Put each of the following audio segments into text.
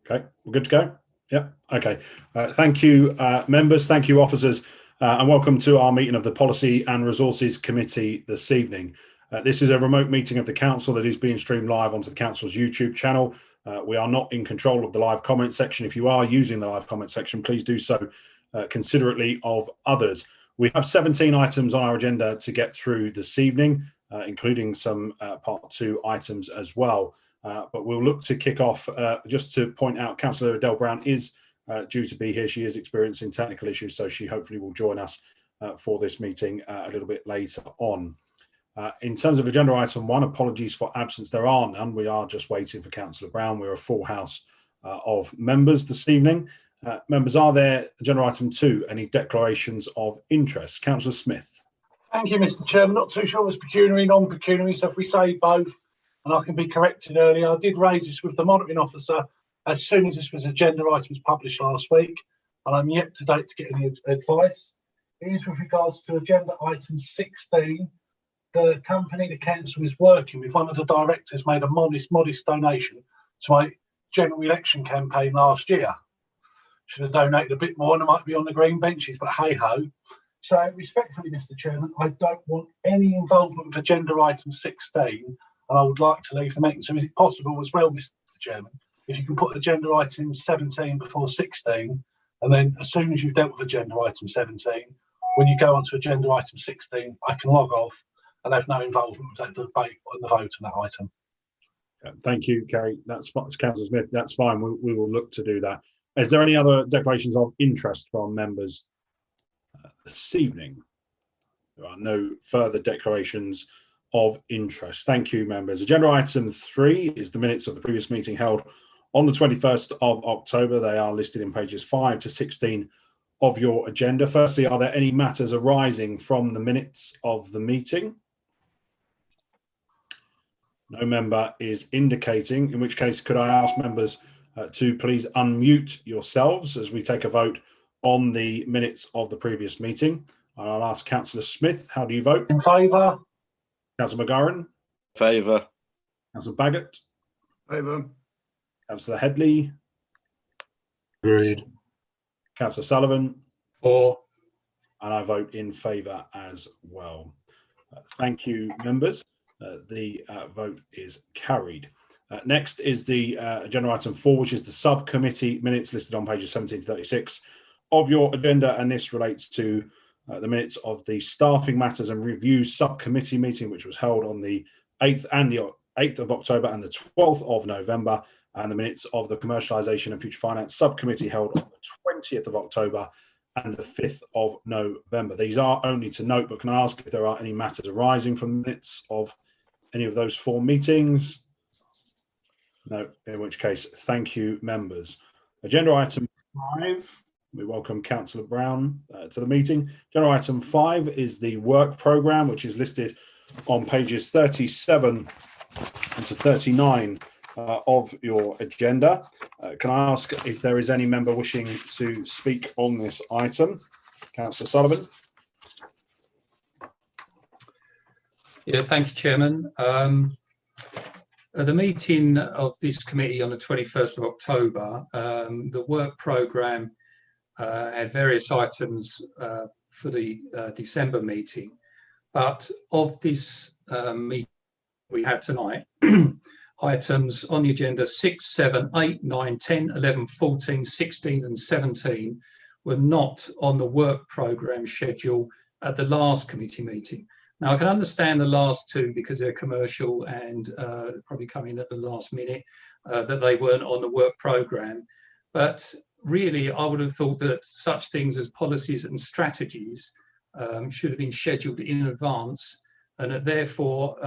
Okay, we're good to go? Yep. Okay. Thank you, members. Thank you, officers, and welcome to our meeting of the Policy and Resources Committee this evening. This is a remote meeting of the Council that is being streamed live onto the Council's YouTube channel. We are not in control of the live comment section. If you are using the live comment section, please do so considerately of others. We have 17 items on our agenda to get through this evening, including some part 2 items as well. But we'll look to kick off, just to point out, Councillor Adele Brown is due to be here. She is experiencing technical issues, so she hopefully will join us for this meeting a little bit later on. In terms of agenda item 1, apologies for absence. There are none. We are just waiting for Councillor Brown. We're a full house of members this evening. Members, are there, agenda item 2, any declarations of interest? Councillor Smith. Thank you, Mr. Chairman. Not too sure if it's pecuniary, non-pecuniary, so if we say both, and I can be corrected earlier, I did raise this with the monitoring officer as soon as this was agenda items published last week, and I'm yet to date to get any advice. It is with regards to agenda item 16. The company the council is working with, one of the directors made a modest donation to my general election campaign last year. Should have donated a bit more and I might be on the green benches, but hey ho. So respectfully, Mr. Chairman, I don't want any involvement with agenda item 16. And I would like to leave the meeting. So is it possible as well, Mr. Chairman, if you can put agenda item 17 before 16, and then as soon as you've dealt with agenda item 17, when you go on to agenda item 16, I can log off and have no involvement with that debate and the vote on that item. Thank you, Kerry. That's fine. Councillor Smith, that's fine. We will look to do that. Is there any other declarations of interest from members this evening? There are no further declarations of interest. Thank you, members. Agenda item 3 is the minutes of the previous meeting held on the 21st of October. They are listed in pages 5 to 16 of your agenda. Firstly, are there any matters arising from the minutes of the meeting? No member is indicating, in which case could I ask members to please unmute yourselves as we take a vote on the minutes of the previous meeting. I'll ask Councillor Smith, how do you vote? In favour. Councillor McGarren? Favour. Councillor Baggott? Favour. Councillor Headley? Agreed. Councillor Sullivan? For. And I vote in favour as well. Thank you, members. The vote is carried. Next is the agenda item 4, which is the subcommittee minutes listed on pages 17 to 36 of your agenda, and this relates to the minutes of the Staffing Matters and Reviews Subcommittee meeting, which was held on the 8th of October and the 12th of November, and the minutes of the Commercialisation and Future Finance Subcommittee held on the 20th of October and the 5th of November. These are only to note, but can I ask if there are any matters arising from the minutes of any of those 4 meetings? No, in which case, thank you, members. Agenda item 5. We welcome Councillor Brown to the meeting. Agenda item 5 is the work programme, which is listed on pages 37 to 39 of your agenda. Can I ask if there is any member wishing to speak on this item? Councillor Sullivan. Yeah, thank you, Chairman. At the meeting of this committee on the 21st of October, the work programme had various items for the December meeting, but of this meeting we have tonight, items on the agenda 6, 7, 8, 9, 10, 11, 14, 16 and 17 were not on the work programme schedule at the last committee meeting. Now, I can understand the last 2 because they're commercial and probably come in at the last minute, that they weren't on the work programme. But really, I would have thought that such things as policies and strategies should have been scheduled in advance, and that therefore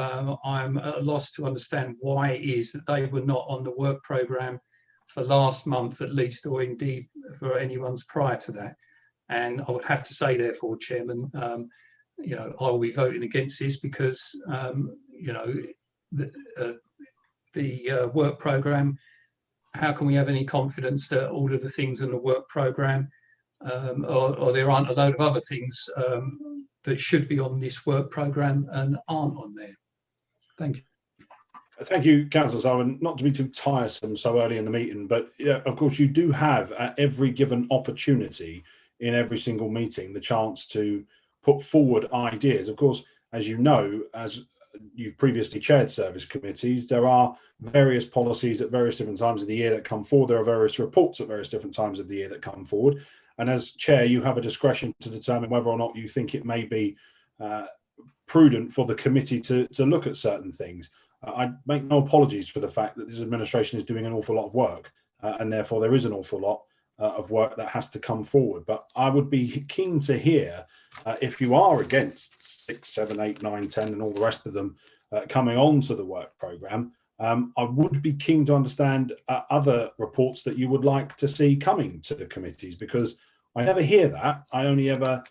I'm at a loss to understand why it is that they were not on the work programme for last month at least, or indeed for anyone's prior to that. And I would have to say, therefore, Chairman, you know, I will be voting against this because, you know, the work programme, how can we have any confidence that all of the things in the work programme, or there aren't a load of other things that should be on this work programme and aren't on there? Thank you. Thank you, Councillor Sullivan. Not to be too tiresome so early in the meeting, but yeah, of course you do have at every given opportunity in every single meeting the chance to put forward ideas. Of course, as you know, as you've previously chaired service committees, there are various policies at various different times of the year that come forward. There are various reports at various different times of the year that come forward. And as chair, you have a discretion to determine whether or not you think it may be prudent for the committee to look at certain things. I make no apologies for the fact that this administration is doing an awful lot of work, and therefore there is an awful lot of work that has to come forward. But I would be keen to hear if you are against 6, 7, 8, 9, 10 and all the rest of them coming on to the work programme. I would be keen to understand other reports that you would like to see coming to the committees, because I never hear that. I only ever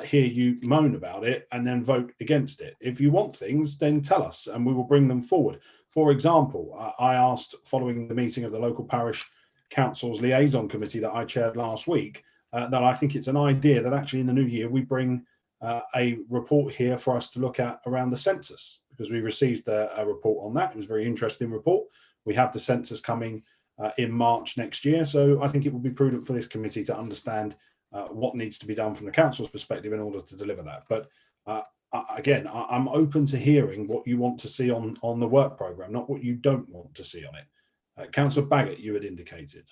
hear you moan about it and then vote against it. If you want things, then tell us and we will bring them forward. For example, I asked, following the meeting of the local parish council's liaison committee that I chaired last week, that I think it's an idea that actually in the new year we bring a report here for us to look at around the census, because we received a report on that. It was a very interesting report. We have the census coming in March next year, so I think it would be prudent for this committee to understand what needs to be done from the council's perspective in order to deliver that. But again, I'm open to hearing what you want to see on the work programme, not what you don't want to see on it. Councillor Baggott, you had indicated.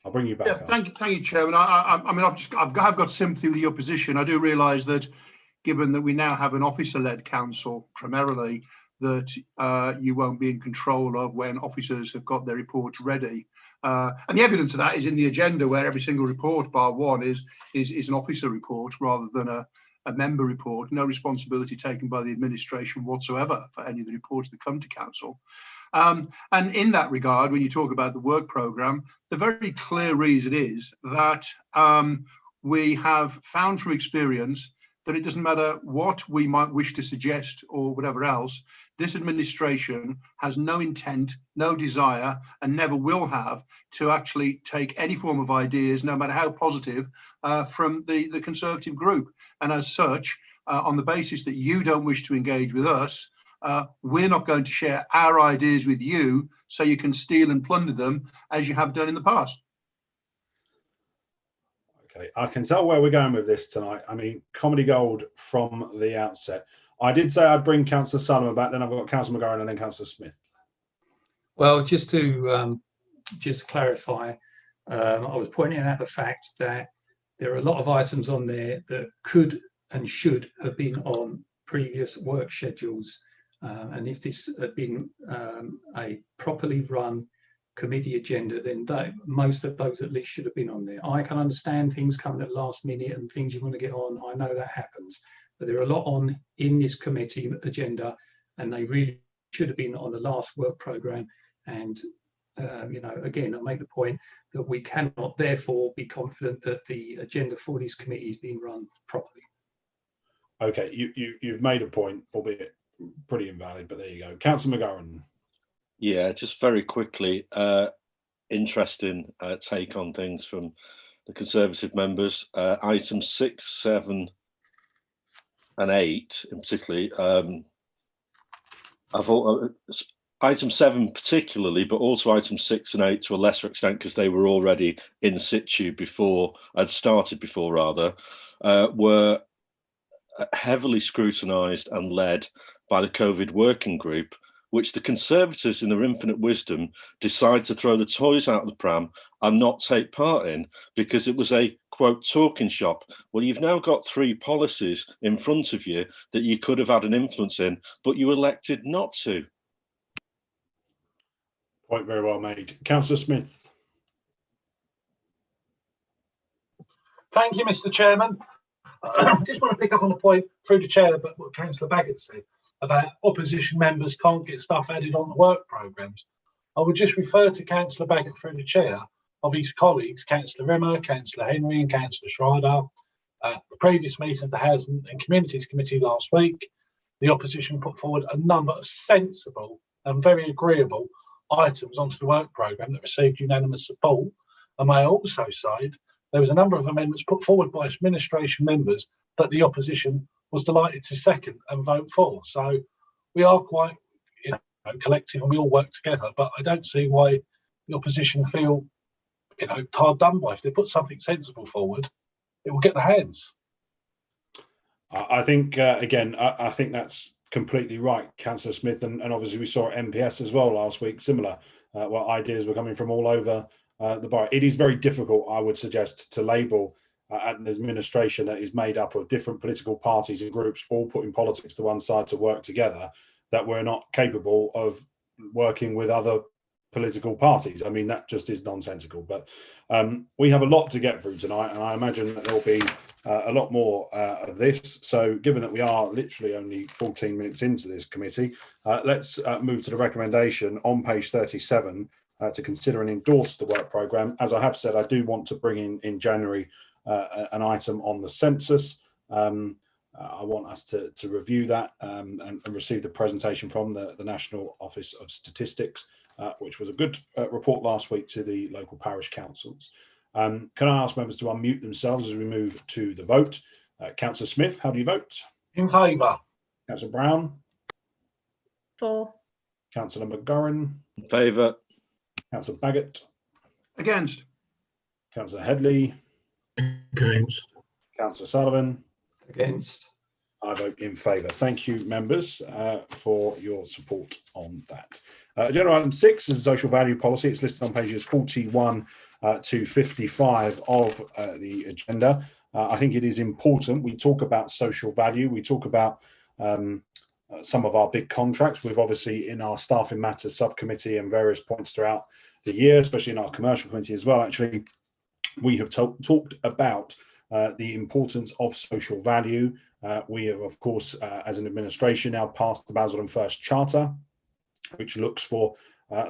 I'll bring you back. Yeah, thank you, Chairman. I mean, I've got sympathy with your position. I do realise that, given that we now have an officer-led council primarily, that you won't be in control of when officers have got their reports ready. And the evidence of that is in the agenda, where every single report, bar one, is an officer report rather than a member report. No responsibility taken by the administration whatsoever for any of the reports that come to council. And in that regard, when you talk about the work programme, the very clear reason is that we have found from experience that it doesn't matter what we might wish to suggest or whatever else, this administration has no intent, no desire, and never will have to actually take any form of ideas, no matter how positive, from the Conservative group. And as such, on the basis that you don't wish to engage with us, we're not going to share our ideas with you so you can steal and plunder them as you have done in the past. Okay, I can tell where we're going with this tonight. I mean, comedy gold from the outset. I did say I'd bring Councillor Sullivan back, then I've got Councillor McGowan and then Councillor Smith. Well, just to clarify, I was pointing out the fact that there are a lot of items on there that could and should have been on previous work schedules. And if this had been a properly run committee agenda, then most of those at least should have been on there. I can understand things coming at last minute and things you want to get on. I know that happens, but there are a lot on in this committee agenda, and they really should have been on the last work programme. And you know, again, I make the point that we cannot therefore be confident that the agenda for this committee is being run properly. Okay, you've made a point, albeit pretty invalid, but there you go. Councillor McGowan. Yeah, just very quickly, interesting take on things from the Conservative members. Items 6, 7 and 8 in particularly. Item 7 particularly, but also items 6 and 8 to a lesser extent, because they were already in situ before, were heavily scrutinised and led by the COVID working group, which the Conservatives in their infinite wisdom decide to throw the toys out of the pram and not take part in, because it was a, quote, talking shop. Well, you've now got 3 policies in front of you that you could have had an influence in, but you elected not to. Point very well made. Councillor Smith. Thank you, Mr. Chairman. I just want to pick up on the point through the chair, but what Councillor Baggott said about opposition members can't get stuff added on the work programmes. I would just refer to Councillor Baggott through the chair of his colleagues, Councillor Rimmer, Councillor Henry and Councillor Schreider. The previous meeting of the Housing and Communities Committee last week, the opposition put forward a number of sensible and very agreeable items onto the work programme that received unanimous support. And may I also say there was a number of amendments put forward by administration members that the opposition was delighted to second and vote for. So we are quite, collective and we all work together. But I don't see why the opposition feel, hard done by. If they put something sensible forward, it will get the hands. I think, again, I think that's completely right, Councillor Smith, and obviously we saw at MPS as well last week, similar, where ideas were coming from all over the borough. It is very difficult, I would suggest, to label an administration that is made up of different political parties and groups all putting politics to one side to work together, that we're not capable of working with other political parties. I mean, that just is nonsensical. But we have a lot to get through tonight, and I imagine that there'll be a lot more of this. So given that we are literally only 14 minutes into this committee, let's move to the recommendation on page 37 to consider and endorse the work programme. As I have said, I do want to bring in January an item on the census. I want us to review that and receive the presentation from the National Office of Statistics, which was a good report last week to the local parish councils. Can I ask members to unmute themselves as we move to the vote? Councillor Smith, how do you vote? In favour. Councillor Brown? For. Councillor McGurran? In favour. Councillor Baggott? Against. Councillor Headley? Against. Councillor Sullivan? Against. I vote in favour. Thank you, members, for your support on that. Agenda item 6 is a social value policy. It's listed on pages 41 to 55 of the agenda. I think it is important we talk about social value. We talk about some of our big contracts. We've obviously, in our Staffing Matters subcommittee and various points throughout the year, especially in our commercial committee as well, actually, we have talked about the importance of social value. We have, of course, as an administration, now passed the Basildon First Charter, which looks for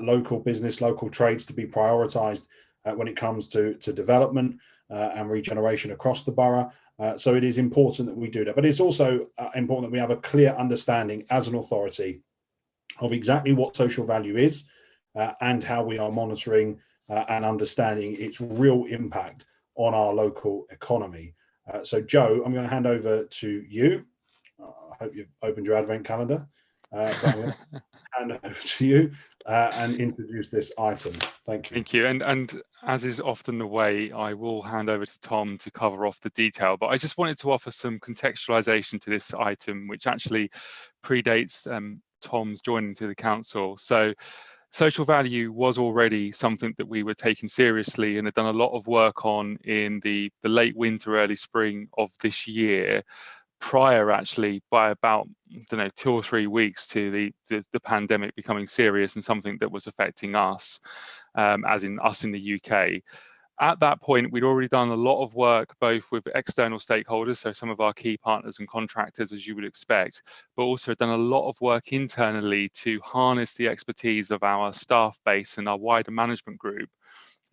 local business, local trades to be prioritised when it comes to development and regeneration across the borough. So it is important that we do that. But it's also important that we have a clear understanding as an authority of exactly what social value is and how we are monitoring and understanding its real impact on our local economy. So Joe, I'm going to hand over to you. I hope you've opened your advent calendar. But I'm going to hand over to you and introduce this item. Thank you. Thank you. And as is often the way, I will hand over to Tom to cover off the detail. But I just wanted to offer some contextualisation to this item, which actually predates Tom's joining to the council. So social value was already something that we were taking seriously and had done a lot of work on in the late winter, early spring of this year, prior actually by about, I don't know, 2 or 3 weeks to the pandemic becoming serious and something that was affecting us, as in us in the UK. At that point, we'd already done a lot of work, both with external stakeholders, so some of our key partners and contractors, as you would expect, but also done a lot of work internally to harness the expertise of our staff base and our wider management group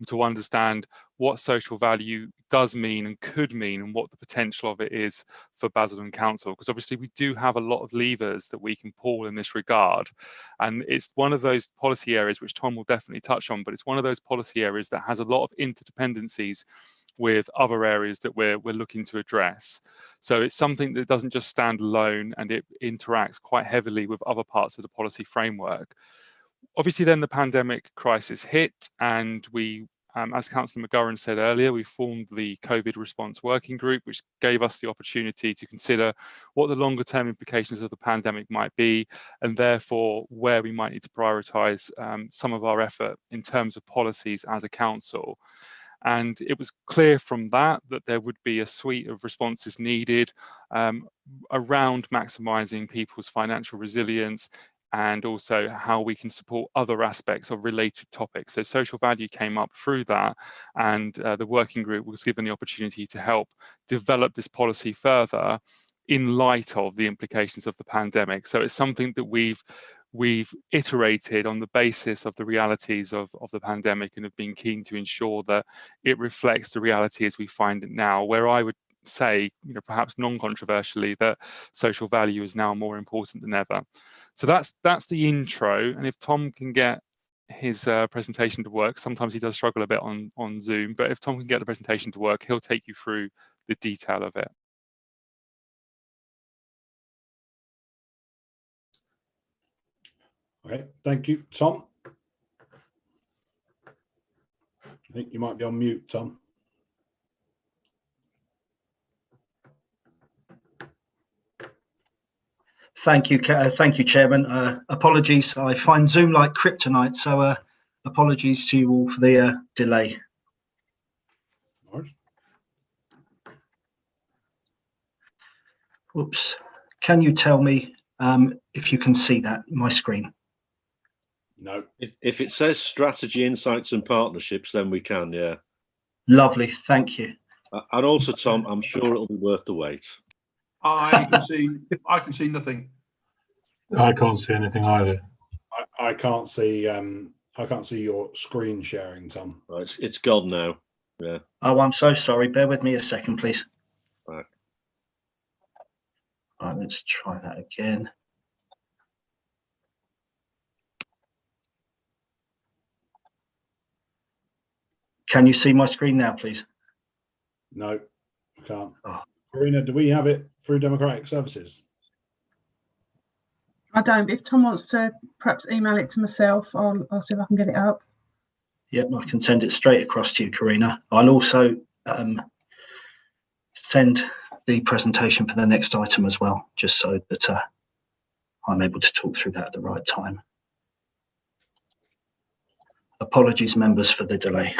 to understand what social value does mean and could mean and what the potential of it is for Basildon Council. Because obviously we do have a lot of levers that we can pull in this regard. And it's one of those policy areas which Tom will definitely touch on, but it's one of those policy areas that has a lot of interdependencies with other areas that we're looking to address. So it's something that doesn't just stand alone, and it interacts quite heavily with other parts of the policy framework. Obviously, then the pandemic crisis hit, and we, as Councillor McGurran said earlier, we formed the COVID response working group, which gave us the opportunity to consider what the longer term implications of the pandemic might be, and therefore where we might need to prioritise some of our effort in terms of policies as a council. And it was clear from that there would be a suite of responses needed around maximising people's financial resilience, and also how we can support other aspects of related topics. So social value came up through that, and the working group was given the opportunity to help develop this policy further in light of the implications of the pandemic. So it's something that we've iterated on the basis of the realities of the pandemic, and have been keen to ensure that it reflects the reality as we find it now, where I would say, perhaps non-controversially, that social value is now more important than ever. So that's the intro. And if Tom can get his presentation to work, sometimes he does struggle a bit on Zoom, but if Tom can get the presentation to work, he'll take you through the detail of it. Okay, thank you. Tom? I think you might be on mute, Tom. Thank you, Chairman. Apologies, I find Zoom like kryptonite, so apologies to you all for the delay. All right. Whoops. Can you tell me if you can see that, my screen? No. If it says strategy, insights and partnerships, then we can, yeah. Lovely, thank you. And also, Tom, I'm sure it'll be worth the wait. I can see nothing. I can't see anything either. I can't see your screen sharing, Tom. Right, it's gone now. Yeah. Oh, I'm so sorry. Bear with me a second, please. Right. Right, let's try that again. Can you see my screen now, please? No, I can't. Oh. Karina, do we have it through Democratic Services? I don't. If Tom wants to perhaps email it to myself, I'll see if I can get it up. Yep, I can send it straight across to you, Karina. I'll also send the presentation for the next item as well, just so that I'm able to talk through that at the right time. Apologies, members, for the delay.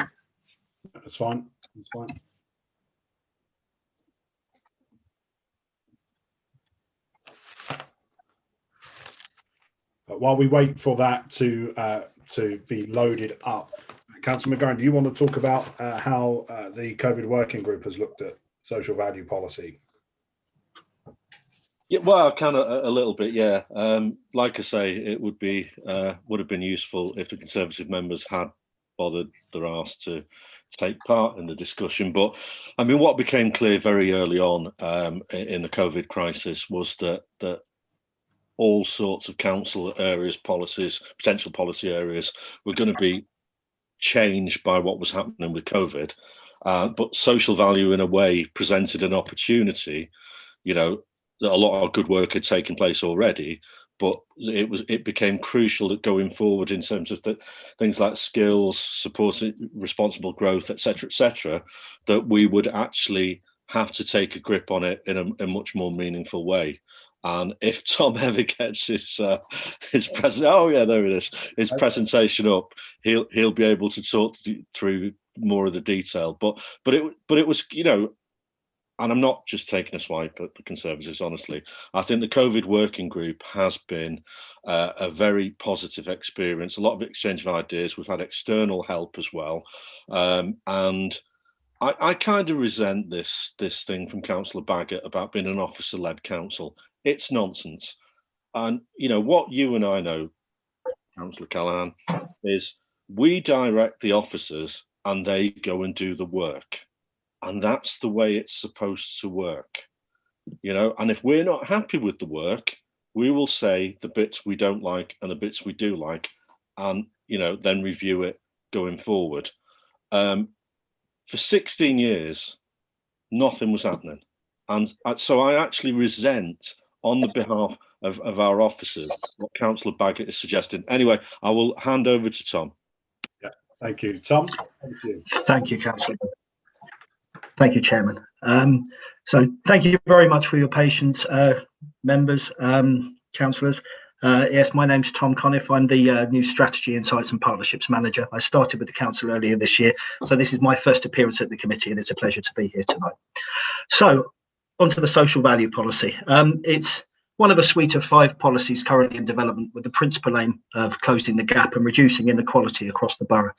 That's fine. That's fine. While we wait for that to be loaded up, Councillor McGarren, do you want to talk about how the COVID working group has looked at social value policy? Yeah, well, kind of a little bit, yeah. Like I say, it would have been useful if the Conservative members had bothered their arse to take part in the discussion. But I mean, what became clear very early on in the COVID crisis was that all sorts of council areas, policies, potential policy areas, were going to be changed by what was happening with COVID. But social value, in a way, presented an opportunity. You know, that a lot of good work had taken place already, but it became crucial that going forward in terms of things like skills, supporting responsible growth, etc., that we would actually have to take a grip on it in a much more meaningful way. And if Tom ever gets his presentation up, he'll be able to talk through more of the detail. But it was, you know, and I'm not just taking a swipe at the Conservatives, honestly. I think the COVID working group has been a very positive experience, a lot of exchange of ideas. We've had external help as well. And I kind of resent this thing from Councillor Baggott about being an officer-led council. It's nonsense. And, you know, what you and I know, Councillor Callaghan, is we direct the officers and they go and do the work. And that's the way it's supposed to work, you know. And if we're not happy with the work, we will say the bits we don't like and the bits we do like, and, you know, then review it going forward. For 16 years, nothing was happening. And so I actually resent, on the behalf of our officers, what Councillor Baggott is suggesting. Anyway, I will hand over to Tom. Yeah, thank you. Tom, thank you. Thank you, Councillor. Thank you, Chairman. So thank you very much for your patience, members, councillors. Yes, my name's Tom Conniff. I'm the new Strategy, Insights and Partnerships Manager. I started with the council earlier this year, so this is my first appearance at the committee, and it's a pleasure to be here tonight. So, onto the social value policy. It's one of a suite of 5 policies currently in development with the principal aim of closing the gap and reducing inequality across the borough.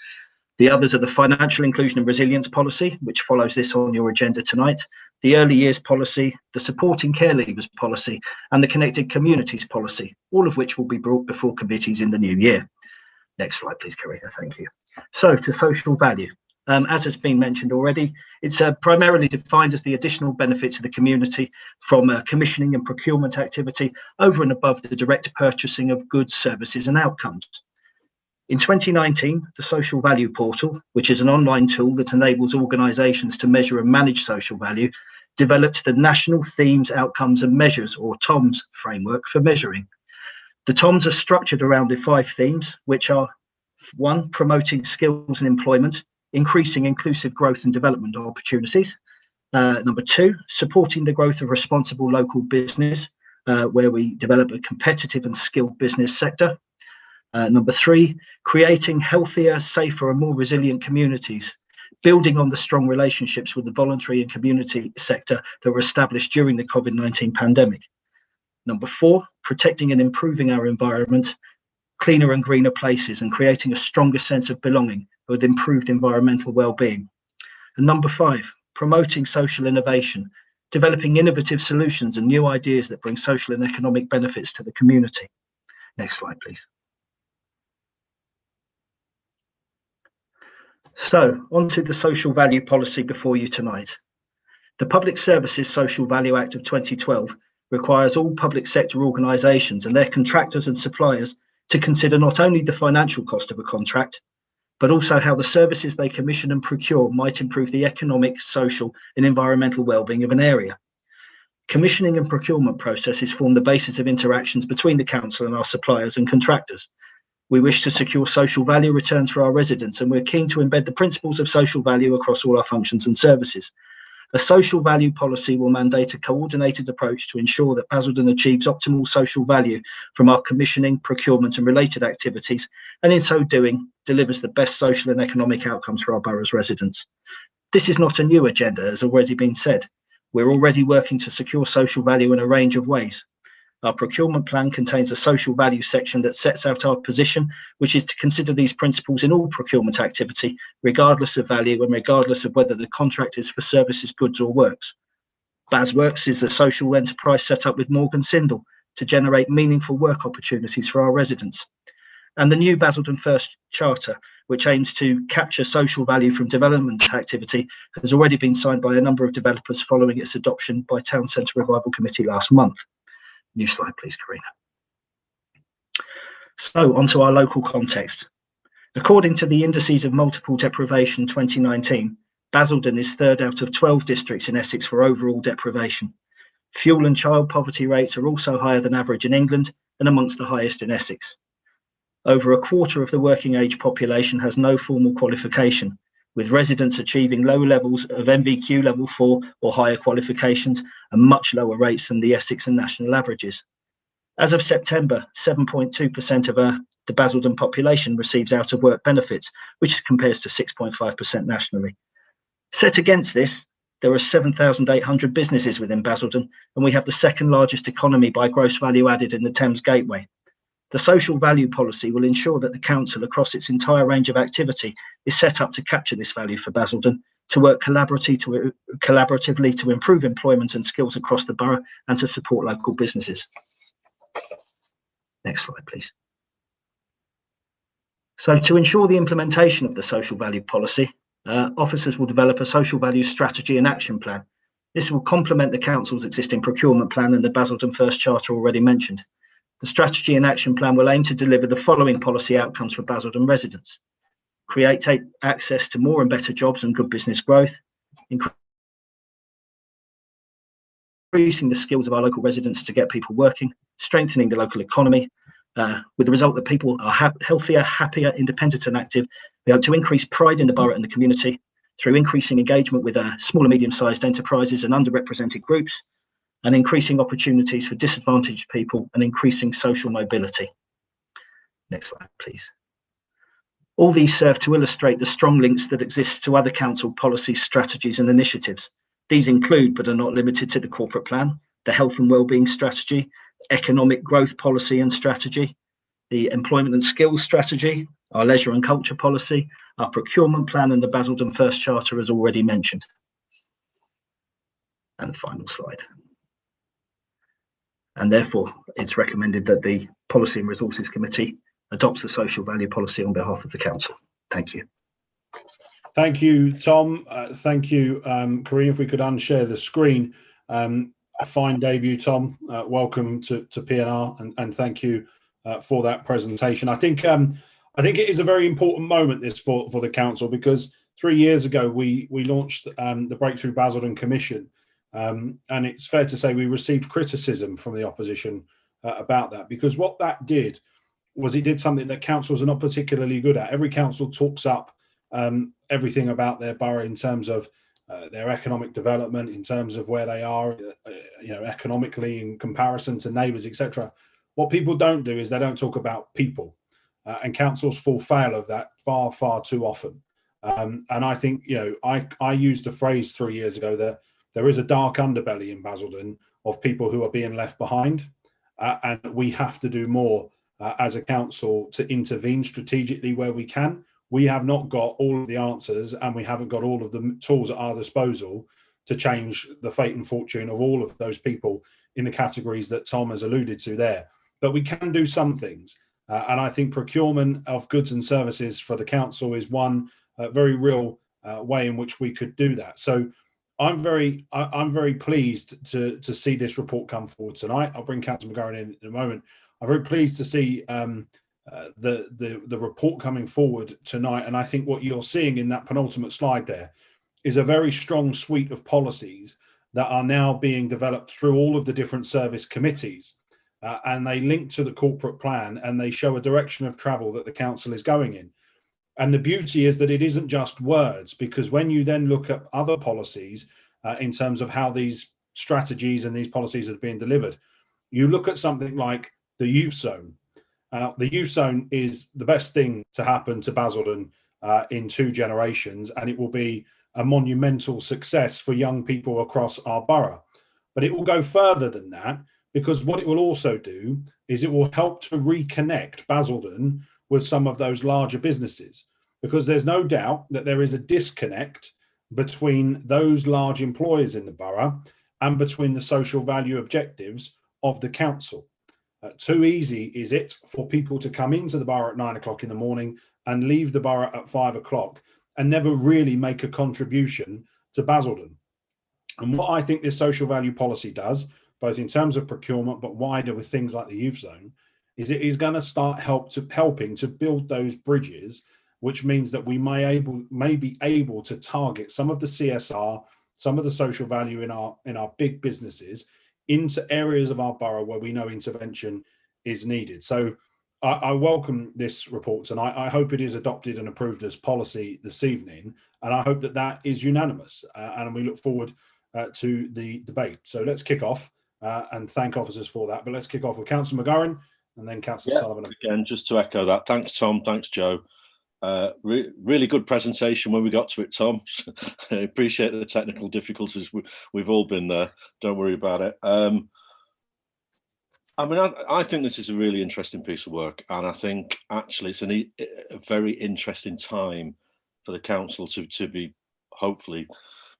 The others are the Financial Inclusion and Resilience Policy, which follows this on your agenda tonight, the Early Years Policy, the Supporting Care Leavers Policy, and the Connected Communities Policy, all of which will be brought before committees in the new year. Next slide, please, Karina. Thank you. So, to social value. As has been mentioned already, it's primarily defined as the additional benefits to the community from commissioning and procurement activity over and above the direct purchasing of goods, services and outcomes. In 2019, the Social Value Portal, which is an online tool that enables organisations to measure and manage social value, developed the National Themes, Outcomes and Measures, or TOMS, framework for measuring. The TOMs are structured around the 5 themes, which are 1, promoting skills and employment, increasing inclusive growth and development opportunities. Number 2, supporting the growth of responsible local business, where we develop a competitive and skilled business sector. Number 3, creating healthier, safer and more resilient communities, building on the strong relationships with the voluntary and community sector that were established during the COVID-19 pandemic. Number 4, protecting and improving our environment, cleaner and greener places, and creating a stronger sense of belonging with improved environmental well-being. And number 5, promoting social innovation, developing innovative solutions and new ideas that bring social and economic benefits to the community. Next slide, please. So, onto the social value policy before you tonight. The Public Services Social Value Act of 2012 requires all public sector organisations and their contractors and suppliers to consider not only the financial cost of a contract, but also how the services they commission and procure might improve the economic, social and environmental well-being of an area. Commissioning and procurement processes form the basis of interactions between the council and our suppliers and contractors. We wish to secure social value returns for our residents, and we're keen to embed the principles of social value across all our functions and services. A social value policy will mandate a coordinated approach to ensure that Basildon achieves optimal social value from our commissioning, procurement and related activities, and in so doing, delivers the best social and economic outcomes for our borough's residents. This is not a new agenda, as already been said. We're already working to secure social value in a range of ways. Our procurement plan contains a social value section that sets out our position, which is to consider these principles in all procurement activity, regardless of value and regardless of whether the contract is for services, goods or works. BasWorks is a social enterprise set up with Morgan Sindall to generate meaningful work opportunities for our residents. And the new Basildon First Charter, which aims to capture social value from development activity, has already been signed by a number of developers following its adoption by Town Centre Revival Committee last month. New slide, please, Karina. So, onto our local context. According to the Indices of Multiple Deprivation 2019, Basildon is 3rd out of 12 districts in Essex for overall deprivation. Fuel and child poverty rates are also higher than average in England and amongst the highest in Essex. Over a quarter of the working age population has no formal qualification, with residents achieving low levels of MVQ level 4 or higher qualifications and much lower rates than the Essex and national averages. As of September, 7.2% of the Basildon population receives out of work benefits, which compares to 6.5% nationally. Set against this, there are 7,800 businesses within Basildon, and we have the 2nd largest economy by gross value added in the Thames Gateway. The social value policy will ensure that the council across its entire range of activity is set up to capture this value for Basildon, to work collaboratively to improve employment and skills across the borough and to support local businesses. Next slide, please. So to ensure the implementation of the social value policy, officers will develop a social value strategy and action plan. This will complement the council's existing procurement plan and the Basildon First Charter already mentioned. The strategy and action plan will aim to deliver the following policy outcomes for Basildon residents: create access to more and better jobs and good business growth, increasing the skills of our local residents to get people working, strengthening the local economy, with the result that people are healthier, happier, independent and active. We hope to increase pride in the borough and the community through increasing engagement with small and medium-sized enterprises and underrepresented groups, and increasing opportunities for disadvantaged people and increasing social mobility. Next slide, please. All these serve to illustrate the strong links that exist to other council policies, strategies and initiatives. These include, but are not limited to, the corporate plan, the health and wellbeing strategy, economic growth policy and strategy, the employment and skills strategy, our leisure and culture policy, our procurement plan and the Basildon First Charter as already mentioned. And the final slide. And therefore, it's recommended that the Policy and Resources Committee adopts the social value policy on behalf of the council. Thank you. Thank you, Tom. Thank you, Karina. If we could unshare the screen. A fine debut, Tom. Welcome to PNR, and thank you for that presentation. I think it is a very important moment, this, for the council, because 3 years ago we launched the Breakthrough Basildon Commission. And it's fair to say we received criticism from the opposition about that, because what that did was it did something that councils are not particularly good at. Every council talks up everything about their borough in terms of their economic development, in terms of where they are, economically in comparison to neighbours, etc. What people don't do is they don't talk about people, and councils fall foul of that far, far too often. And I think, I used the phrase 3 years ago that there is a dark underbelly in Basildon of people who are being left behind, and we have to do more as a council to intervene strategically where we can. We have not got all of the answers, and we haven't got all of the tools at our disposal to change the fate and fortune of all of those people in the categories that Tom has alluded to there. But we can do some things. And I think procurement of goods and services for the council is one very real way in which we could do that. So I'm very pleased to see this report come forward tonight. I'll bring Councillor McGarren in a moment. I'm very pleased to see the report coming forward tonight. And I think what you're seeing in that penultimate slide there is a very strong suite of policies that are now being developed through all of the different service committees. And they link to the corporate plan, and they show a direction of travel that the council is going in. And the beauty is that it isn't just words, because when you then look at other policies in terms of how these strategies and these policies are being delivered, you look at something like the youth zone. The youth zone is the best thing to happen to Basildon in 2 generations, and it will be a monumental success for young people across our borough. But it will go further than that, because what it will also do is it will help to reconnect Basildon with some of those larger businesses, because there's no doubt that there is a disconnect between those large employers in the borough and between the social value objectives of the council. Too easy is it for people to come into the borough at 9 o'clock in the morning and leave the borough at 5 o'clock and never really make a contribution to Basildon. And what I think this social value policy does, both in terms of procurement, but wider with things like the youth zone, is it is going to start helping to build those bridges, which means that we may be able to target some of the CSR, some of the social value in our big businesses into areas of our borough where we know intervention is needed. So I welcome this report tonight. I hope it is adopted and approved as policy this evening, and I hope that that is unanimous, and we look forward to the debate. So let's kick off. And thank officers for that. But let's kick off with Councillor McGarren and then Councillor Sullivan. Again, just to echo that, thanks Tom, thanks Joe. Really good presentation when we got to it, Tom. I appreciate the technical difficulties. We've all been there. Don't worry about it. I think this is a really interesting piece of work, and I think actually it's a very interesting time for the council to be hopefully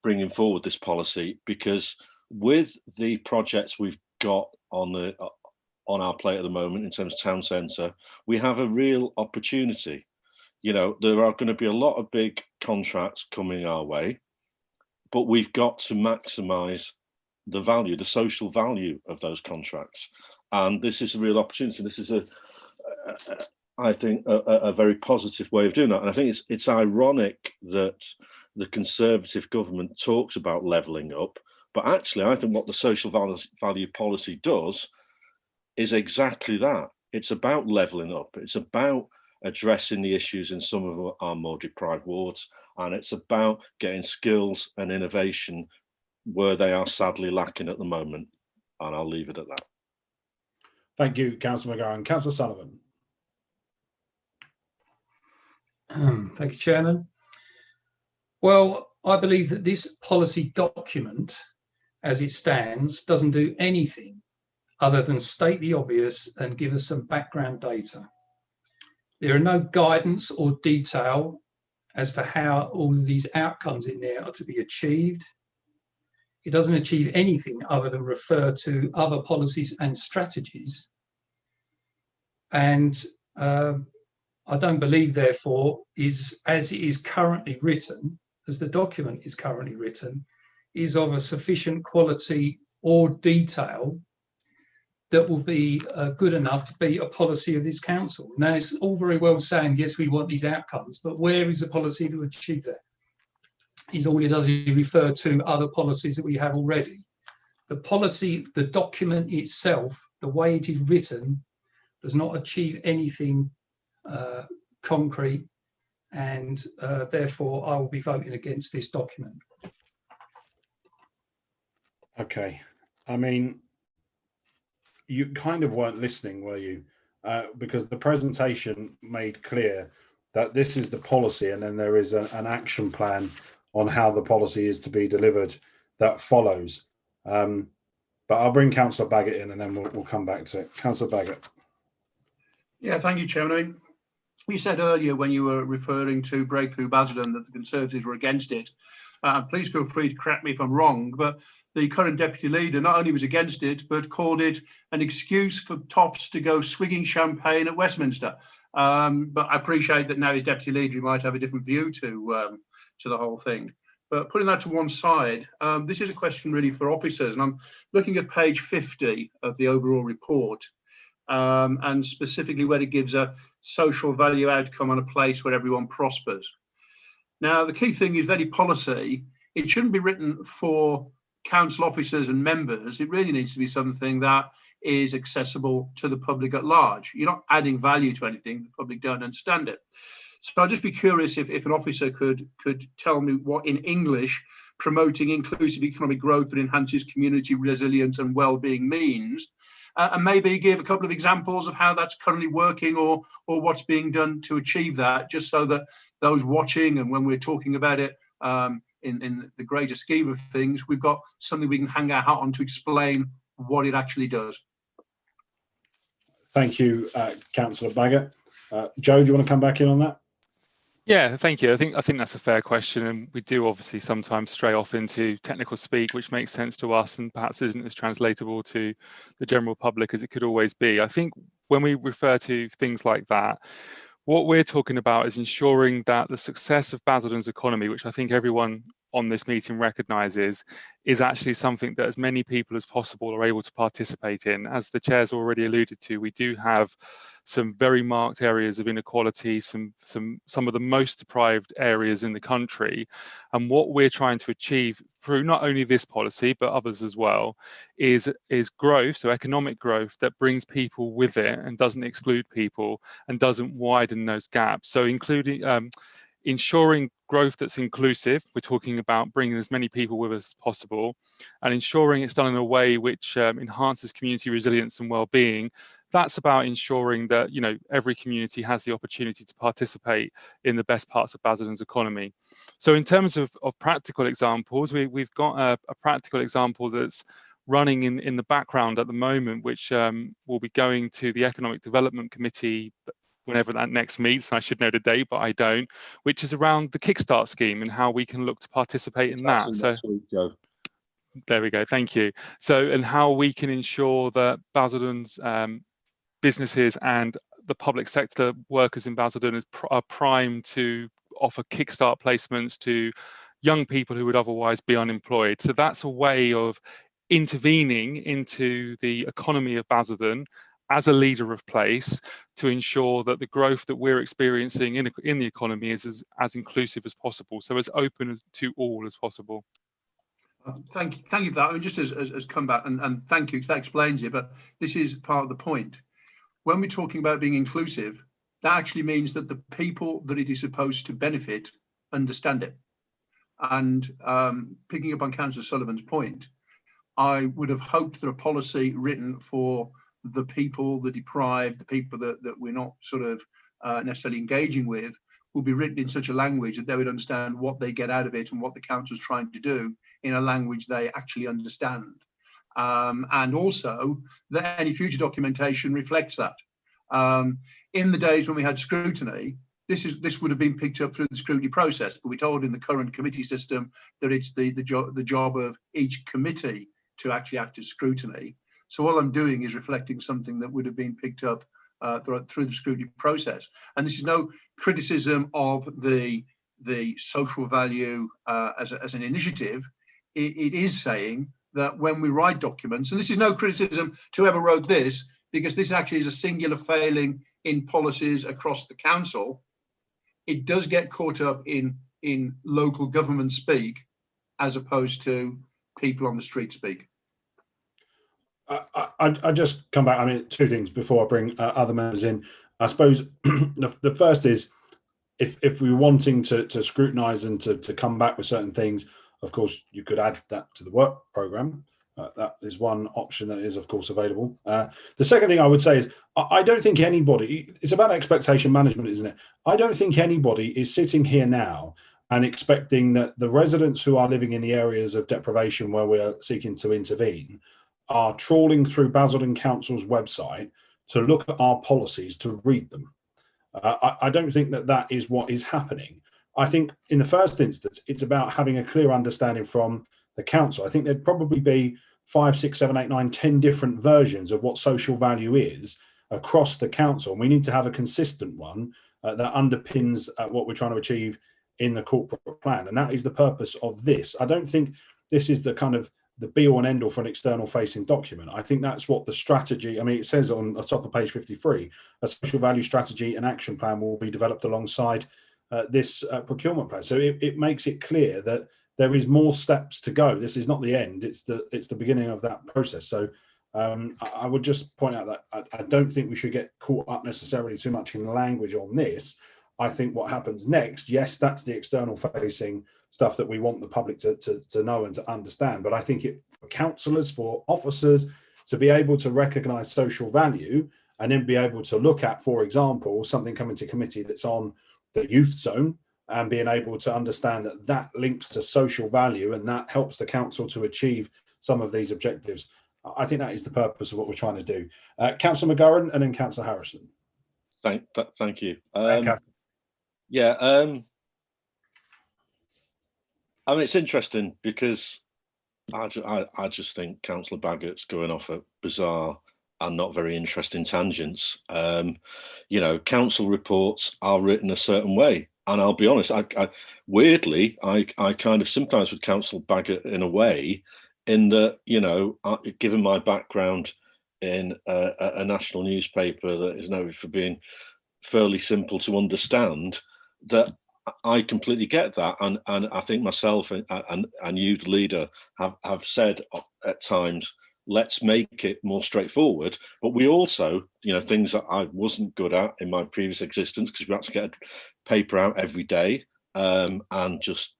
bringing forward this policy, because with the projects we've got on our plate at the moment in terms of town centre, we have a real opportunity. There are going to be a lot of big contracts coming our way, but we've got to maximise the value, the social value of those contracts. And this is a real opportunity. This is I think a very positive way of doing that. And I think it's ironic that the Conservative government talks about levelling up, but actually, I think what the social value policy does is exactly that. It's about levelling up. It's about addressing the issues in some of our more deprived wards, and it's about getting skills and innovation where they are sadly lacking at the moment. And I'll leave it at that. Thank you, Councillor McGarren. Councillor Sullivan. Thank you, Chairman. Well, I believe that this policy document, as it stands, doesn't do anything other than state the obvious and give us some background data. There are no guidance or detail as to how all of these outcomes in there are to be achieved. It doesn't achieve anything other than refer to other policies and strategies. And I don't believe, therefore, as it is currently written, as the document is currently written, is of a sufficient quality or detail that will be good enough to be a policy of this council. Now, it's all very well saying, yes, we want these outcomes, but where is the policy to achieve that? All it does is refer to other policies that we have already. The policy, the document itself the way it is written does not achieve anything concrete, and therefore I will be voting against this document. Okay. I mean, you kind of weren't listening, were you? Because the presentation made clear that this is the policy, and then there is an action plan on how the policy is to be delivered that follows. But I'll bring Councillor Baggott in, and then we'll come back to it. Councillor Baggott. Yeah, thank you, Chairman. I mean, you said earlier when you were referring to Breakthrough Basildon that the Conservatives were against it. Please feel free to correct me if I'm wrong, but the current deputy leader not only was against it, but called it an excuse for toffs to go swigging champagne at Westminster. But I appreciate that now as deputy leader, he might have a different view to the whole thing. But putting that to one side, this is a question really for officers, and I'm looking at page 50 of the overall report, and specifically where it gives a social value outcome on a place where everyone prospers. Now, the key thing is that in policy, it shouldn't be written for council officers and members. It really needs to be something that is accessible to the public at large. You're not adding value to anything, the public don't understand it. So I'd just be curious if an officer could tell me what in English promoting inclusive economic growth that enhances community resilience and well-being means, and maybe give a couple of examples of how that's currently working or what's being done to achieve that, just so that those watching, and when we're talking about it in the greater scheme of things, we've got something we can hang our hat on to explain what it actually does. Thank you, Councillor Baggott. Joe, do you want to come back in on that? Yeah, thank you. I think that's a fair question, and we do obviously sometimes stray off into technical speak, which makes sense to us and perhaps isn't as translatable to the general public as it could always be. I think when we refer to things like that, what we're talking about is ensuring that the success of Basildon's economy, which I think everyone on this meeting recognises, is actually something that as many people as possible are able to participate in. As the chair's already alluded to, we do have some very marked areas of inequality, some of the most deprived areas in the country. And what we're trying to achieve through not only this policy, but others as well, is growth, so economic growth that brings people with it and doesn't exclude people and doesn't widen those gaps. So including ensuring growth that's inclusive, we're talking about bringing as many people with us as possible, and ensuring it's done in a way which enhances community resilience and well-being. That's about ensuring that, you know, every community has the opportunity to participate in the best parts of Basildon's economy. So in terms of practical examples, we've got a practical example that's running in the background at the moment, which will be going to the Economic Development Committee whenever that next meets, and I should know the date, but I don't, which is around the Kickstart scheme and how we can look to participate in that. So there we go, thank you. So, and how we can ensure that Basildon's businesses and the public sector workers in Basildon are primed to offer Kickstart placements to young people who would otherwise be unemployed. So that's a way of intervening into the economy of Basildon as a leader of place to ensure that the growth that we're experiencing in the economy is as inclusive as possible, so as open to all as possible. Thank you for that. I mean, just as come back, and thank you, that explains it, but this is part of the point. When we're talking about being inclusive, that actually means that the people that it is supposed to benefit understand it. And picking up on Councillor Sullivan's point, I would have hoped that a policy written for the people, the deprived, the people that we're not sort of necessarily engaging with, will be written in such a language that they would understand what they get out of it and what the council is trying to do in a language they actually understand. And also that any future documentation reflects that. In the days when we had scrutiny, this would have been picked up through the scrutiny process, but we're told in the current committee system that it's the job of each committee to actually act as scrutiny. So all I'm doing is reflecting something that would have been picked up through the scrutiny process. And this is no criticism of the social value as an initiative. It is saying that when we write documents, and this is no criticism to whoever wrote this, because this actually is a singular failing in policies across the council, it does get caught up in local government speak as opposed to people on the street speak. I just come back. I mean, two things before I bring other members in. I suppose the first is if we're wanting to scrutinise and to come back with certain things, of course, you could add that to the work programme. That is one option that is, of course, available. The second thing I would say is I don't think anybody, it's about expectation management, isn't it? I don't think anybody is sitting here now and expecting that the residents who are living in the areas of deprivation where we are seeking to intervene are trawling through Basildon Council's website to look at our policies to read them. I don't think that is what is happening. I think in the first instance, it's about having a clear understanding from the council. I think there'd probably be 5, 6, 7, 8, 9, 10 different versions of what social value is across the council. And we need to have a consistent one that underpins what we're trying to achieve in the corporate plan. And that is the purpose of this. I don't think this is the kind of the be all and end all for an external facing document. I think that's what the strategy, I mean, it says on the top of page 53, a social value strategy and action plan will be developed alongside this procurement plan. So it makes it clear that there is more steps to go. This is not the end, it's the beginning of that process. So I would just point out that I don't think we should get caught up necessarily too much in language on this. I think what happens next, yes, that's the external facing stuff that we want the public to know and to understand. But I think for councillors, for officers to be able to recognise social value and then be able to look at, for example, something coming to committee that's on the youth zone and being able to understand that that links to social value and that helps the council to achieve some of these objectives. I think that is the purpose of what we're trying to do. Councillor McGurran and then Councillor Harrison. Thank you. Yeah, I mean, it's interesting because I just think Councillor Baggett's going off at bizarre and not very interesting tangents. You know, council reports are written a certain way. And I'll be honest, weirdly, I kind of sympathise with Councillor Baggett in a way, in that, you know, given my background in a national newspaper that is noted for being fairly simple to understand, that I completely get that. And I think myself and you, the leader, have said at times, let's make it more straightforward. But we also, you know, things that I wasn't good at in my previous existence, because we had to get a paper out every day, and just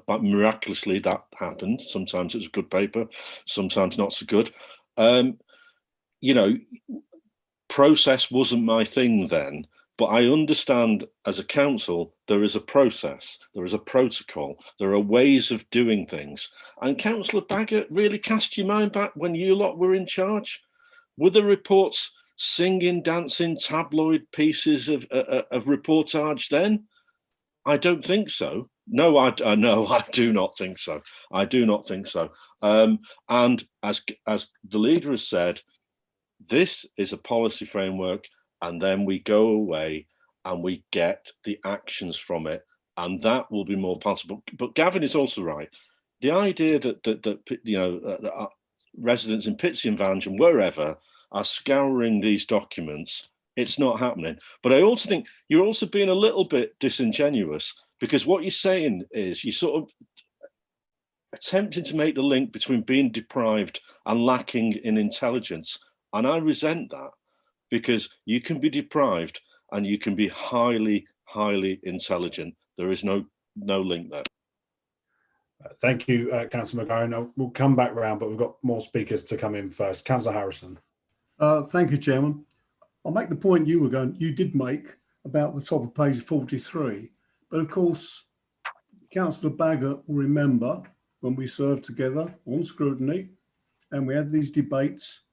but miraculously that happened. Sometimes it was good paper, sometimes not so good. You know, process wasn't my thing then, but I understand as a council there is a process, there is a protocol, there are ways of doing things. And Councillor Baggett, really cast your mind back when you lot were in charge. Were the reports singing, dancing, tabloid pieces of reportage then? I don't think so. No, I do not think so. I do not think so. And as the leader has said, this is a policy framework, and then we go away and we get the actions from it, and that will be more possible. But Gavin is also right. The idea that you know, residents in Pitsea and Vange and wherever are scouring these documents, it's not happening. But I also think you're also being a little bit disingenuous, because what you're saying is you're sort of attempting to make the link between being deprived and lacking in intelligence. And I resent that, because you can be deprived and you can be highly, highly intelligent. There is no link there. Thank you, Councillor McGurran. We'll come back round, but we've got more speakers to come in first. Councillor Harrison. Thank you, Chairman. I'll make the point you did make about the top of page 43. But of course, Councillor Baggett will remember when we served together on scrutiny and we had these debates,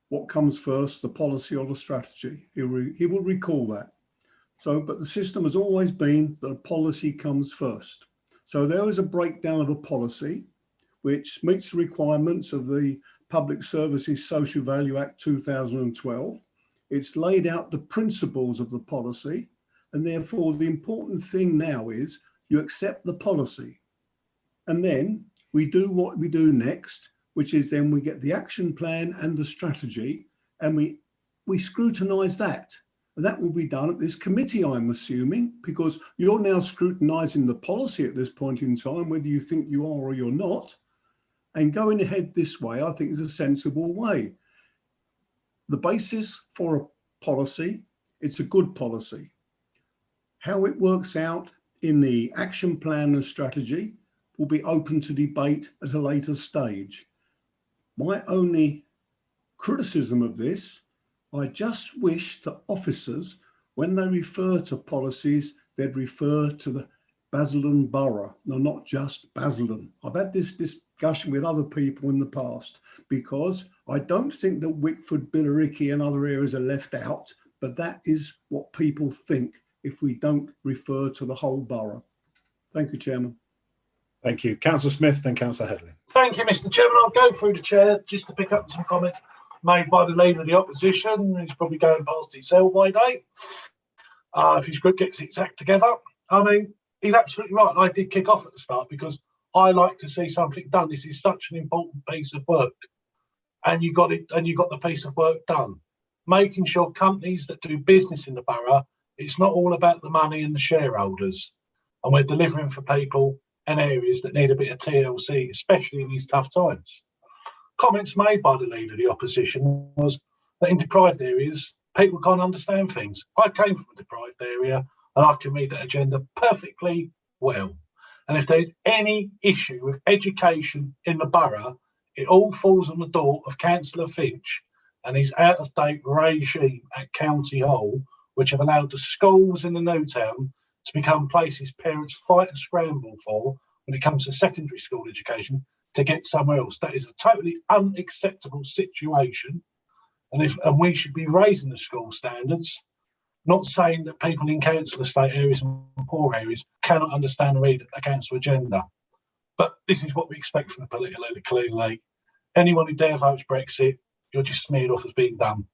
what comes first, the policy or the strategy? He will recall that. So, but the system has always been that a policy comes first. So there is a breakdown of a policy which meets the requirements of the Public Services Social Value Act 2012. It's laid out the principles of the policy, and therefore the important thing now is you accept the policy. And then we do what we do next, which is then we get the action plan and the strategy, and we scrutinise that. And that will be done at this committee, I'm assuming, because you're now scrutinising the policy at this point in time, whether you think you are or you're not. And going ahead this way, I think, is a sensible way. The basis for a policy, it's a good policy. How it works out in the action plan and strategy will be open to debate at a later stage. My only criticism of this, I just wish that officers, when they refer to policies, they'd refer to the Basildon Borough, no, not just Basildon. I've had this discussion with other people in the past, because I don't think that Wickford, Billericay and other areas are left out, but that is what people think if we don't refer to the whole borough. Thank you, Chairman. Thank you. Councillor Smith, then Councillor Headley. Thank you, Mr. Chairman. I'll go through the chair just to pick up some comments made by the Leader of the Opposition. He's probably going past his sell-by date. If his group gets its act together. I mean, he's absolutely right. I did kick off at the start because I like to see something done. This is such an important piece of work. And you got it, and you got the piece of work done. Making sure companies that do business in the borough, it's not all about the money and the shareholders. And we're delivering for people and areas that need a bit of TLC, especially in these tough times. Comments made by the Leader of the Opposition was that in deprived areas, people can't understand things. I came from a deprived area and I can read that agenda perfectly well. And if there's any issue with education in the borough, it all falls on the door of Councillor Finch and his out-of-date regime at County Hall, which have allowed the schools in the new town to become places parents fight and scramble for when it comes to secondary school education to get somewhere else. That is a totally unacceptable situation. And we should be raising the school standards, not saying that people in council estate areas and poor areas cannot understand and read a council agenda. But this is what we expect from the political elite. Anyone who dare votes Brexit, you're just smeared off as being dumb.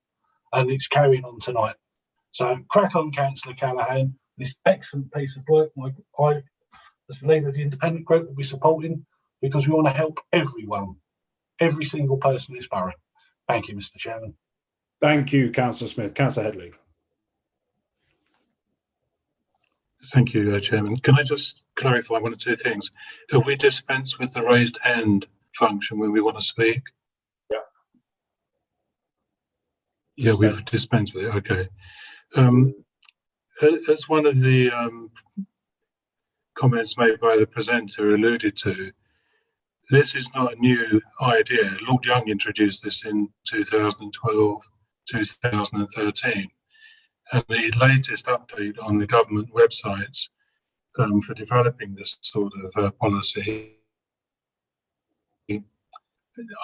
And it's carrying on tonight. So crack on, Councillor Callaghan. This excellent piece of work, I, as the leader of the independent group, will be supporting, because we want to help everyone, every single person in this borough. Thank you, Mr. Chairman. Thank you, Councillor Smith. Councillor Headley. Thank you, Chairman. Can I just clarify one or two things? Have we dispensed with the raised hand function when we want to speak? Yeah. Yeah, we've dispensed with it. Okay. As one of the comments made by the presenter alluded to, this is not a new idea. Lord Young introduced this in 2012, 2013. And the latest update on the government websites for developing this sort of policy,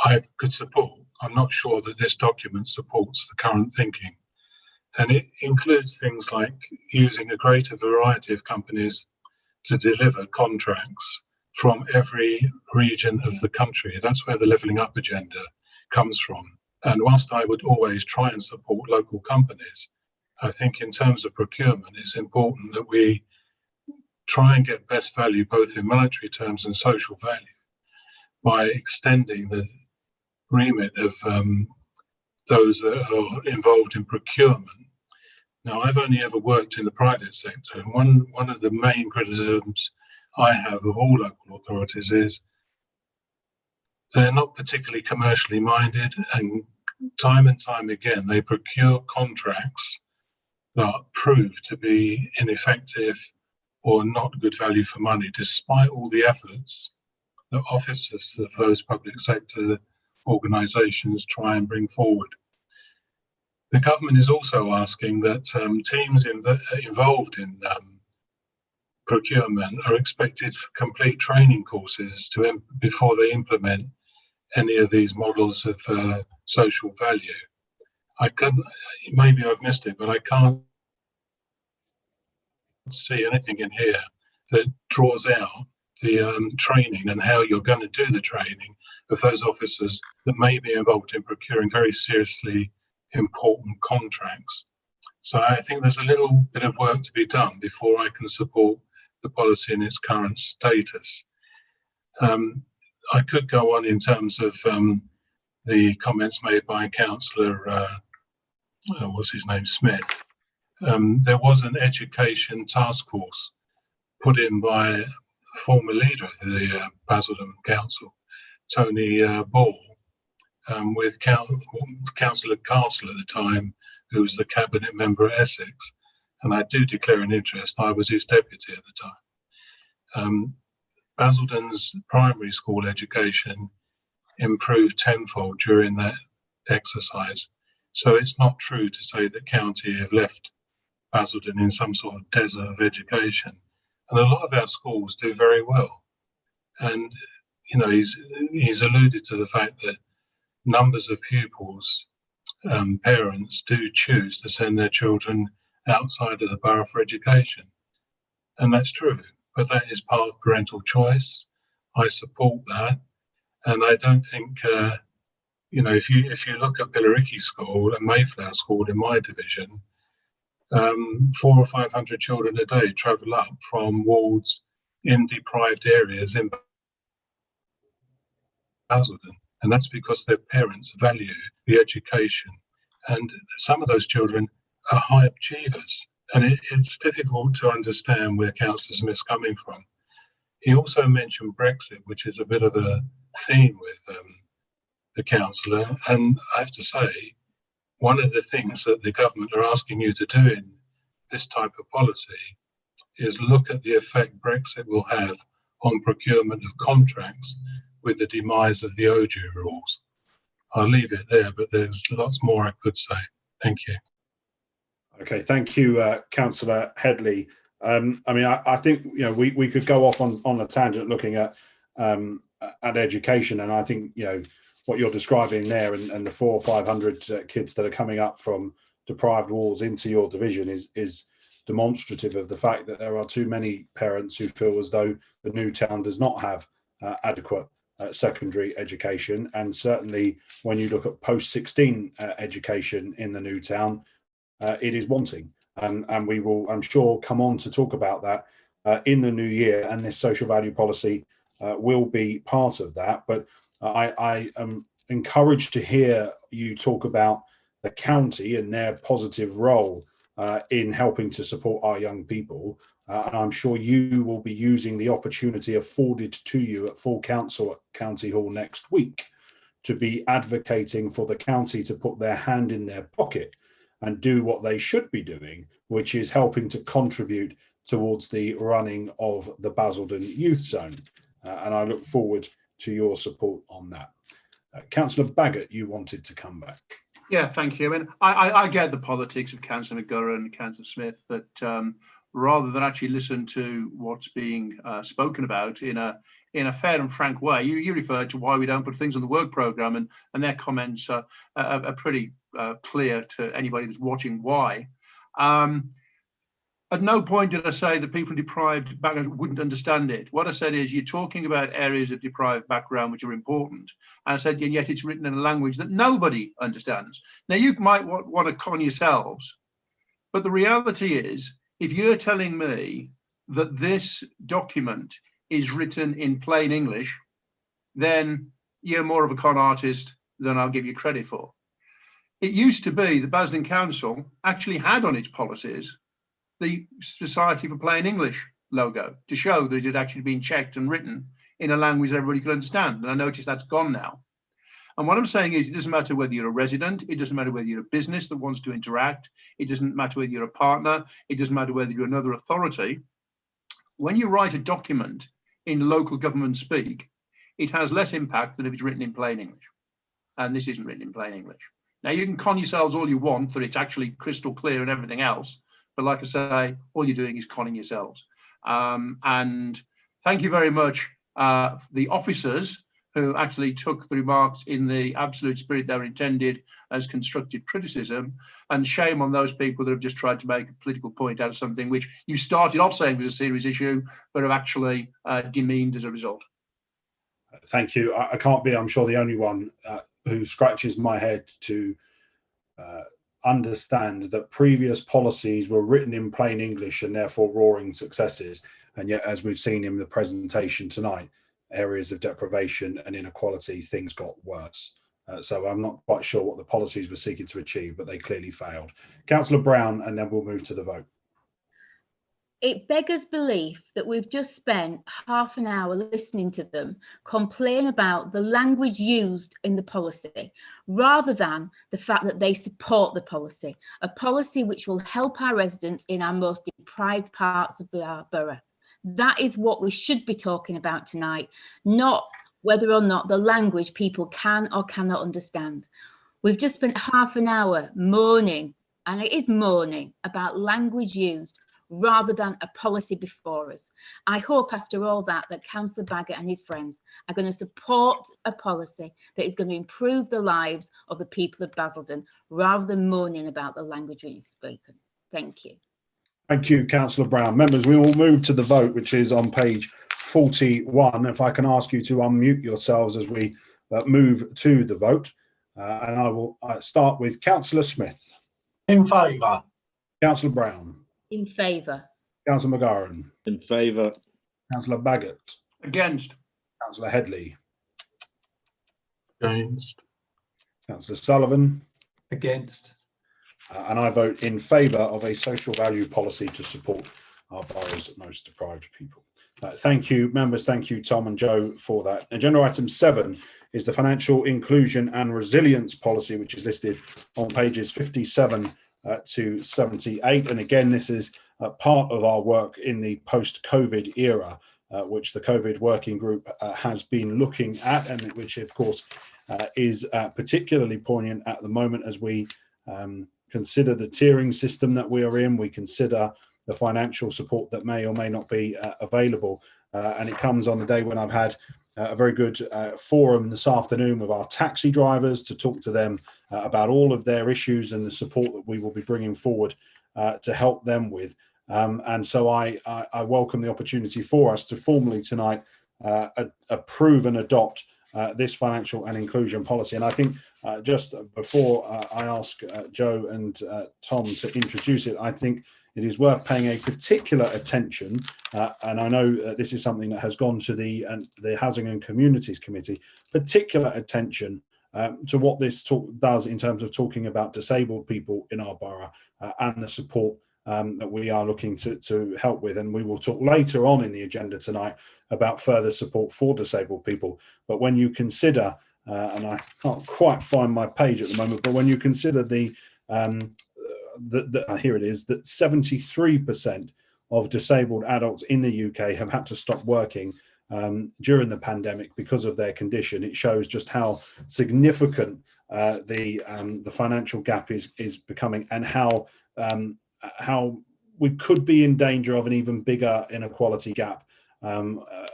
I could support. I'm not sure that this document supports the current thinking. And it includes things like using a greater variety of companies to deliver contracts from every region of the country. That's where the levelling up agenda comes from. And whilst I would always try and support local companies, I think in terms of procurement, it's important that we try and get best value both in monetary terms and social value by extending the remit of those that are involved in procurement. Now, I've only ever worked in the private sector, and one of the main criticisms I have of all local authorities is they're not particularly commercially minded, and time again they procure contracts that prove to be ineffective or not good value for money, despite all the efforts that officers of those public sector organisations try and bring forward. The government is also asking that teams involved in procurement are expected to complete training courses before they implement any of these models of social value. Maybe I've missed it, but I can't see anything in here that draws out the training and how you're going to do the training of those officers that may be involved in procuring very seriously important contracts. So I think there's a little bit of work to be done before I can support the policy in its current status. I could go on in terms of the comments made by Councillor, what's his name, Smith. There was an education task force put in by a former leader of the Basildon Council Tony Ball with Councillor Castle at the time, who was the cabinet member at Essex. And I do declare an interest. I was his deputy at the time. Basildon's primary school education improved tenfold during that exercise. So it's not true to say that county have left Basildon in some sort of desert of education. And a lot of our schools do very well. And, you know, he's alluded to the fact that numbers of pupils, parents do choose to send their children outside of the borough for education. And that's true, but that is part of parental choice. I support that. And I don't think, you know, if you look at Billericay School and Mayflower School in my division, 400 or 500 children a day travel up from wards in deprived areas in Basildon. And that's because their parents value the education. And some of those children are high achievers. And it's difficult to understand where Councillor Smith's coming from. He also mentioned Brexit, which is a bit of a theme with the councillor. And I have to say, one of the things that the government are asking you to do in this type of policy is look at the effect Brexit will have on procurement of contracts with the demise of the OJU rules. I'll leave it there, but there's lots more I could say. Thank you. Okay, thank you, Councillor Headley. I mean, I think, you know, we could go off on a tangent looking at education, and I think, you know, what you're describing there and the 400 or 500 kids that are coming up from deprived wards into your division is demonstrative of the fact that there are too many parents who feel as though the new town does not have adequate secondary education. And certainly when you look at post-16 education in the new town, it is wanting. And we will, I'm sure, come on to talk about that in the new year, and this social value policy will be part of that. But I am encouraged to hear you talk about the county and their positive role in helping to support our young people. And I'm sure you will be using the opportunity afforded to you at full council at County Hall next week to be advocating for the county to put their hand in their pocket and do what they should be doing, which is helping to contribute towards the running of the Basildon Youth Zone. And I look forward to your support on that. Councillor Baggott, you wanted to come back. Yeah, thank you. I mean, I get the politics of Councillor McGurran and Councillor Smith, that rather than actually listen to what's being spoken about in a fair and frank way, you referred to why we don't put things on the work programme, and their comments are pretty clear to anybody that's watching why. At no point did I say that people in deprived backgrounds wouldn't understand it. What I said is, you're talking about areas of deprived background which are important. And I said, and yet it's written in a language that nobody understands. Now, you might want to con yourselves, but the reality is, if you're telling me that this document is written in plain English, then you're more of a con artist than I'll give you credit for. It used to be the Basildon Council actually had on its policies the Society for Plain English logo to show that it had actually been checked and written in a language that everybody could understand. And I noticed that's gone now. And what I'm saying is, it doesn't matter whether you're a resident, it doesn't matter whether you're a business that wants to interact, it doesn't matter whether you're a partner, it doesn't matter whether you're another authority. When you write a document in local government speak, it has less impact than if it's written in plain English. And this isn't written in plain English. Now, you can con yourselves all you want that it's actually crystal clear and everything else. But like I say, all you're doing is conning yourselves. And thank you very much, the officers who actually took the remarks in the absolute spirit they were intended as constructive criticism. And shame on those people that have just tried to make a political point out of something which you started off saying was a serious issue, but have actually demeaned as a result. Thank you. I can't be, I'm sure, the only one who scratches my head to understand that previous policies were written in plain English and therefore roaring successes, and yet, as we've seen in the presentation tonight, areas of deprivation and inequality, things got worse. So I'm not quite sure what the policies were seeking to achieve, but they clearly failed. Councillor Brown, and then we'll move to the vote. It beggars belief that we've just spent half an hour listening to them complain about the language used in the policy, rather than the fact that they support the policy, a policy which will help our residents in our most deprived parts of our borough. That is what we should be talking about tonight, not whether or not the language people can or cannot understand. We've just spent half an hour moaning, and it is moaning, about language used rather than a policy before us. I hope after all that Councillor Baggott and his friends are going to support a policy that is going to improve the lives of the people of Basildon, rather than moaning about the language we've spoken. Thank you. Thank you, Councillor Brown. Members, we will move to the vote, which is on page 41. If I can ask you to unmute yourselves as we move to the vote. And I will start with Councillor Smith. In favour. Councillor Brown. In favour. Councillor McGarren. In favour. Councillor Baggott. Against. Councillor Headley. Against. Councillor Sullivan. Against. And I vote in favour of a social value policy to support our borough's most deprived people. Thank you, members. Thank you, Tom and Joe, for that. Agenda item 7 is the Financial Inclusion and Resilience Policy, which is listed on pages 57 to 78. And again, this is part of our work in the post-COVID era, which the COVID working group has been looking at, and which, of course, is particularly poignant at the moment as we consider the tiering system that we are in. We consider the financial support that may or may not be available. And it comes on the day when I've had a very good forum this afternoon with our taxi drivers to talk to them about all of their issues and the support that we will be bringing forward to help them with. And so I welcome the opportunity for us to formally tonight approve and adopt this financial and inclusion policy. And I think just before I ask Joe and Tom to introduce it, I think it is worth paying a particular attention, and I know this is something that has gone to the Housing and Communities Committee, particular attention to what this does in terms of talking about disabled people in our borough and the support that we are looking to help with. And we will talk later on in the agenda tonight about further support for disabled people. But when you consider, and I can't quite find my page at the moment, but when you consider here it is, that 73% of disabled adults in the UK have had to stop working during the pandemic because of their condition, it shows just how significant the financial gap is becoming, and how we could be in danger of an even bigger inequality gap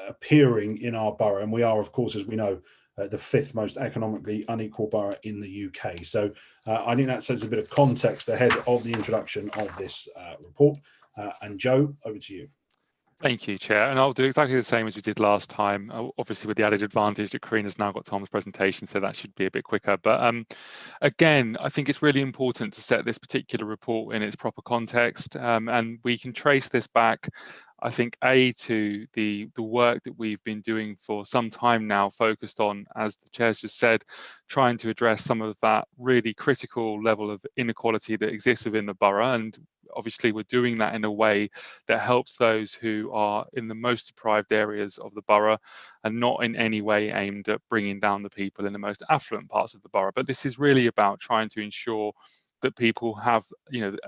appearing in our borough. And we are, of course, as we know, the 5th most economically unequal borough in the UK. So I think that sets a bit of context ahead of the introduction of this report. And Joe, over to you. Thank you, Chair. And I'll do exactly the same as we did last time, obviously with the added advantage that Karina's now got Tom's presentation, so that should be a bit quicker. But again, I think it's really important to set this particular report in its proper context, and we can trace this back, I think, to the work that we've been doing for some time now, focused on, as the Chair's just said, trying to address some of that really critical level of inequality that exists within the borough. And obviously we're doing that in a way that helps those who are in the most deprived areas of the borough, and not in any way aimed at bringing down the people in the most affluent parts of the borough. But this is really about trying to ensure that people have,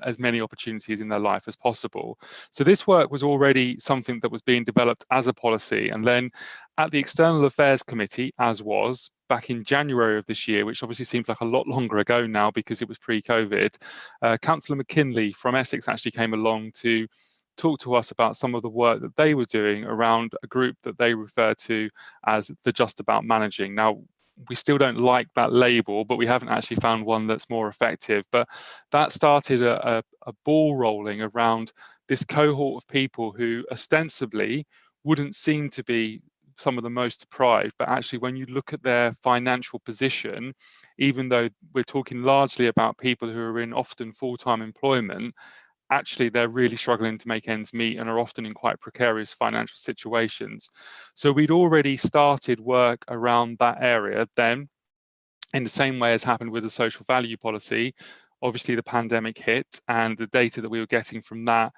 as many opportunities in their life as possible. So this work was already something that was being developed as a policy. And then at the External Affairs Committee, as was back in January of this year, which obviously seems like a lot longer ago now because it was pre-COVID, Councillor McKinley from Essex actually came along to talk to us about some of the work that they were doing around a group that they refer to as the Just About Managing. Now, we still don't like that label, but we haven't actually found one that's more effective. But that started a ball rolling around this cohort of people who ostensibly wouldn't seem to be some of the most deprived, but actually when you look at their financial position, even though we're talking largely about people who are in often full-time employment, actually they're really struggling to make ends meet and are often in quite precarious financial situations. So we'd already started work around that area then, in the same way as happened with the social value policy. Obviously the pandemic hit, and the data that we were getting from that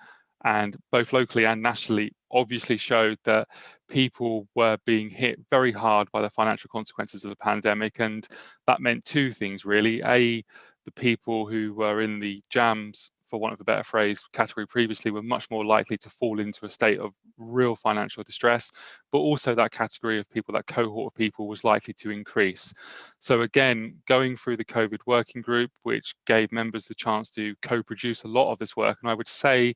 and both locally and nationally obviously showed that people were being hit very hard by the financial consequences of the pandemic. And that meant two things, really. A, the people who were in the jams, for want of a better phrase, category previously were much more likely to fall into a state of real financial distress, but also that category of people, that cohort of people, was likely to increase. So again, going through the COVID working group, which gave members the chance to co-produce a lot of this work, and I would say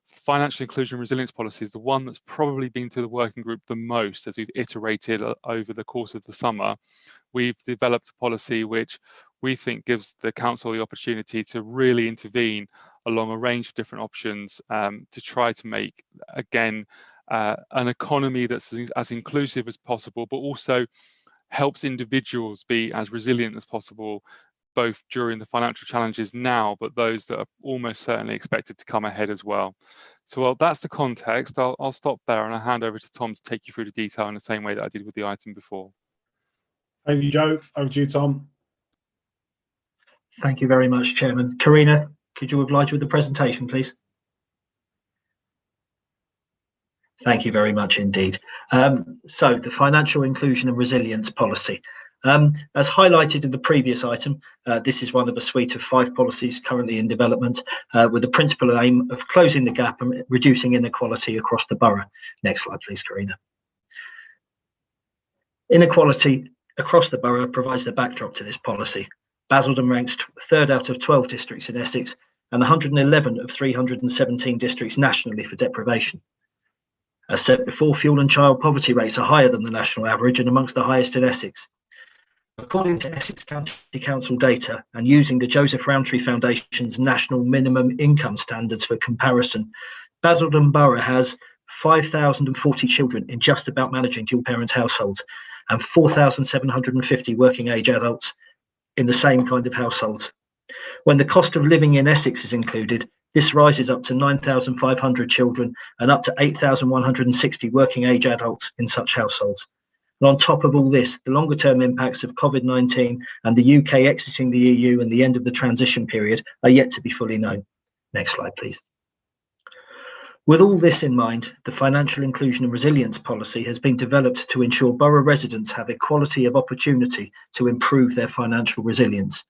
financial inclusion and resilience policy is the one that's probably been to the working group the most as we've iterated over the course of the summer. We've developed a policy which we think gives the council the opportunity to really intervene along a range of different options to try to make, again, an economy that's as inclusive as possible, but also helps individuals be as resilient as possible, both during the financial challenges now, but those that are almost certainly expected to come ahead as well. So well, that's the context. I'll stop there and I'll hand over to Tom to take you through the detail in the same way that I did with the item before. Thank you, Joe. Over to you, Tom. Thank you very much, Chairman. Karina, could you oblige with the presentation, please? Thank you very much indeed. So the financial inclusion and resilience policy. As highlighted in the previous item, this is one of a suite of 5 policies currently in development with the principal aim of closing the gap and reducing inequality across the borough. Next slide, please, Karina. Inequality across the borough provides the backdrop to this policy. Basildon ranks 3rd out of 12 districts in Essex and 111 of 317 districts nationally for deprivation. As said before, fuel and child poverty rates are higher than the national average and amongst the highest in Essex. According to Essex County Council data and using the Joseph Rowntree Foundation's national minimum income standards for comparison, Basildon Borough has 5,040 children in just about managing dual parent households and 4,750 working age adults in the same kind of households. When the cost of living in Essex is included, this rises up to 9,500 children and up to 8,160 working age adults in such households. And on top of all this, the longer term impacts of COVID-19 and the UK exiting the EU and the end of the transition period are yet to be fully known. Next slide, please. With all this in mind, the financial inclusion and resilience policy has been developed to ensure borough residents have equality of opportunity to improve their financial resilience.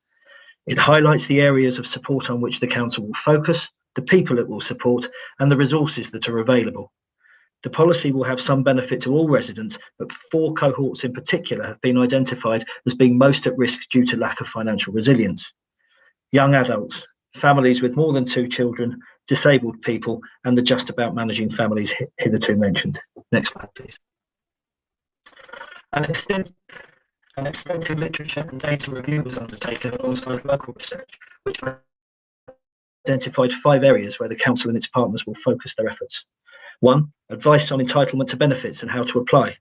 It highlights the areas of support on which the council will focus, the people it will support, and the resources that are available. The policy will have some benefit to all residents, but 4 cohorts in particular have been identified as being most at risk due to lack of financial resilience. Young adults, families with more than 2 children, disabled people, and the just about managing families hitherto mentioned. Next slide, please. An extensive literature and data review was undertaken alongside local research, which identified 5 areas where the council and its partners will focus their efforts. 1. Advice on entitlement to benefits and how to apply.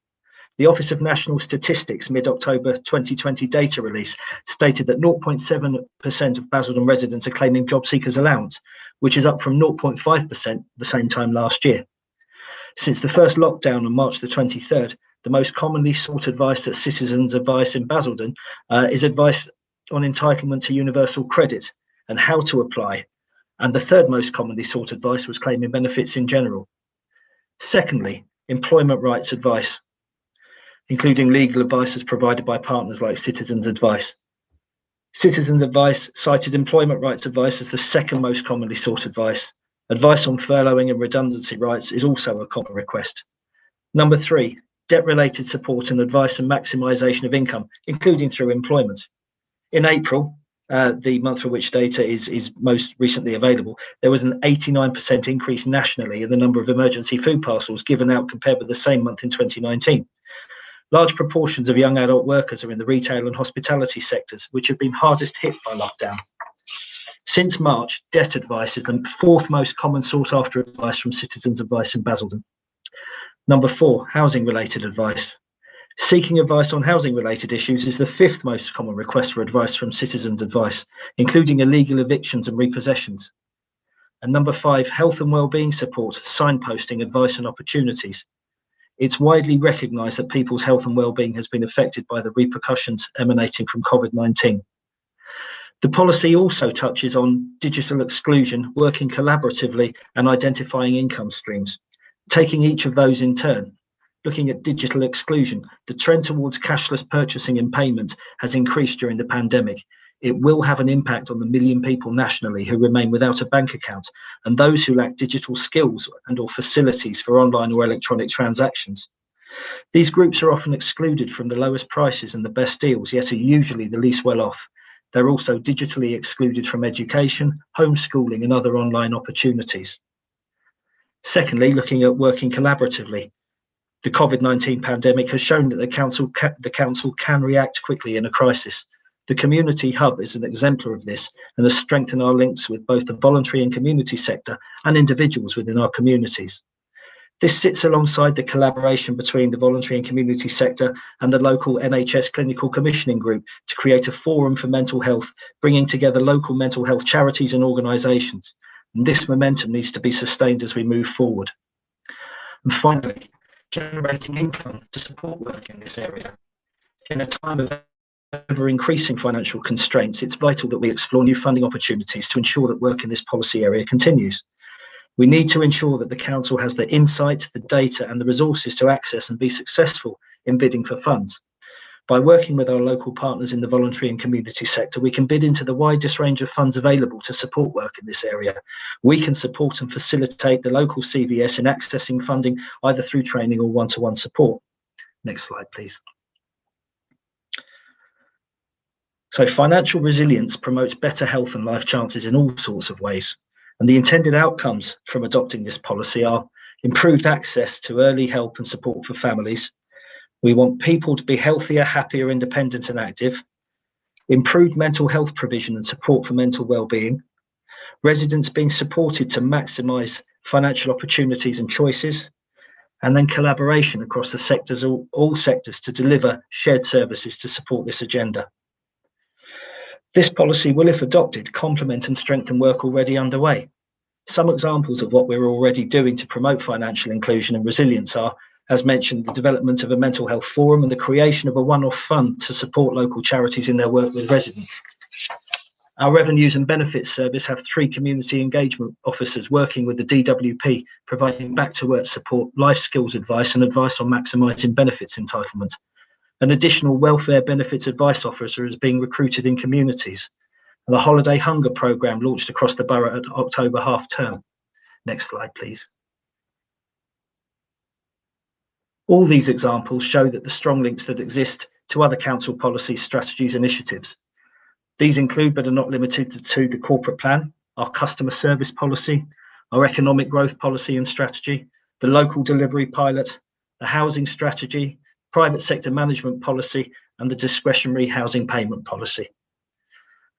The Office of National Statistics mid-October 2020 data release stated that 0.7% of Basildon residents are claiming job seekers allowance, which is up from 0.5% the same time last year. Since the first lockdown on March the 23rd, the most commonly sought advice at Citizens Advice in Basildon is advice on entitlement to universal credit and how to apply. And the 3rd most commonly sought advice was claiming benefits in general. Secondly, employment rights advice, including legal advice as provided by partners like Citizens Advice. Citizens Advice cited employment rights advice as the 2nd most commonly sought advice. Advice on furloughing and redundancy rights is also a common request. Number 3, debt-related support and advice and maximisation of income, including through employment. In April, the month for which data is most recently available, there was an 89% increase nationally in the number of emergency food parcels given out compared with the same month in 2019. Large proportions of young adult workers are in the retail and hospitality sectors, which have been hardest hit by lockdown. Since March, debt advice is the 4th most common sought after advice from Citizens Advice in Basildon. Number 4, housing related advice. Seeking advice on housing related issues is the 5th most common request for advice from Citizens Advice, including illegal evictions and repossessions. And number 5, health and wellbeing support, signposting, advice and opportunities. It's widely recognised that people's health and wellbeing has been affected by the repercussions emanating from COVID-19. The policy also touches on digital exclusion, working collaboratively and identifying income streams. Taking each of those in turn, looking at digital exclusion, the trend towards cashless purchasing and payment has increased during the pandemic. It will have an impact on the million people nationally who remain without a bank account and those who lack digital skills and/or facilities for online or electronic transactions. These groups are often excluded from the lowest prices and the best deals, yet are usually the least well off. They're also digitally excluded from education, homeschooling, and other online opportunities. Secondly, looking at working collaboratively. The COVID-19 pandemic has shown that the council can react quickly in a crisis. The Community Hub is an exemplar of this and has strengthened our links with both the voluntary and community sector and individuals within our communities. This sits alongside the collaboration between the voluntary and community sector and the local NHS Clinical Commissioning Group to create a forum for mental health, bringing together local mental health charities and organisations. And this momentum needs to be sustained as we move forward. And finally, generating income to support work in this area. In a time of ever increasing financial constraints, it's vital that we explore new funding opportunities to ensure that work in this policy area continues. We need to ensure that the council has the insight, the data and the resources to access and be successful in bidding for funds. By working with our local partners in the voluntary and community sector, we can bid into the widest range of funds available to support work in this area. We can support and facilitate the local CVS in accessing funding either through training or one-to-one support. Next slide, please. So financial resilience promotes better health and life chances in all sorts of ways. And the intended outcomes from adopting this policy are improved access to early help and support for families. We want people to be healthier, happier, independent and active. Improved mental health provision and support for mental well-being. Residents being supported to maximise financial opportunities and choices. And then collaboration across the sectors, all sectors, to deliver shared services to support this agenda. This policy will, if adopted, complement and strengthen work already underway. Some examples of what we're already doing to promote financial inclusion and resilience are, as mentioned, the development of a mental health forum and the creation of a one-off fund to support local charities in their work with residents. Our Revenues and Benefits Service have 3 community engagement officers working with the DWP, providing back-to-work support, life skills advice and advice on maximising benefits entitlement. An additional welfare benefits advice officer is being recruited in communities. And the Holiday Hunger Programme launched across the borough at October half term. Next slide, please. All these examples show that the strong links that exist to other council policies, strategies, initiatives. These include, but are not limited to the corporate plan, our customer service policy, our economic growth policy and strategy, the local delivery pilot, the housing strategy, private sector management policy, and the discretionary housing payment policy.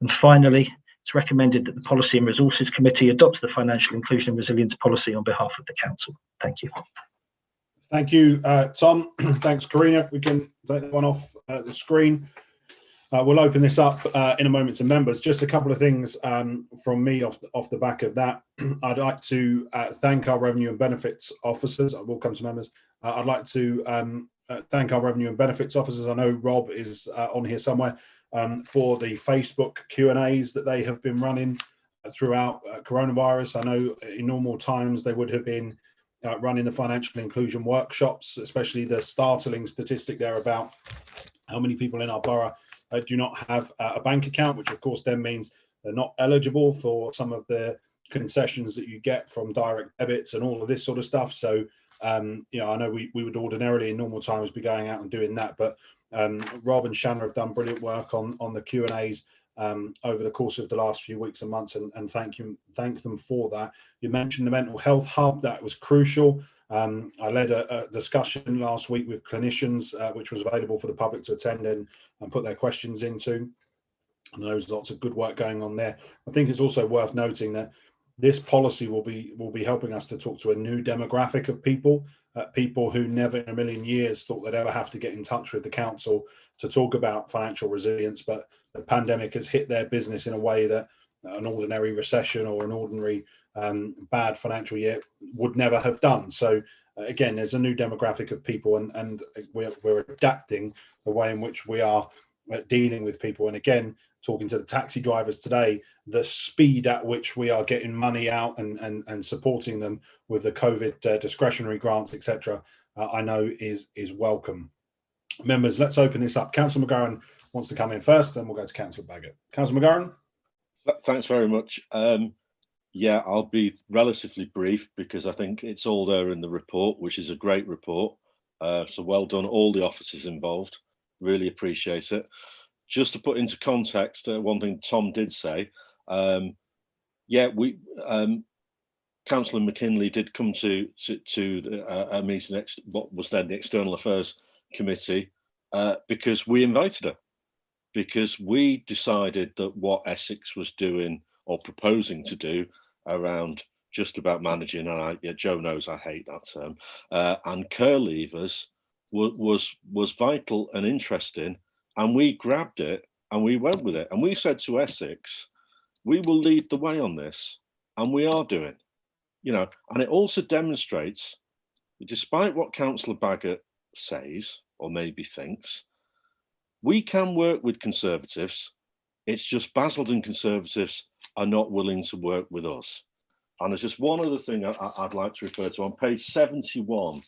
And finally, it's recommended that the Policy and Resources Committee adopts the Financial Inclusion and Resilience Policy on behalf of the Council. Thank you. Thank you, Tom. Thanks, Karina. We can take that one off the screen. We'll open this up in a moment to members. Just a couple of things from me off the back of that. I'd like to thank our Revenue and Benefits officers. I will come to members. I'd like to thank our Revenue and Benefits officers. I know Rob is on here somewhere for the Facebook Q&As that they have been running throughout coronavirus. I know in normal times they would have been running the financial inclusion workshops, especially the startling statistic there about how many people in our borough do not have a bank account, which of course then means they're not eligible for some of the concessions that you get from direct debits and all of this sort of stuff. So you know, I know we would ordinarily in normal times be going out and doing that, but Rob and Shanna have done brilliant work on the Q&As over the course of the last few weeks and months, and thank them for that. You mentioned the mental health hub. That was crucial. I led a discussion last week with clinicians, which was available for the public to attend and put their questions into. And there's lots of good work going on there. I think it's also worth noting that this policy will be helping us to talk to a new demographic of people, people who never in a million years thought they'd ever have to get in touch with the council to talk about financial resilience, but the pandemic has hit their business in a way that an ordinary recession or an ordinary bad financial year would never have done. So again, there's a new demographic of people, and we're adapting the way in which we are dealing with people. And again, talking to the taxi drivers today, the speed at which we are getting money out and supporting them with the COVID discretionary grants, etc., I know is welcome. Members, let's open this up. Councillor McGowan wants to come in first, then we'll go to Councillor Baggott. Councillor McGowan. Thanks very much. Yeah, I'll be relatively brief because I think it's all there in the report, which is a great report. So well done, all the officers involved. Really appreciate it. Just to put into context, one thing Tom did say, yeah, Councillor McKinley did come to a meeting, what was then the External Affairs Committee, because we invited her, because we decided that what Essex was doing or proposing to do around just about managing, and Joe knows I hate that term, and care leavers was vital and interesting, and we grabbed it and we went with it, and we said to Essex, we will lead the way on this, and we are doing, and it also demonstrates, despite what Councillor Baggott says or maybe thinks, we can work with Conservatives. It's just Basildon Conservatives are not willing to work with us. And there's just one other thing I'd like to refer to on page 71.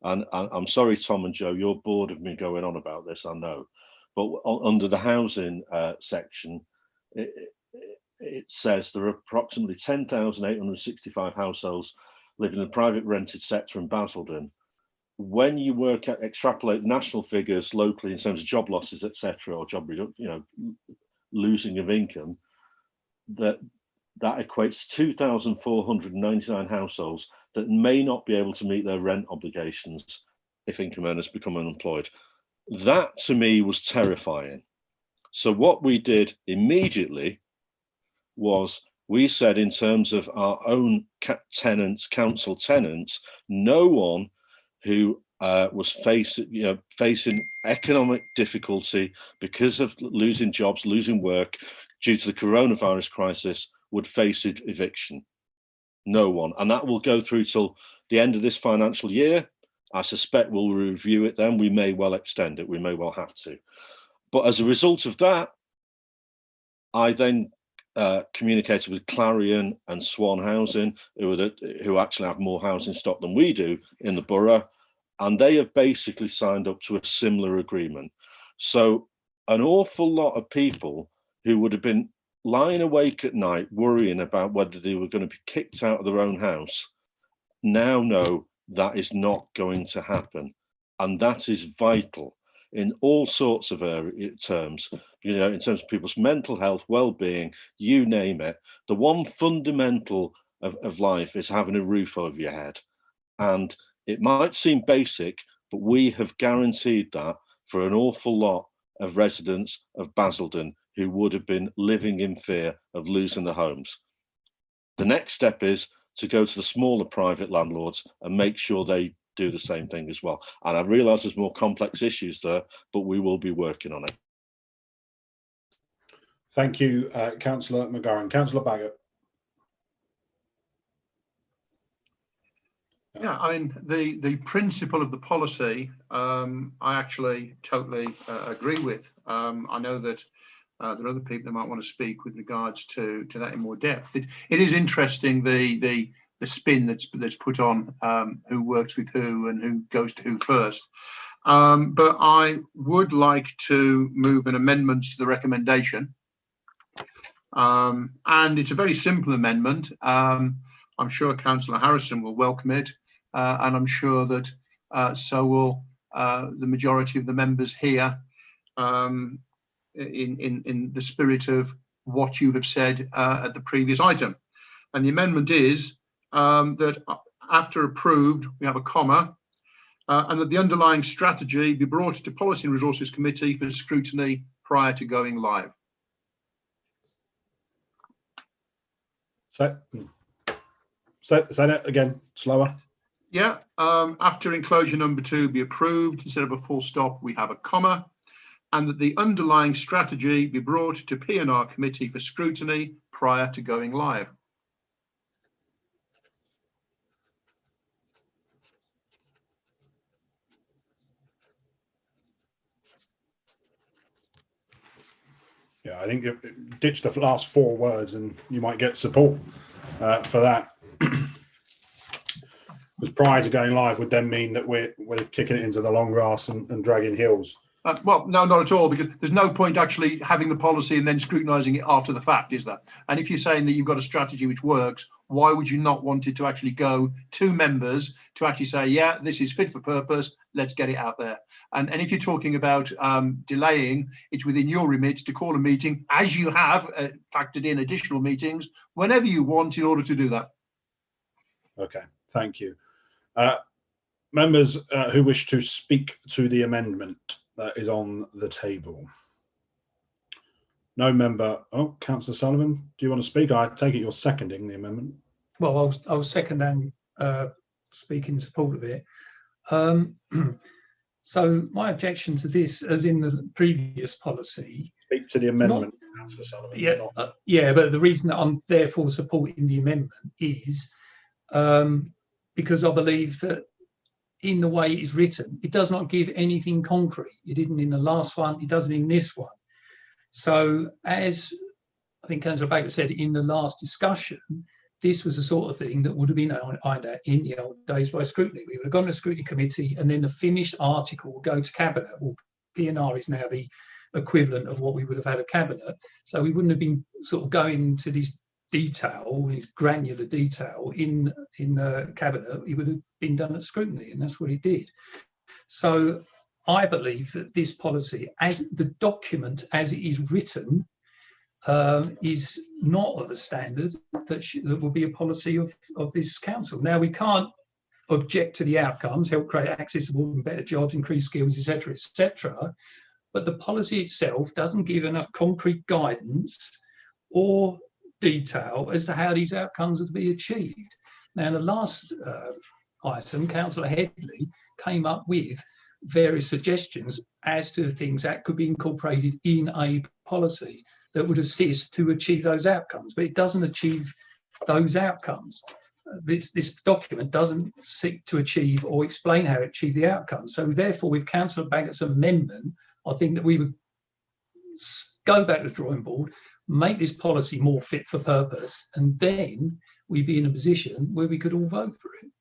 And I'm sorry, Tom and Joe, you're bored of me going on about this, I know. But under the housing section, it says there are approximately 10,865 households living in the private rented sector in Basildon. When you extrapolate national figures locally in terms of job losses, etc., or job losing of income, that equates to 2,499 households that may not be able to meet their rent obligations if income earners become unemployed. That to me was terrifying. So what we did immediately was we said, in terms of our own tenants, council tenants, no one who was facing economic difficulty because of losing jobs, losing work due to the coronavirus crisis would face eviction. No one. And that will go through till the end of this financial year. I suspect we'll review it then. We may well extend it. We may well have to. But as a result of that, I then communicated with Clarion and Swan Housing, who actually have more housing stock than we do in the borough, and they have basically signed up to a similar agreement. So an awful lot of people who would have been lying awake at night worrying about whether they were going to be kicked out of their own house now know that is not going to happen, and that is vital in all sorts of terms, in terms of people's mental health, well-being, you name it. The one fundamental of life is having a roof over your head. And it might seem basic, but we have guaranteed that for an awful lot of residents of Basildon who would have been living in fear of losing their homes. The next step is to go to the smaller private landlords and make sure they do the same thing as well. And I realise there's more complex issues there, but we will be working on it. Thank you, Councillor McGowan. Councillor Baggott. Yeah, I mean, the principle of the policy, I actually totally agree with. I know that there are other people that might want to speak with regards to that in more depth. It is interesting, the spin that's put on who works with who and who goes to who first. But I would like to move an amendment to the recommendation. And it's a very simple amendment. I'm sure Councillor Harrison will welcome it. And I'm sure that so will the majority of the members here, in the spirit of what you have said at the previous item. And the amendment is that after approved, we have a comma, and that the underlying strategy be brought to Policy and Resources Committee for scrutiny prior to going live. Say that again, slower. Yeah, after enclosure number 2 be approved, instead of a full stop, we have a comma, and that the underlying strategy be brought to P&R Committee for scrutiny prior to going live. Yeah, I think ditch the last 4 words and you might get support for that. Because prior to going live would then mean that we're kicking it into the long grass and dragging heels. Well, no, not at all, because there's no point actually having the policy and then scrutinising it after the fact, is there? And if you're saying that you've got a strategy which works, why would you not want it to actually go to members to actually say, yeah, this is fit for purpose, let's get it out there? And if you're talking about delaying, it's within your remit to call a meeting, as you have factored in additional meetings, whenever you want in order to do that. Okay, thank you. Members who wish to speak to the amendment that is on the table. No member. Oh, Councillor Sullivan, do you want to speak? I take it you're seconding the amendment. Well, I was second and speak in support of it. So my objection to this, as in the previous policy, speak to the amendment, Councillor Sullivan. Yeah, yeah, but the reason that I'm therefore supporting the amendment is because I believe that in the way it is written, it does not give anything concrete. It didn't in the last one, it doesn't in this one. So as I think Councillor Baggett said in the last discussion, this was the sort of thing that would have been ironed out in the old days by scrutiny. We would have gone to a scrutiny committee and then the finished article would go to cabinet. Well, P&R is now the equivalent of what we would have had at cabinet. So we wouldn't have been sort of going into this detail, this granular detail in cabinet. It would have been done at scrutiny, and that's what it did. So I believe that this policy, as the document as it is written, is not of a standard that will be a policy of this council. Now, we can't object to the outcomes, help create accessible and better jobs, increase skills, etc., etc. But the policy itself doesn't give enough concrete guidance or detail as to how these outcomes are to be achieved. Now, in the last item, Councillor Headley came up with various suggestions as to the things that could be incorporated in a policy that would assist to achieve those outcomes, but it doesn't achieve those outcomes. This document doesn't seek to achieve or explain how it achieved the outcomes. So therefore, with Councillor Baggett's amendment, I think that we would go back to the drawing board, make this policy more fit for purpose, and then we'd be in a position where we could all vote for it.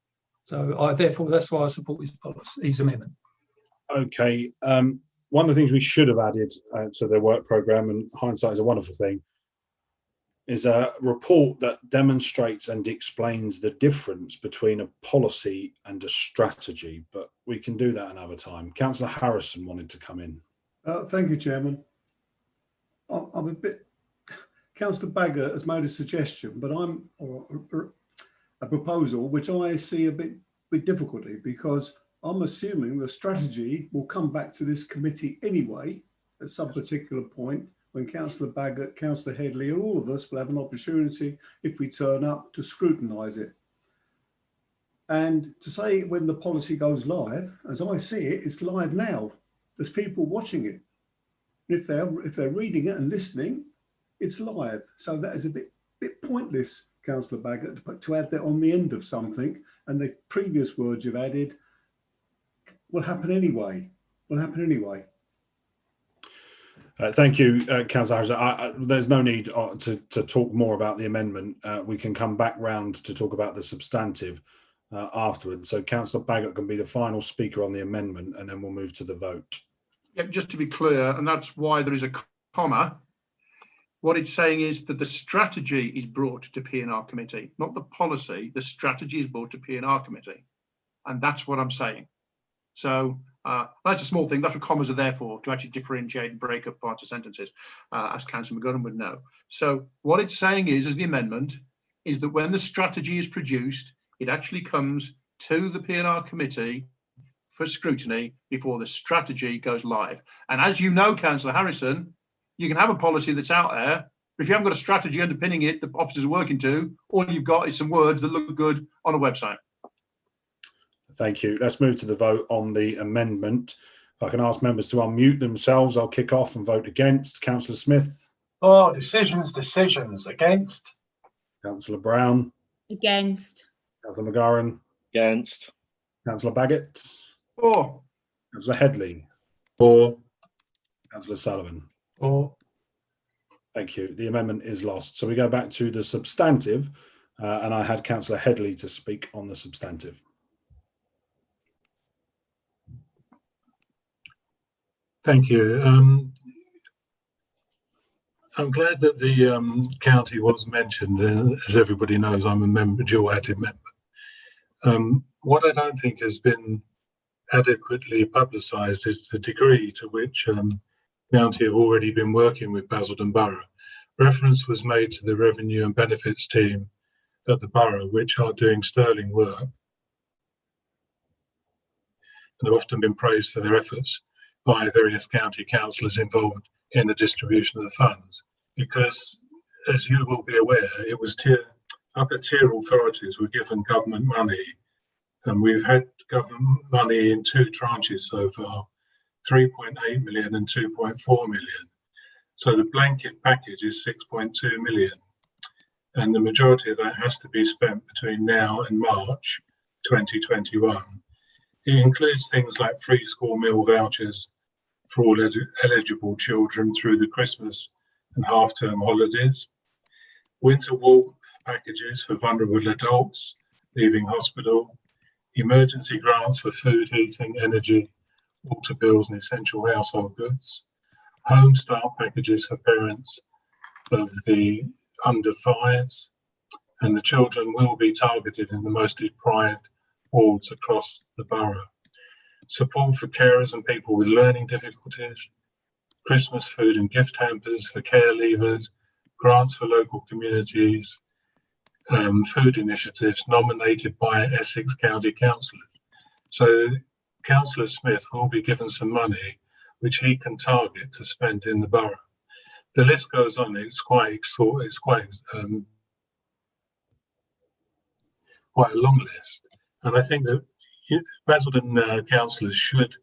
So therefore, that's why I support this policy, his amendment. Okay. One of the things we should have added to the work programme, and hindsight is a wonderful thing, is a report that demonstrates and explains the difference between a policy and a strategy, but we can do that another time. Councillor Harrison wanted to come in. Thank you, Chairman. I'm a bit... Councillor Baggett has made a suggestion, but a proposal which I see a bit with difficulty, because I'm assuming the strategy will come back to this committee anyway at some particular point when Councillor Baggett, Councillor Headley, and all of us will have an opportunity, if we turn up, to scrutinise it. And to say when the policy goes live, as I see it, it's live now. There's people watching it. If they're reading it and listening, it's live. So that is a bit pointless, Councillor Baggett, to add that on the end of something, and the previous words you've added will happen anyway. Thank you, Councillor Harrison. There's no need to talk more about the amendment. We can come back round to talk about the substantive afterwards. So Councillor Baggett can be the final speaker on the amendment, and then we'll move to the vote. Yeah, just to be clear, and that's why there is a comma. What it's saying is that the strategy is brought to P&R committee, not the policy. The strategy is brought to P&R committee, and that's what I'm saying. So that's a small thing. That's what commas are there for, to actually differentiate and break up parts of sentences, as Councillor McGovern would know. So what it's saying is, as the amendment, is that when the strategy is produced, it actually comes to the P&R committee for scrutiny before the strategy goes live. And as you know, Councillor Harrison, you can have a policy that's out there, but if you haven't got a strategy underpinning it, the officers are working to, all you've got is some words that look good on a website. Thank you. Let's move to the vote on the amendment. If I can ask members to unmute themselves, I'll kick off and vote against. Councillor Smith. Oh, decisions. Against. Councillor Brown. Against. Councillor McGarren. Against. Councillor Baggett. For. Councillor Headley. For. Councillor Sullivan. Or Thank you. The amendment is lost. So we go back to the substantive, and I had Councillor Headley to speak on the substantive. Thank you. I'm glad that the county was mentioned. As everybody knows, I'm a dual-added member. What I don't think has been adequately publicised is the degree to which county have already been working with Basildon Borough. Reference was made to the revenue and benefits team at the borough, which are doing sterling work and have often been praised for their efforts by various county councillors involved in the distribution of the funds. Because, as you will be aware, it was upper tier authorities were given government money, and we've had government money in two tranches so far, 3.8 million and 2.4 million. So the blanket package is 6.2 million, and the majority of that has to be spent between now and March 2021. It includes things like free school meal vouchers for all eligible children through the Christmas and half-term holidays, winter warmth packages for vulnerable adults leaving hospital, emergency grants for food, heating, energy, water bills and essential household goods, home start packages for parents of the under fives, and the children will be targeted in the most deprived wards across the borough. Support for carers and people with learning difficulties, Christmas food and gift hampers for care leavers, grants for local communities, food initiatives nominated by Essex County councillors. So Councillor Smith will be given some money which he can target to spend in the borough. The list goes on. It's quite a long list, and I think that Basildon councillors should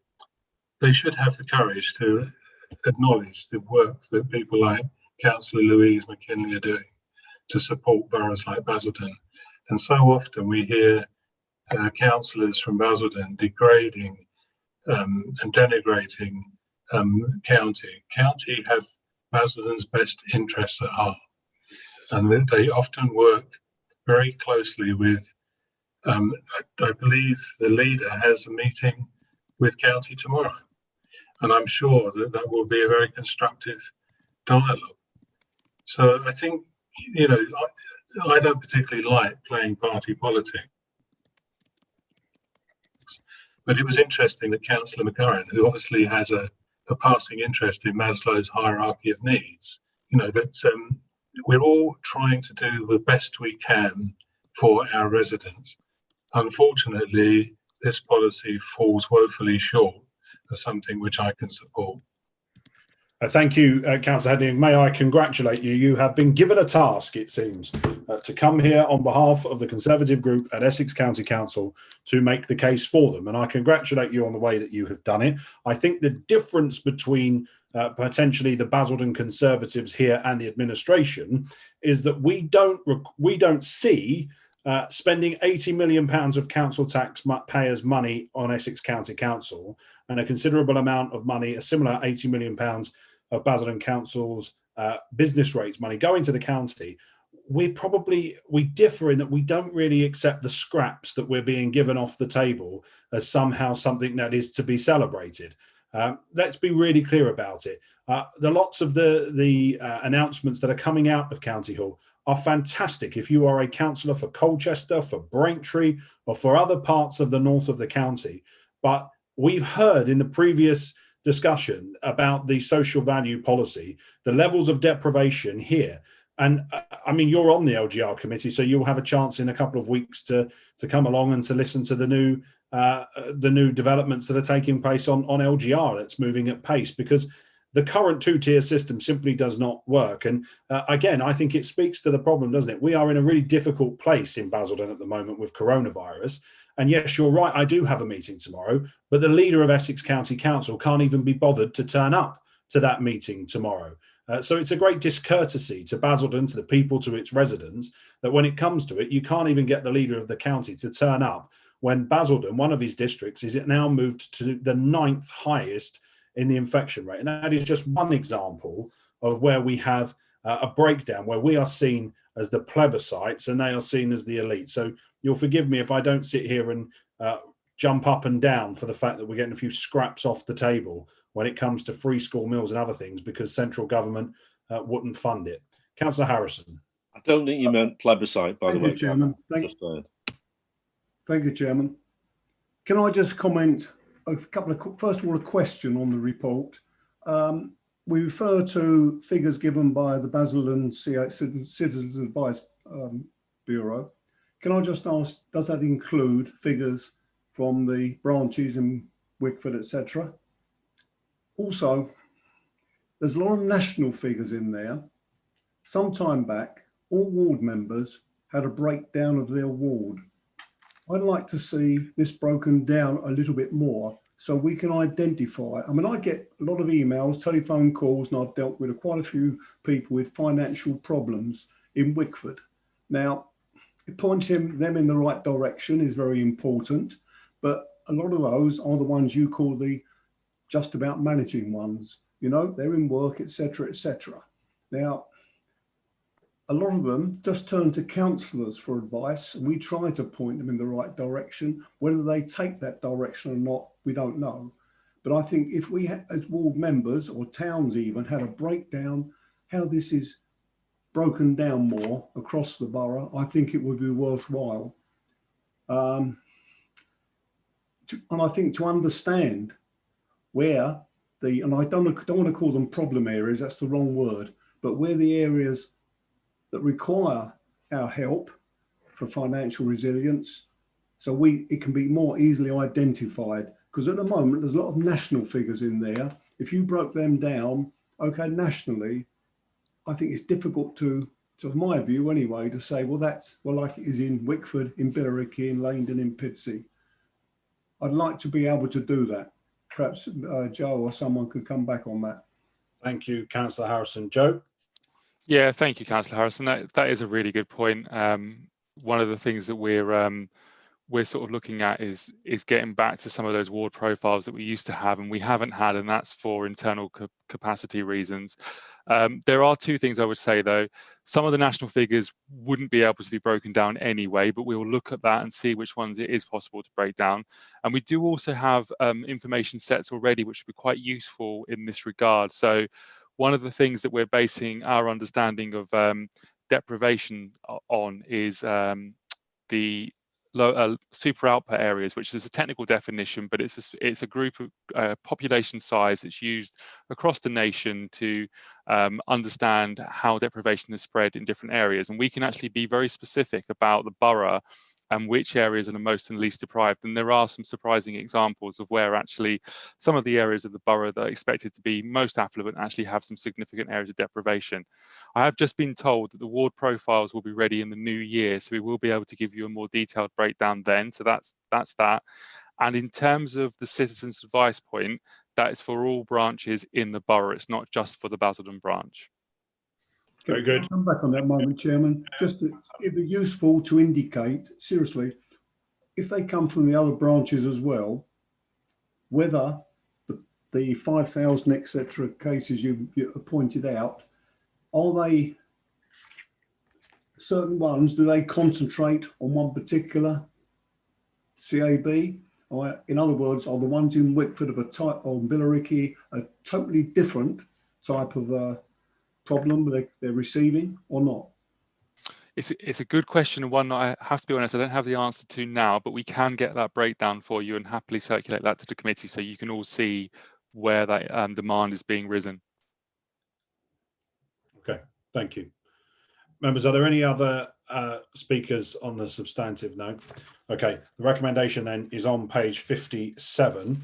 have the courage to acknowledge the work that people like Councillor Louise McKinley are doing to support boroughs like Basildon. And so often we hear councillors from Basildon degrading and denigrating county. County have Basildon's best interests at heart, and they often work very closely with, I believe the leader has a meeting with county tomorrow, and I'm sure that that will be a very constructive dialogue. So I think, I don't particularly like playing party politics, but it was interesting that Councillor McGurran, who obviously has a passing interest in Maslow's hierarchy of needs, that we're all trying to do the best we can for our residents. Unfortunately, this policy falls woefully short of something which I can support. Thank you, Councillor Headley. May I congratulate you. You have been given a task, it seems, to come here on behalf of the Conservative group at Essex County Council to make the case for them. And I congratulate you on the way that you have done it. I think the difference between potentially the Basildon Conservatives here and the administration is that we don't see spending £80 million of council tax payers' money on Essex County Council and a considerable amount of money, a similar £80 million of Basildon Council's business rates money going to the county. We differ in that we don't really accept the scraps that we're being given off the table as somehow something that is to be celebrated. Let's be really clear about it. The lots of the announcements that are coming out of County Hall are fantastic. If you are a councillor for Colchester, for Braintree, or for other parts of the north of the county, but we've heard in the previous discussion about the social value policy, the levels of deprivation here. And I mean, you're on the LGR committee, so you'll have a chance in a couple of weeks to come along and to listen to the new developments that are taking place on LGR that's moving at pace, because the current two-tier system simply does not work. And again, I think it speaks to the problem, doesn't it? We are in a really difficult place in Basildon at the moment with coronavirus. And yes, you're right, I do have a meeting tomorrow, but the leader of Essex County Council can't even be bothered to turn up to that meeting tomorrow. So it's a great discourtesy to Basildon, to the people, to its residents, that when it comes to it, you can't even get the leader of the county to turn up when Basildon, one of his districts, is now moved to the 9th highest in the infection rate. And that is just one example of where we have a breakdown where we are seen as the plebiscites and they are seen as the elite. So you'll forgive me if I don't sit here and jump up and down for the fact that we're getting a few scraps off the table when it comes to free school meals and other things because central government wouldn't fund it. Councillor Harrison. I don't think you meant plebiscite, by the way. Thank you, Chairman. Thank you, Chairman. Can I just comment a couple of, first of all, a question on the report. We refer to figures given by the Basildon Citizens Advice Bureau. Can I just ask, does that include figures from the branches in Wickford, etc.? Also, there's a lot of national figures in there. Some time back, all ward members had a breakdown of their ward. I'd like to see this broken down a little bit more so we can identify. I mean, I get a lot of emails, telephone calls, and I've dealt with quite a few people with financial problems in Wickford. Now, pointing them in the right direction is very important, but a lot of those are the ones you call the just about managing ones. You know, they're in work, etc., etc. Now, a lot of them just turn to councillors for advice, and we try to point them in the right direction. Whether they take that direction or not, we don't know. But I think if we, as ward members or towns even, had a breakdown how this is broken down more across the borough, I think it would be worthwhile. And I think to understand where the, and I don't want to call them problem areas, that's the wrong word, but where the areas that require our help for financial resilience, so it can be more easily identified. Because at the moment, there's a lot of national figures in there. If you broke them down, okay, nationally, I think it's difficult to my view anyway, to say, well, that's, well, like it is in Wickford, in Billericay, in Langdon, in Pidsey. I'd like to be able to do that. Perhaps Joe or someone could come back on that. Thank you, Councillor Harrison. Joe? Yeah, thank you, Councillor Harrison. That is a really good point. One of the things that we're sort of looking at is getting back to some of those ward profiles that we used to have and we haven't had, and that's for internal capacity reasons. There are two things I would say though. Some of the national figures wouldn't be able to be broken down anyway, but we will look at that and see which ones it is possible to break down. And we do also have information sets already, which would be quite useful in this regard. So one of the things that we're basing our understanding of deprivation on is the super output areas, which is a technical definition, but it's a group of population size that's used across the nation to understand how deprivation is spread in different areas. And we can actually be very specific about the borough and which areas are the most and least deprived. And there are some surprising examples of where actually some of the areas of the borough that are expected to be most affluent actually have some significant areas of deprivation. I have just been told that the ward profiles will be ready in the new year, so we will be able to give you a more detailed breakdown then. So that's that. And in terms of the citizens' advice point, that is for all branches in the borough. It's not just for the Basildon branch. Very good. I'll come back on that moment, Chairman. Just it'd be useful to indicate, seriously, if they come from the other branches as well, whether the 5,000 etc. cases you pointed out, are they certain ones? Do they concentrate on one particular CAB? Or, in other words, are the ones in Wickford of a type, or Billericay, a totally different type of problem they're receiving or not? It's a good question, and one that I have to be honest, I don't have the answer to now, but we can get that breakdown for you and happily circulate that to the committee so you can all see where that demand is being risen. Okay, thank you. Members, are there any other speakers on the substantive note? Okay, the recommendation then is on page 57.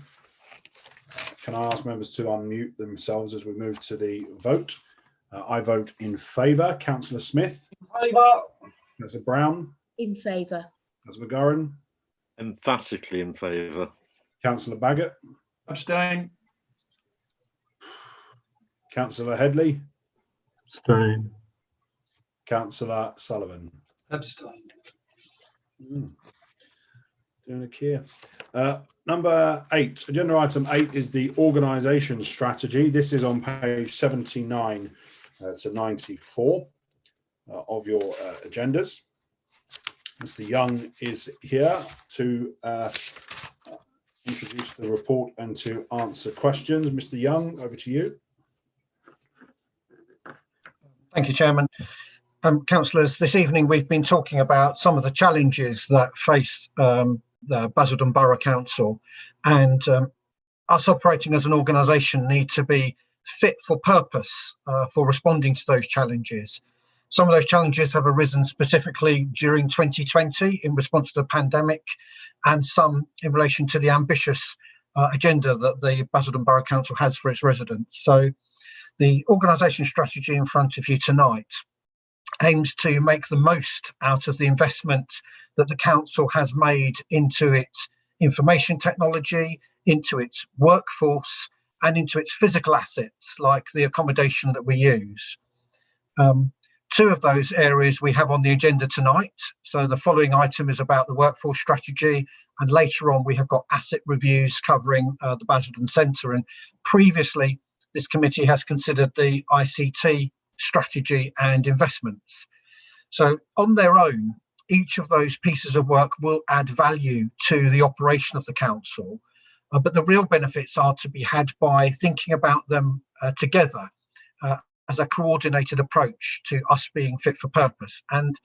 Can I ask members to unmute themselves as we move to the vote? I vote in favour. Councillor Smith? In favour. Councillor Brown? In favour. Councillor McGorran? Emphatically in favour. Councillor Baggott? Abstain. Councillor Headley? Abstain. Councillor Sullivan? Abstain. Doing a care. Number 8, agenda item 8 is the organisation strategy. This is on page 79 to 94 of your agendas. Mr. Young is here to introduce the report and to answer questions. Mr. Young, over to you. Thank you, Chairman. Councillors, this evening we've been talking about some of the challenges that face the Basildon Borough Council, and us operating as an organisation need to be fit for purpose for responding to those challenges. Some of those challenges have arisen specifically during 2020 in response to the pandemic, and some in relation to the ambitious agenda that the Basildon Borough Council has for its residents. So the organisation strategy in front of you tonight aims to make the most out of the investment that the council has made into its information technology, into its workforce, and into its physical assets like the accommodation that we use. Two of those areas we have on the agenda tonight. So the following item is about the workforce strategy, and later on we have got asset reviews covering the Basildon Centre. And previously this committee has considered the ICT strategy and investments. So on their own, each of those pieces of work will add value to the operation of the council, but the real benefits are to be had by thinking about them together as a coordinated approach to us being fit for purpose. And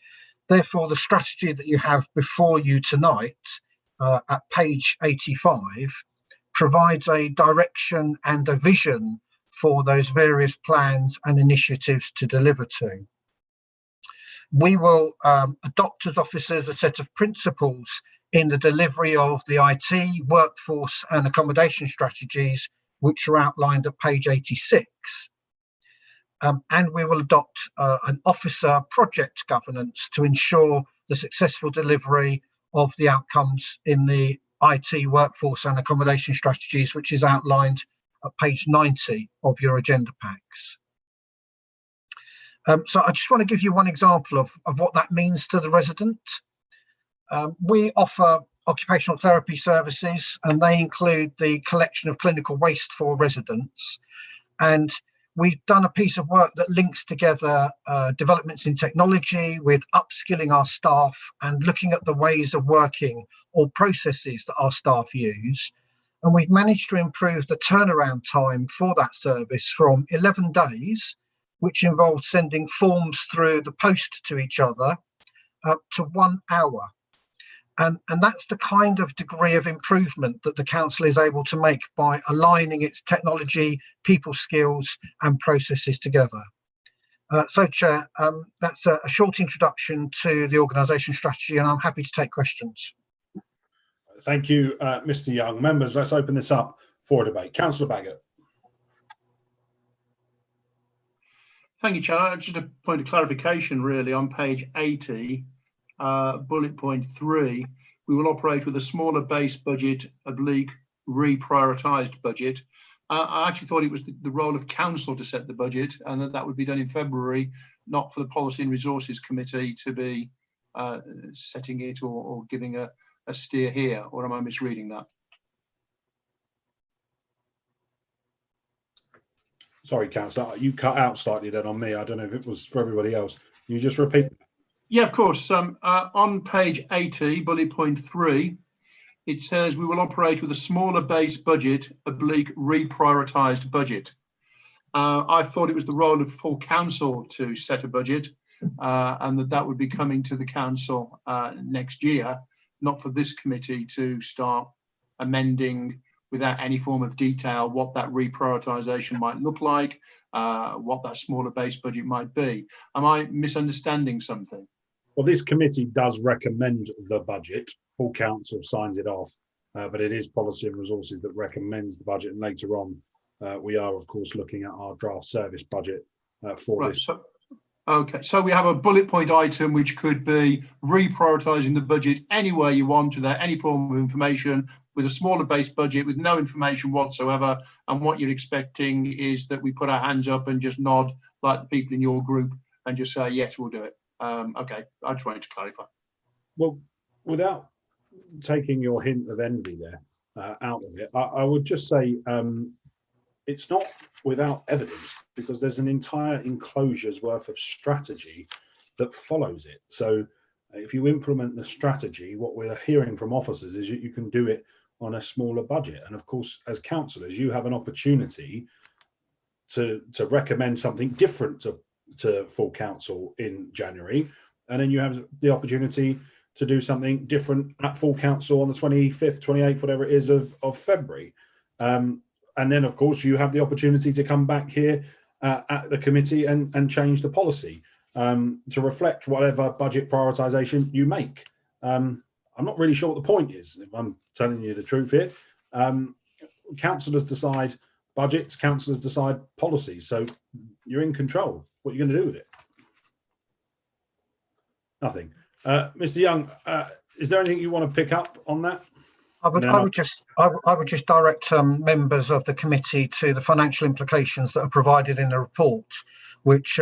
therefore the strategy that you have before you tonight at page 85 provides a direction and a vision for those various plans and initiatives to deliver to. We will adopt as officers a set of principles in the delivery of the IT, workforce and accommodation strategies, which are outlined at page 86. And we will adopt an officer project governance to ensure the successful delivery of the outcomes in the IT, workforce and accommodation strategies, which is outlined at page 90 of your agenda packs. So I just want to give you one example of what that means to the resident. We offer occupational therapy services, and they include the collection of clinical waste for residents. And we've done a piece of work that links together developments in technology with upskilling our staff and looking at the ways of working or processes that our staff use. And we've managed to improve the turnaround time for that service from 11 days, which involved sending forms through the post to each other, to 1 hour. And that's the kind of degree of improvement that the council is able to make by aligning its technology, people skills and processes together. So, Chair, that's a short introduction to the organisation strategy, and I'm happy to take questions. Thank you, Mr. Young. Members, let's open this up for a debate. Councillor Baggott. Thank you, Chair. Just a point of clarification, really, on page 80, bullet point 3, we will operate with a smaller base budget, oblique reprioritised budget. I actually thought it was the role of council to set the budget, and that would be done in February, not for the Policy and Resources Committee to be setting it or giving a steer here, or am I misreading that? Sorry, Councillor, you cut out slightly then on me. I don't know if it was for everybody else. Can you just repeat? Yeah, of course. On page 80, bullet point 3, it says we will operate with a smaller base budget, oblique reprioritised budget. I thought it was the role of full council to set a budget, and that would be coming to the council next year, not for this committee to start amending without any form of detail what that reprioritisation might look like, what that smaller base budget might be. Am I misunderstanding something? Well, this committee does recommend the budget. Full council signs it off, but it is Policy and Resources that recommends the budget. And later on, we are, of course, looking at our draft service budget for this. Okay, so we have a bullet point item which could be reprioritising the budget anywhere you want without any form of information, with a smaller base budget with no information whatsoever. And what you're expecting is that we put our hands up and just nod like the people in your group and just say, yes, we'll do it. Okay, I just wanted to clarify. Well, without taking your hint of envy there out of it, I would just say it's not without evidence, because there's an entire enclosure's worth of strategy that follows it. So if you implement the strategy, what we're hearing from officers is you can do it on a smaller budget. And of course, as councillors, you have an opportunity to recommend something different to full council in January. And then you have the opportunity to do something different at full council on the 25th, 28th, whatever it is of February. And then, of course, you have the opportunity to come back here at the committee and change the policy to reflect whatever budget prioritisation you make. I'm not really sure what the point is, if I'm telling you the truth here. Councillors decide budgets, councillors decide policies, so you're in control. What are you going to do with it? Nothing. Mr. Young, is there anything you want to pick up on that? I would just direct members of the committee to the financial implications that are provided in the report, which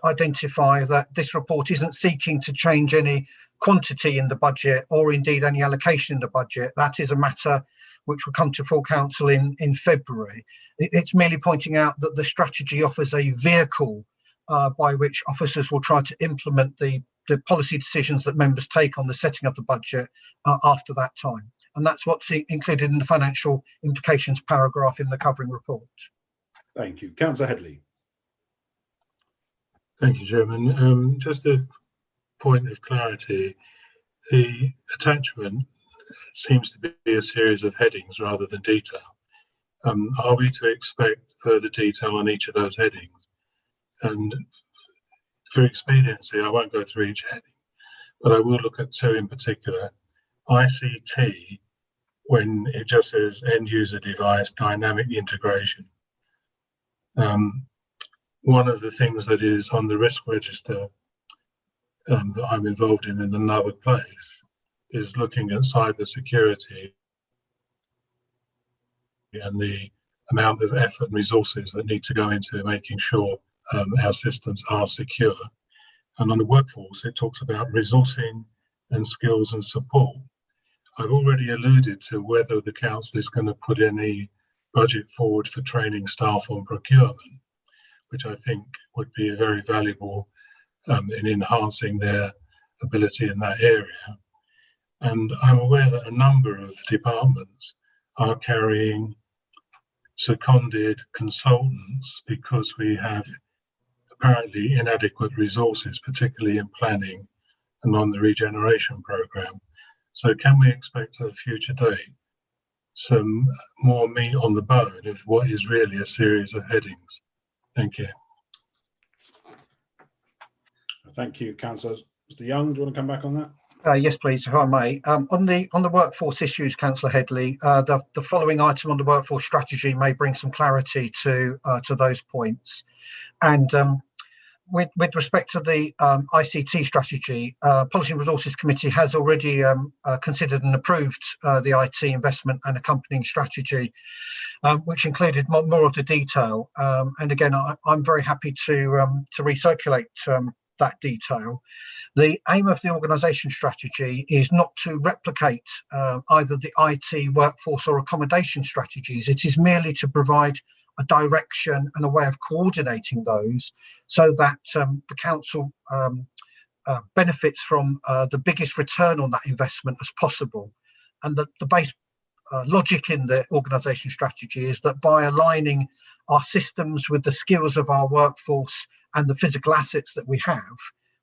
identify that this report isn't seeking to change any quantity in the budget or indeed any allocation in the budget. That is a matter which will come to full council in February. It's merely pointing out that the strategy offers a vehicle by which officers will try to implement the policy decisions that members take on the setting of the budget after that time. And that's what's included in the financial implications paragraph in the covering report. Thank you. Councillor Headley. Thank you, Chairman. Just a point of clarity, the attachment seems to be a series of headings rather than detail. Are we to expect further detail on each of those headings? And through expediency, I won't go through each heading, but I will look at two in particular. ICT, when it just says end user device dynamic integration. One of the things that is on the risk register that I'm involved in another place is looking at cyber security and the amount of effort and resources that need to go into making sure our systems are secure. And on the workforce, it talks about resourcing and skills and support. I've already alluded to whether the council is going to put any budget forward for training staff on procurement, which I think would be very valuable in enhancing their ability in that area. And I'm aware that a number of departments are carrying seconded consultants because we have apparently inadequate resources, particularly in planning and on the regeneration programme. So can we expect at a future date some more meat on the bone of what is really a series of headings? Thank you. Thank you, Councillor. Mr. Young, do you want to come back on that? Yes, please, if I may. On the workforce issues, Councillor Headley, the following item on the workforce strategy may bring some clarity to those points. And with respect to the ICT strategy, Policy and Resources Committee has already considered and approved the IT investment and accompanying strategy, which included more of the detail. And again, I'm very happy to recirculate that detail. The aim of the organisation strategy is not to replicate either the IT, workforce or accommodation strategies. It is merely to provide a direction and a way of coordinating those so that the council benefits from the biggest return on that investment as possible. And the base logic in the organisation strategy is that by aligning our systems with the skills of our workforce and the physical assets that we have,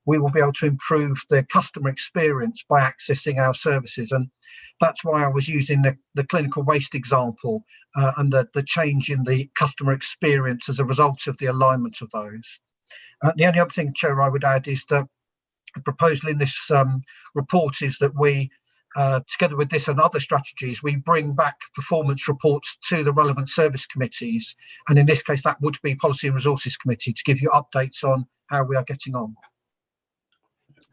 we will be able to improve the customer experience by accessing our services. And that's why I was using the clinical waste example and the change in the customer experience as a result of the alignment of those. The only other thing, Chair, I would add is that the proposal in this report is that we, together with this and other strategies, we bring back performance reports to the relevant service committees. And in this case, that would be Policy and Resources Committee, to give you updates on how we are getting on.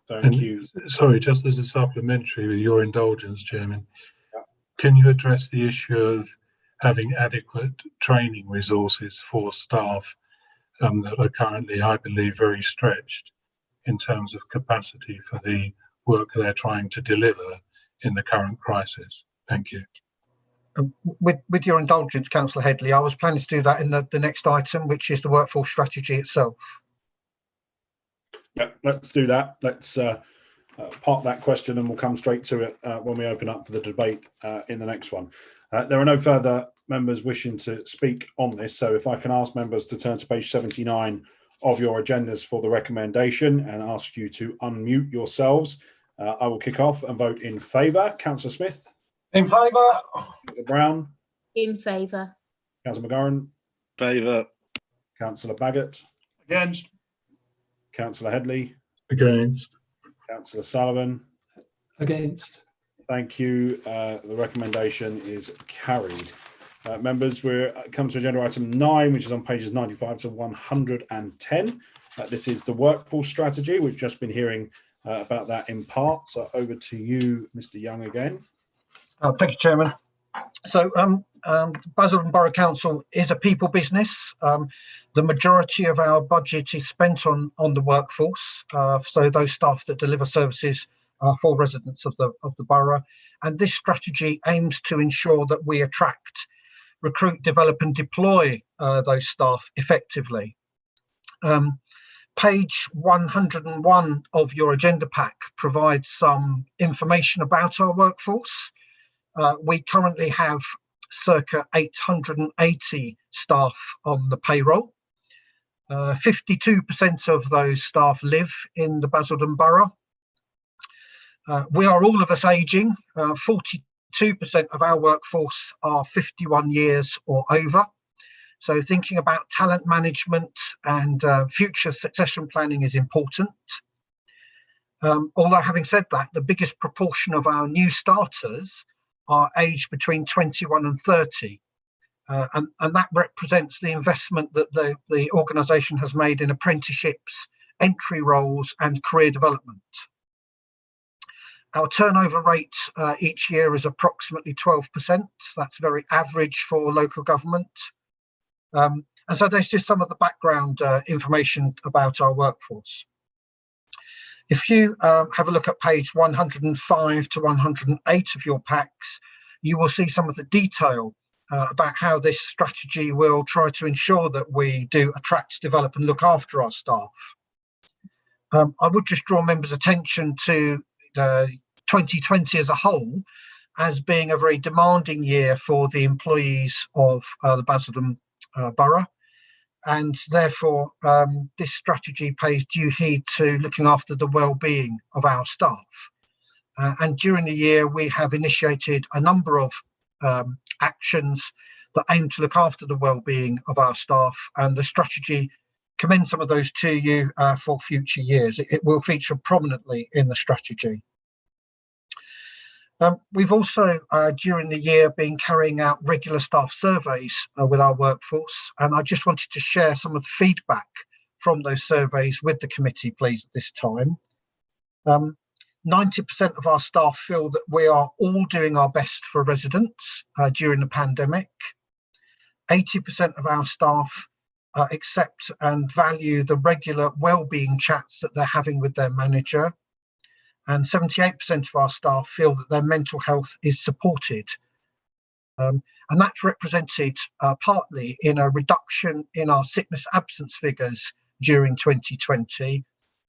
Thank you. Sorry, just as a supplementary, with your indulgence, Chairman, can you address the issue of having adequate training resources for staff that are currently, I believe, very stretched in terms of capacity for the work they're trying to deliver in the current crisis? Thank you. With your indulgence, Councillor Headley, I was planning to do that in the next item, which is the workforce strategy itself. Yeah, let's do that. Let's park that question and we'll come straight to it when we open up for the debate in the next one. There are no further members wishing to speak on this, so if I can ask members to turn to page 79 of your agendas for the recommendation and ask you to unmute yourselves, I will kick off and vote in favour. Councillor Smith? In favour. Councillor Brown? In favour. Councillor McGorran? Favour. Councillor Baggott? Against. Councillor Headley? Against. Councillor Sullivan? Against. Thank you. The recommendation is carried. Members, we're come to agenda item 9, which is on pages 95 to 110. This is the workforce strategy. We've just been hearing about that in part. So over to you, Mr. Young, again. Thank you, Chairman. So Basildon Borough Council is a people business. The majority of our budget is spent on the workforce, so those staff that deliver services for residents of the borough. And this strategy aims to ensure that we attract, recruit, develop and deploy those staff effectively. Page 101 of your agenda pack provides some information about our workforce. We currently have circa 880 staff on the payroll. 52% of those staff live in the Basildon Borough. We are all of us ageing. 42% of our workforce are 51 years or over. So thinking about talent management and future succession planning is important. Although having said that, the biggest proportion of our new starters are aged between 21 and 30. And that represents the investment that the organisation has made in apprenticeships, entry roles and career development. Our turnover rate each year is approximately 12%. That's very average for local government. And so there's just some of the background information about our workforce. If you have a look at page 105 to 108 of your packs, you will see some of the detail about how this strategy will try to ensure that we do attract, develop and look after our staff. I would just draw members' attention to 2020 as a whole as being a very demanding year for the employees of the Basildon Borough, and therefore this strategy pays due heed to looking after the well-being of our staff. And during the year we have initiated a number of actions that aim to look after the well-being of our staff, and the strategy commends some of those to you for future years. It will feature prominently in the strategy. We've also, during the year, been carrying out regular staff surveys with our workforce, and I just wanted to share some of the feedback from those surveys with the committee, please, at this time. 90% of our staff feel that we are all doing our best for residents during the pandemic. 80% of our staff accept and value the regular wellbeing chats that they're having with their manager. And 78% of our staff feel that their mental health is supported. And that's represented partly in a reduction in our sickness absence figures during 2020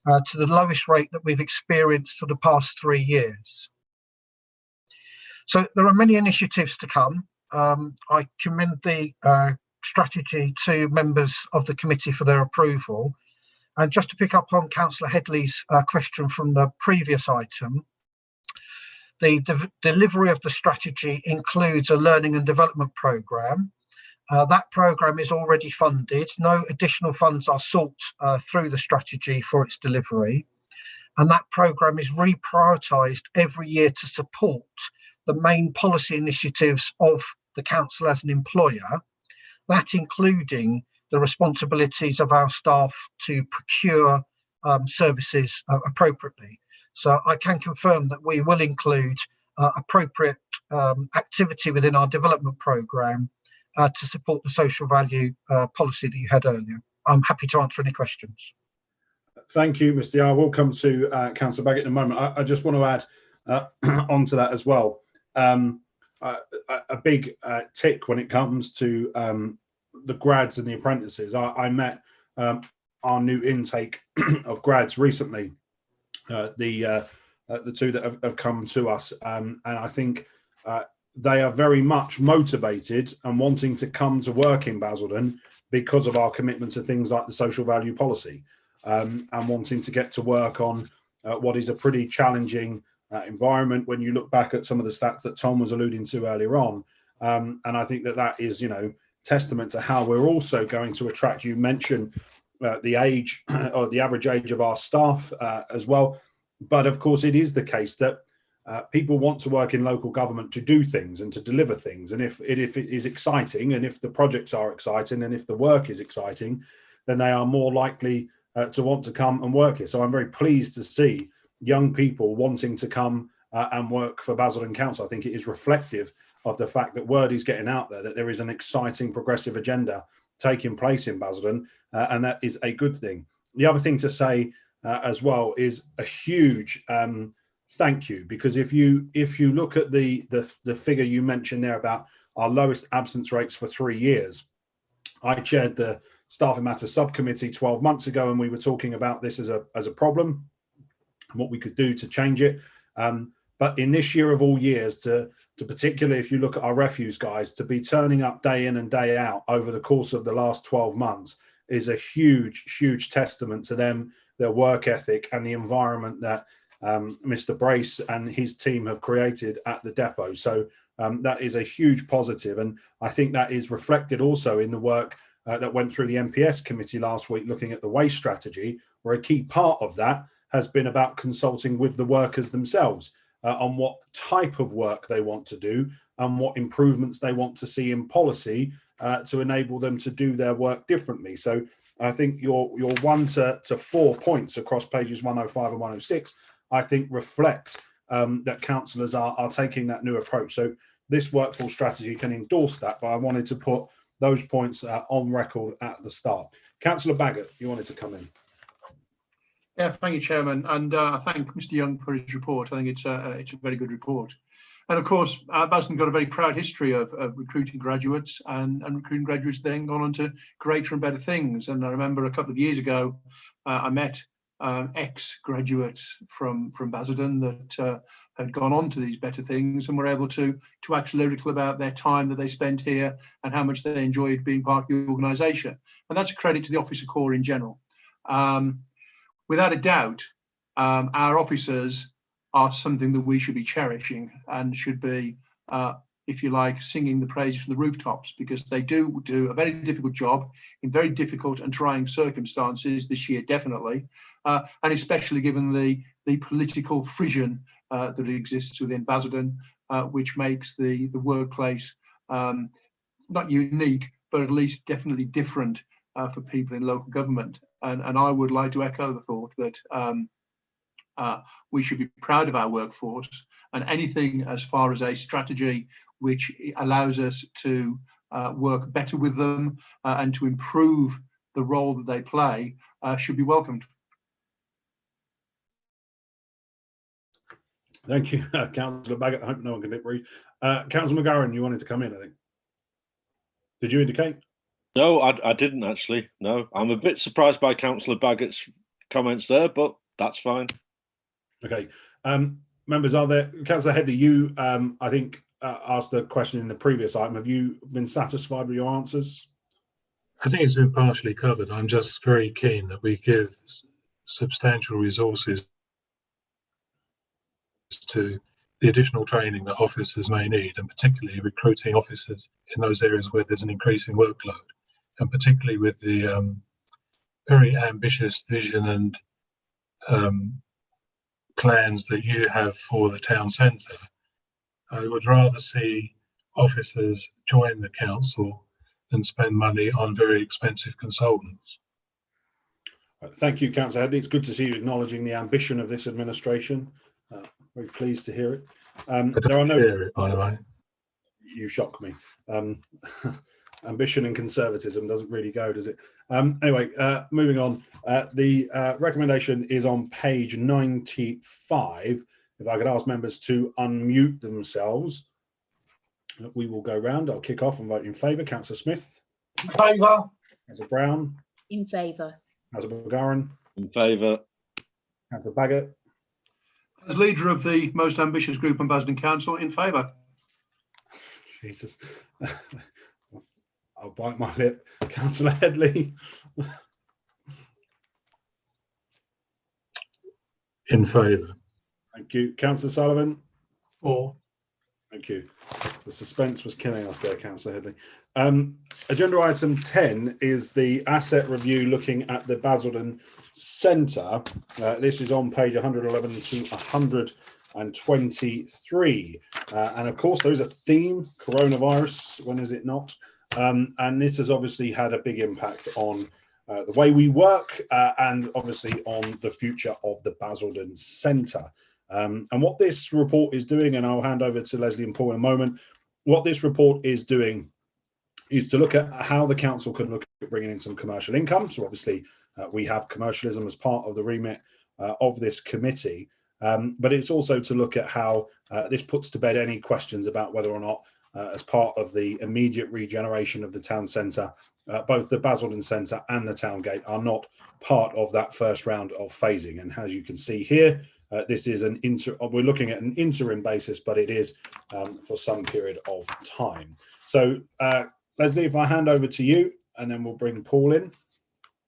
to the lowest rate that we've experienced for the past 3 years. So there are many initiatives to come. I commend the strategy to members of the committee for their approval. And just to pick up on Councillor Headley's question from the previous item, the delivery of the strategy includes a learning and development programme. That programme is already funded. No additional funds are sought through the strategy for its delivery. And that programme is reprioritised every year to support the main policy initiatives of the council as an employer, that including the responsibilities of our staff to procure services appropriately. So I can confirm that we will include appropriate activity within our development programme to support the social value policy that you had earlier. I'm happy to answer any questions. Thank you, Mr. Yar. We'll come to Councillor Baggott in a moment. I just want to add onto that as well. a big tick when it comes to the grads and the apprentices. I met our new intake of grads recently, the two that have come to us, and I think they are very much motivated and wanting to come to work in Basildon because of our commitment to things like the social value policy, and wanting to get to work on what is a pretty challenging environment when you look back at some of the stats that Tom was alluding to earlier on. And I think that is, testament to how we're also going to attract. You mentioned the age or the average age of our staff as well. But of course, it is the case that people want to work in local government to do things and to deliver things. And if it is exciting, and if the projects are exciting, and if the work is exciting, then they are more likely to want to come and work here. So I'm very pleased to see young people wanting to come and work for Basildon Council. I think it is reflective of the fact that word is getting out there that there is an exciting progressive agenda taking place in Basildon, and that is a good thing. The other thing to say as well is a huge thank you, because if you look at the figure you mentioned there about our lowest absence rates for 3 years, I chaired the Staffing Matters subcommittee 12 months ago, and we were talking about this as a problem and what we could do to change it. But in this year of all years, to particularly if you look at our refuse guys, to be turning up day in and day out over the course of the last 12 months is a huge testament to them, their work ethic, and the environment that Mr. Brace and his team have created at the depot. So that is a huge positive, and I think that is reflected also in the work that went through the MPS committee last week, looking at the waste strategy, where a key part of that has been about consulting with the workers themselves on what type of work they want to do and what improvements they want to see in policy to enable them to do their work differently. So I think your 1 to 4 points across pages 105 and 106, I think reflect that councillors are taking that new approach. So this workforce strategy can endorse that, but I wanted to put those points on record at the start. Councillor Baggott, you wanted to come in. Yeah, thank you, Chairman, and I thank Mr. Young for his report. I think it's a very good report. And of course, Basildon got a very proud history of recruiting graduates, and recruiting graduates then gone on to greater and better things. And I remember a couple of years ago, I met ex-graduates from Basildon that had gone on to these better things and were able to actually lyrical about their time that they spent here and how much they enjoyed being part of the organisation. And that's a credit to the officer corps in general. Without a doubt, our officers are something that we should be cherishing and should be, if you like, singing the praises from the rooftops, because they do a very difficult job in very difficult and trying circumstances this year, definitely, and especially given the political frisson that exists within Basildon, which makes the workplace not unique, but at least definitely different for people in local government. And I would like to echo the thought that we should be proud of our workforce, and anything as far as a strategy which allows us to work better with them and to improve the role that they play should be welcomed. Thank you, Councillor Baggott. I hope no one can read. Councillor McGarren, you wanted to come in, I think. Did you indicate? No, I didn't actually. No, I'm a bit surprised by Councillor Baggott's comments there, but that's fine. Okay. Members, are there? Councillor Headley, you, I think, asked a question in the previous item. Have you been satisfied with your answers? I think it's been partially covered. I'm just very keen that we give substantial resources to the additional training that officers may need, and particularly recruiting officers in those areas where there's an increasing workload, and particularly with the very ambitious vision and plans that you have for the town centre. I would rather see officers join the council than spend money on very expensive consultants. Thank you, Councillor Headley. It's good to see you acknowledging the ambition of this administration. Very pleased to hear it. There are no. Hear it, by the way. You shock me. Ambition and conservatism doesn't really go, does it? Anyway, moving on. The recommendation is on page 95. If I could ask members to unmute themselves. We will go round. I'll kick off and vote in favour. Councillor Smith. In favour. Councillor Brown. In favour. Councillor McGarren. In favour. Councillor Baggott. As leader of the most ambitious group on Basildon Council, in favour. Jesus. I'll bite my lip. Councillor Headley. In favour. Thank you. Councillor Sullivan. For. Thank you. The suspense was killing us there, Councillor Headley. Agenda item 10 is the asset review looking at the Basildon Centre. This is on page 111 to 123. And of course, there is a theme, coronavirus, when is it not? And this has obviously had a big impact on the way we work and obviously on the future of the Basildon Centre. And what this report is doing, and I'll hand over to Leslie and Paul in a moment, what this report is doing is to look at how the council can look at bringing in some commercial income. So obviously we have commercialism as part of the remit of this committee, but it's also to look at how this puts to bed any questions about whether or not as part of the immediate regeneration of the town centre, both the Basildon Centre and the town gate are not part of that first round of phasing. And as you can see here, this is we're looking at an interim basis, but it is for some period of time. So Leslie, if I hand over to you, and then we'll bring Paul in.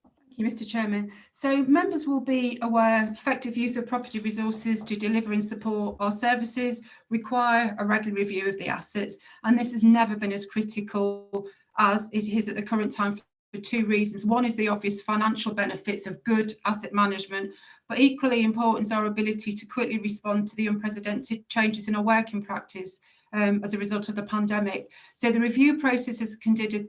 Thank you, Mr. Chairman. So members will be aware effective use of property resources to deliver and support our services require a regular review of the assets, and this has never been as critical as it is at the current time for two reasons. One is the obvious financial benefits of good asset management, but equally important is our ability to quickly respond to the unprecedented changes in our working practice as a result of the pandemic. So the review process has considered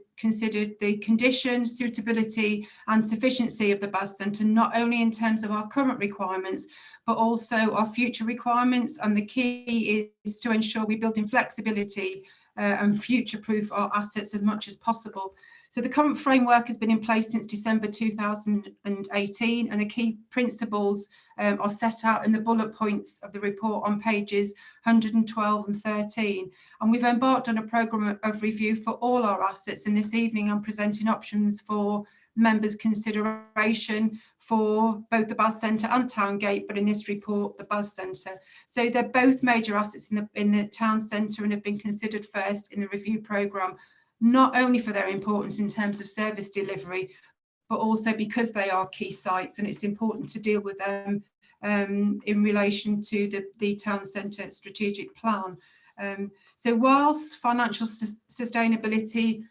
the condition, suitability and sufficiency of the BAS Centre, not only in terms of our current requirements, but also our future requirements. And the key is to ensure we build in flexibility and future-proof our assets as much as possible. So the current framework has been in place since December 2018, and the key principles are set out in the bullet points of the report on pages 112 and 13. And we've embarked on a programme of review for all our assets, and this evening I'm presenting options for members' consideration for both the BAS Centre and Towngate, but in this report, the BAS Centre. So they're both major assets in the town centre and have been considered first in the review programme, not only for their importance in terms of service delivery, but also because they are key sites and it's important to deal with them in relation to the town centre strategic plan. So whilst financial sustainability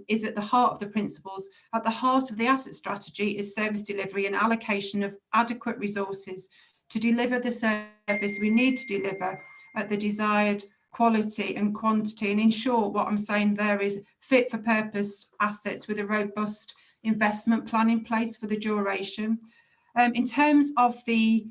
is at the heart of the principles, at the heart of the asset strategy is service delivery and allocation of adequate resources to deliver the service we need to deliver at the desired quality and quantity. And in short, what I'm saying there is fit for purpose assets with a robust investment plan in place for the duration. In terms of the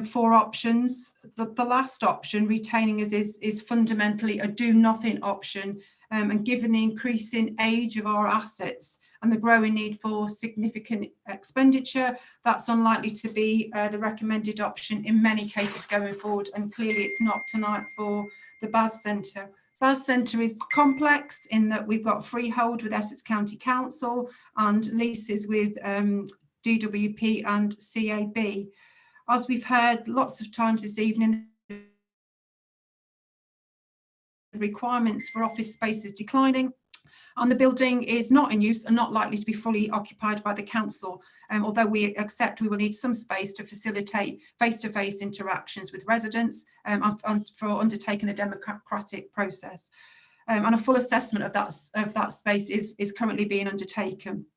four options, the last option, retaining us, is fundamentally a do nothing option. And given the increasing age of our assets and the growing need for significant expenditure, that's unlikely to be the recommended option in many cases going forward. And clearly it's not tonight for the BAS Centre. BAS Centre is complex in that we've got freehold with Essex County Council and leases with DWP and CAB. As we've heard lots of times this evening, requirements for office space is declining and the building is not in use and not likely to be fully occupied by the council, although we accept we will need some space to facilitate face-to-face interactions with residents and for undertaking the democratic process. And a full assessment of that space is currently being undertaken.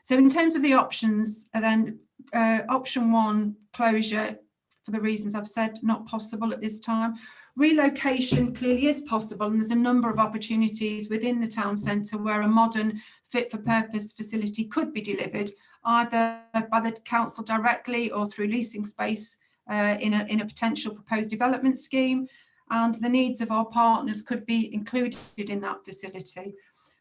So in terms of the options, then option one, closure, for the reasons I've said, not possible at this time. Relocation clearly is possible, and there's a number of opportunities within the town centre where a modern fit for purpose facility could be delivered either by the council directly or through leasing space in a potential proposed development scheme, and the needs of our partners could be included in that facility.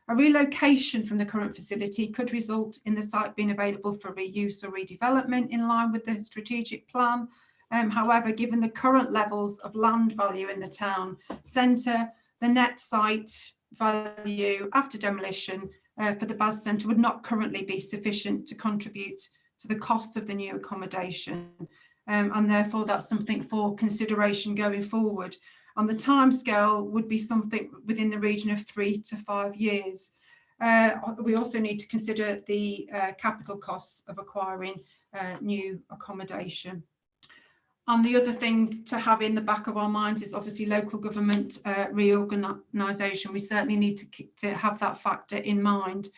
A relocation from the current facility could result in the site being available for reuse or redevelopment in line with the strategic plan. However, given the current levels of land value in the town centre, the net site value after demolition for the BAS Centre would not currently be sufficient to contribute to the cost of the new accommodation. And therefore that's something for consideration going forward. And the timescale would be something within the region of 3 to 5 years. We also need to consider the capital costs of acquiring new accommodation. And the other thing to have in the back of our minds is obviously local government reorganisation. We certainly need to have that factor in mind.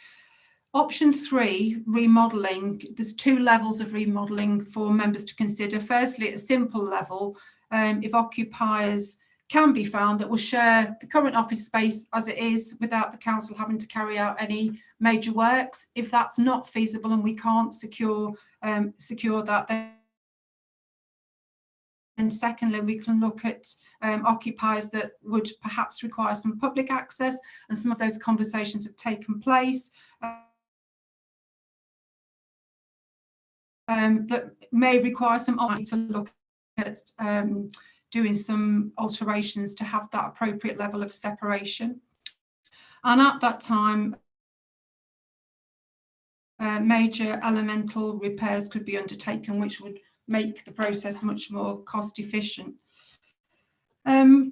Option 3, remodelling. There's 2 levels of remodelling for members to consider. Firstly, at a simple level, if occupiers can be found that will share the current office space as it is without the council having to carry out any major works. If that's not feasible and we can't secure that, then secondly, we can look at occupiers that would perhaps require some public access, and some of those conversations have taken place. That may require some to look at doing some alterations to have that appropriate level of separation. And at that time, major elemental repairs could be undertaken, which would make the process much more cost efficient. I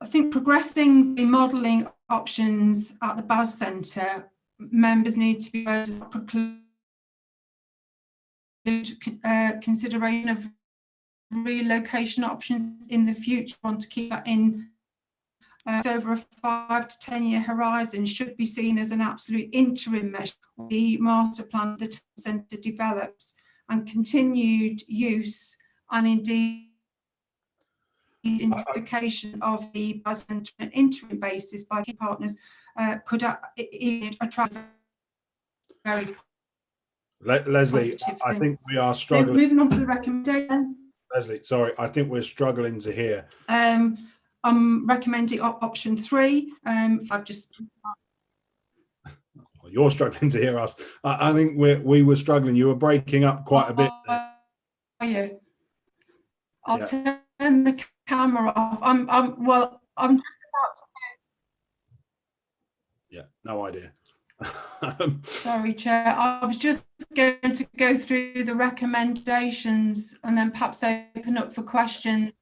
think progressing remodelling options at the BAS Centre, members need to be able to preclude consideration of relocation options in the future. Want to keep that in over a 5 to 10 year horizon should be seen as an absolute interim measure. The master plan the centre develops, and continued use and indeed identification of the BAS Centre on an interim basis by key partners could attract very Leslie, I think we are struggling. So moving on to the recommendation. Leslie, sorry, I think we're struggling to hear. I'm recommending option 3. I've just. You're struggling to hear us. I think we were struggling. You were breaking up quite a bit. Are you? I'll turn the camera off. I'm just about to. Yeah, no idea. Sorry, Chair. I was just going to go through the recommendations and then perhaps open up for questions.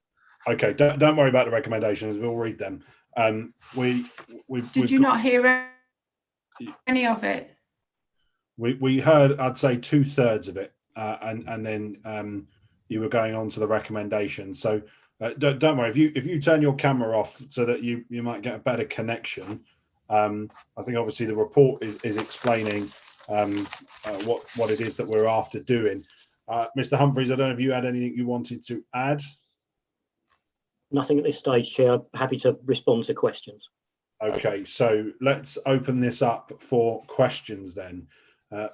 Okay, don't worry about the recommendations. We'll read them. Did you not hear any of it? We heard, I'd say 2/3 of it, and then you were going on to the recommendations. So don't worry. If you turn your camera off so that you might get a better connection. I think obviously the report is explaining what it is that we're after doing. Mr. Humphreys, I don't know if you had anything you wanted to add. Nothing at this stage, Chair. Happy to respond to questions. Okay, so let's open this up for questions then.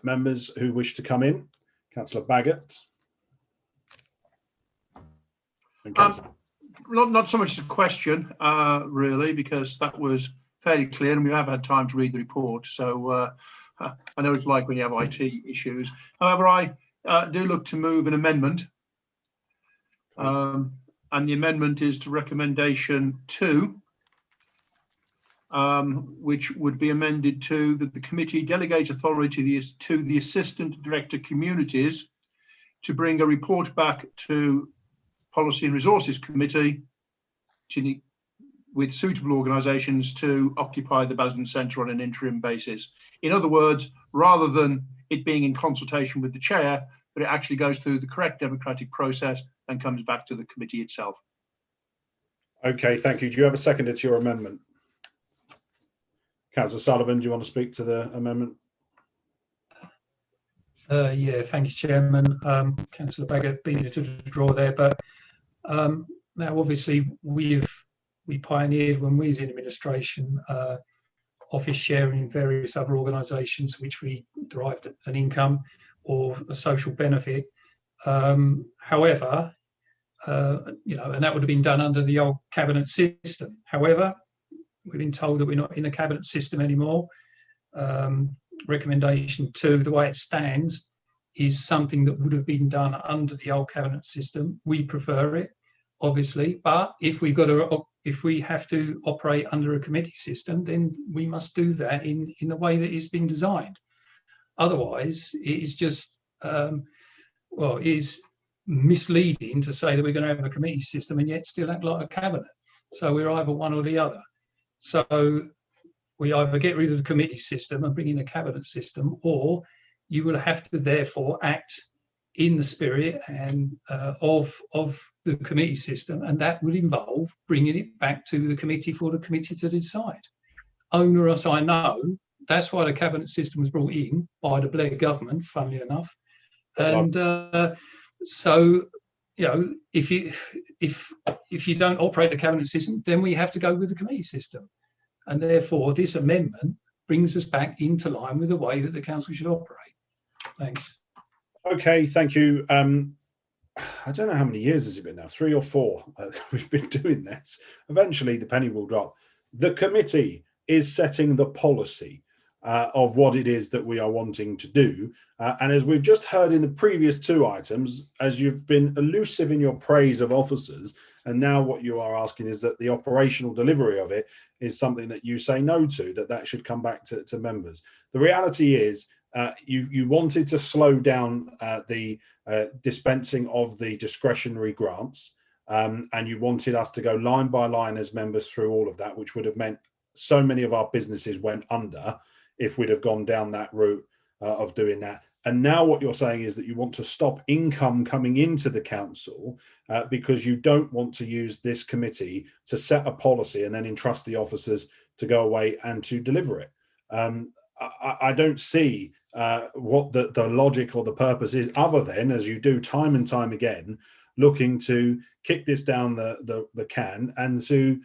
Members who wish to come in. Councillor Baggott. And not so much a question, really, because that was fairly clear and we have had time to read the report. So I know it's like when you have IT issues. However, I do look to move an amendment. And the amendment is to recommendation 2, which would be amended to that the committee delegates authority to the Assistant Director Communities to bring a report back to Policy and Resources Committee with suitable organisations to occupy the BAS Centre on an interim basis. In other words, rather than it being in consultation with the chair, but it actually goes through the correct democratic process and comes back to the committee itself. Okay, thank you. Do you have a seconder to your amendment? Councillor Sullivan, do you want to speak to the amendment? Yeah, thank you, Chairman. Councillor Baggott beat it to the draw there, but now obviously we pioneered when we was in administration office sharing in various other organisations which we derived an income or a social benefit. However, and that would have been done under the old cabinet system. However, we've been told that we're not in a cabinet system anymore. Recommendation 2, the way it stands, is something that would have been done under the old cabinet system. We prefer it, obviously, but if we've got if we have to operate under a committee system, then we must do that in the way that it's been designed. Otherwise, it is just, well, it is misleading to say that we're going to have a committee system and yet still act like a cabinet. So we're either one or the other. So we either get rid of the committee system and bring in a cabinet system, or you will have to therefore act in the spirit and of the committee system, and that would involve bringing it back to the committee for the committee to decide. Onerous, I know. That's why the cabinet system was brought in by the Blair government, funnily enough. And so, you know, if you don't operate the cabinet system, then we have to go with the committee system. And therefore, this amendment brings us back into line with the way that the council should operate. Thanks. Okay, thank you. I don't know how many years has it been now, 3 or 4. We've been doing this. Eventually, the penny will drop. The committee is setting the policy of what it is that we are wanting to do. And as we've just heard in the previous 2 items, as you've been elusive in your praise of officers, and now what you are asking is that the operational delivery of it is something that you say no to, that should come back to members. The reality is you wanted to slow down the dispensing of the discretionary grants, and you wanted us to go line by line as members through all of that, which would have meant so many of our businesses went under if we'd have gone down that route of doing that. And now what you're saying is that you want to stop income coming into the council because you don't want to use this committee to set a policy and then entrust the officers to go away and to deliver it. I don't see what the logic or the purpose is, other than, as you do time and time again, looking to kick this down the can and to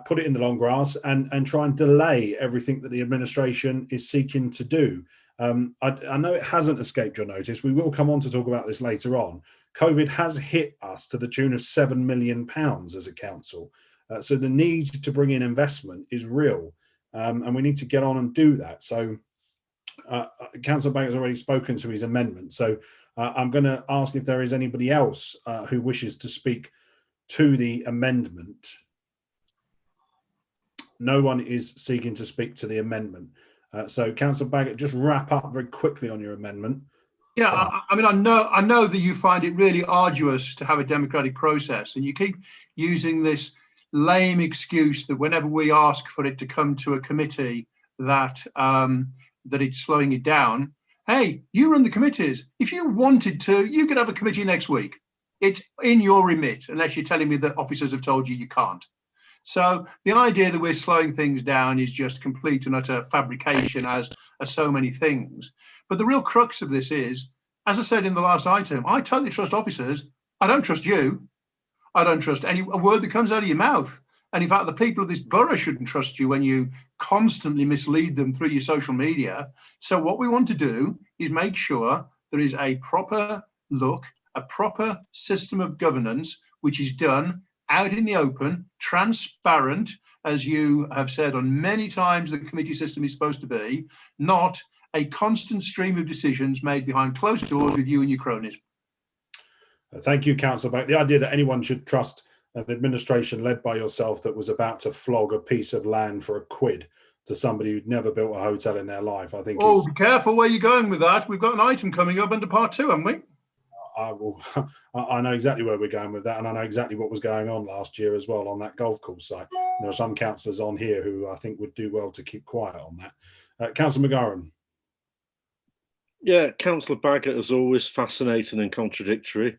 put it in the long grass and try and delay everything that the administration is seeking to do. I know it hasn't escaped your notice. We will come on to talk about this later on. COVID has hit us to the tune of £7 million as a council. So the need to bring in investment is real, and we need to get on and do that. So Councillor Bank has already spoken to his amendment. So I'm going to ask if there is anybody else who wishes to speak to the amendment. No one is seeking to speak to the amendment. So Councillor Baggett, just wrap up very quickly on your amendment. Yeah, I mean, I know that you find it really arduous to have a democratic process, and you keep using this lame excuse that whenever we ask for it to come to a committee, that it's slowing it down. Hey, you run the committees. If you wanted to, you could have a committee next week. It's in your remit, unless you're telling me that officers have told you you can't. So the idea that we're slowing things down is just complete and utter fabrication, as are so many things. But the real crux of this is, as I said in the last item, I totally trust officers. I don't trust you. I don't trust a word that comes out of your mouth. And in fact, the people of this borough shouldn't trust you when you constantly mislead them through your social media. So what we want to do is make sure there is a proper look, a proper system of governance, which is done out in the open, transparent, as you have said on many times the committee system is supposed to be, not a constant stream of decisions made behind closed doors with you and your cronies. Thank you, Councillor Back. The idea that anyone should trust an administration led by yourself that was about to flog a piece of land for £1 to somebody who'd never built a hotel in their life, I think. Oh, be careful where you're going with that. We've got an item coming up under part 2, haven't we? I know exactly where we're going with that, and I know exactly what was going on last year as well on that golf course site. There are some councillors on here who I think would do well to keep quiet on that. Councillor McGarren. Yeah, Councillor Baggett is always fascinating and contradictory.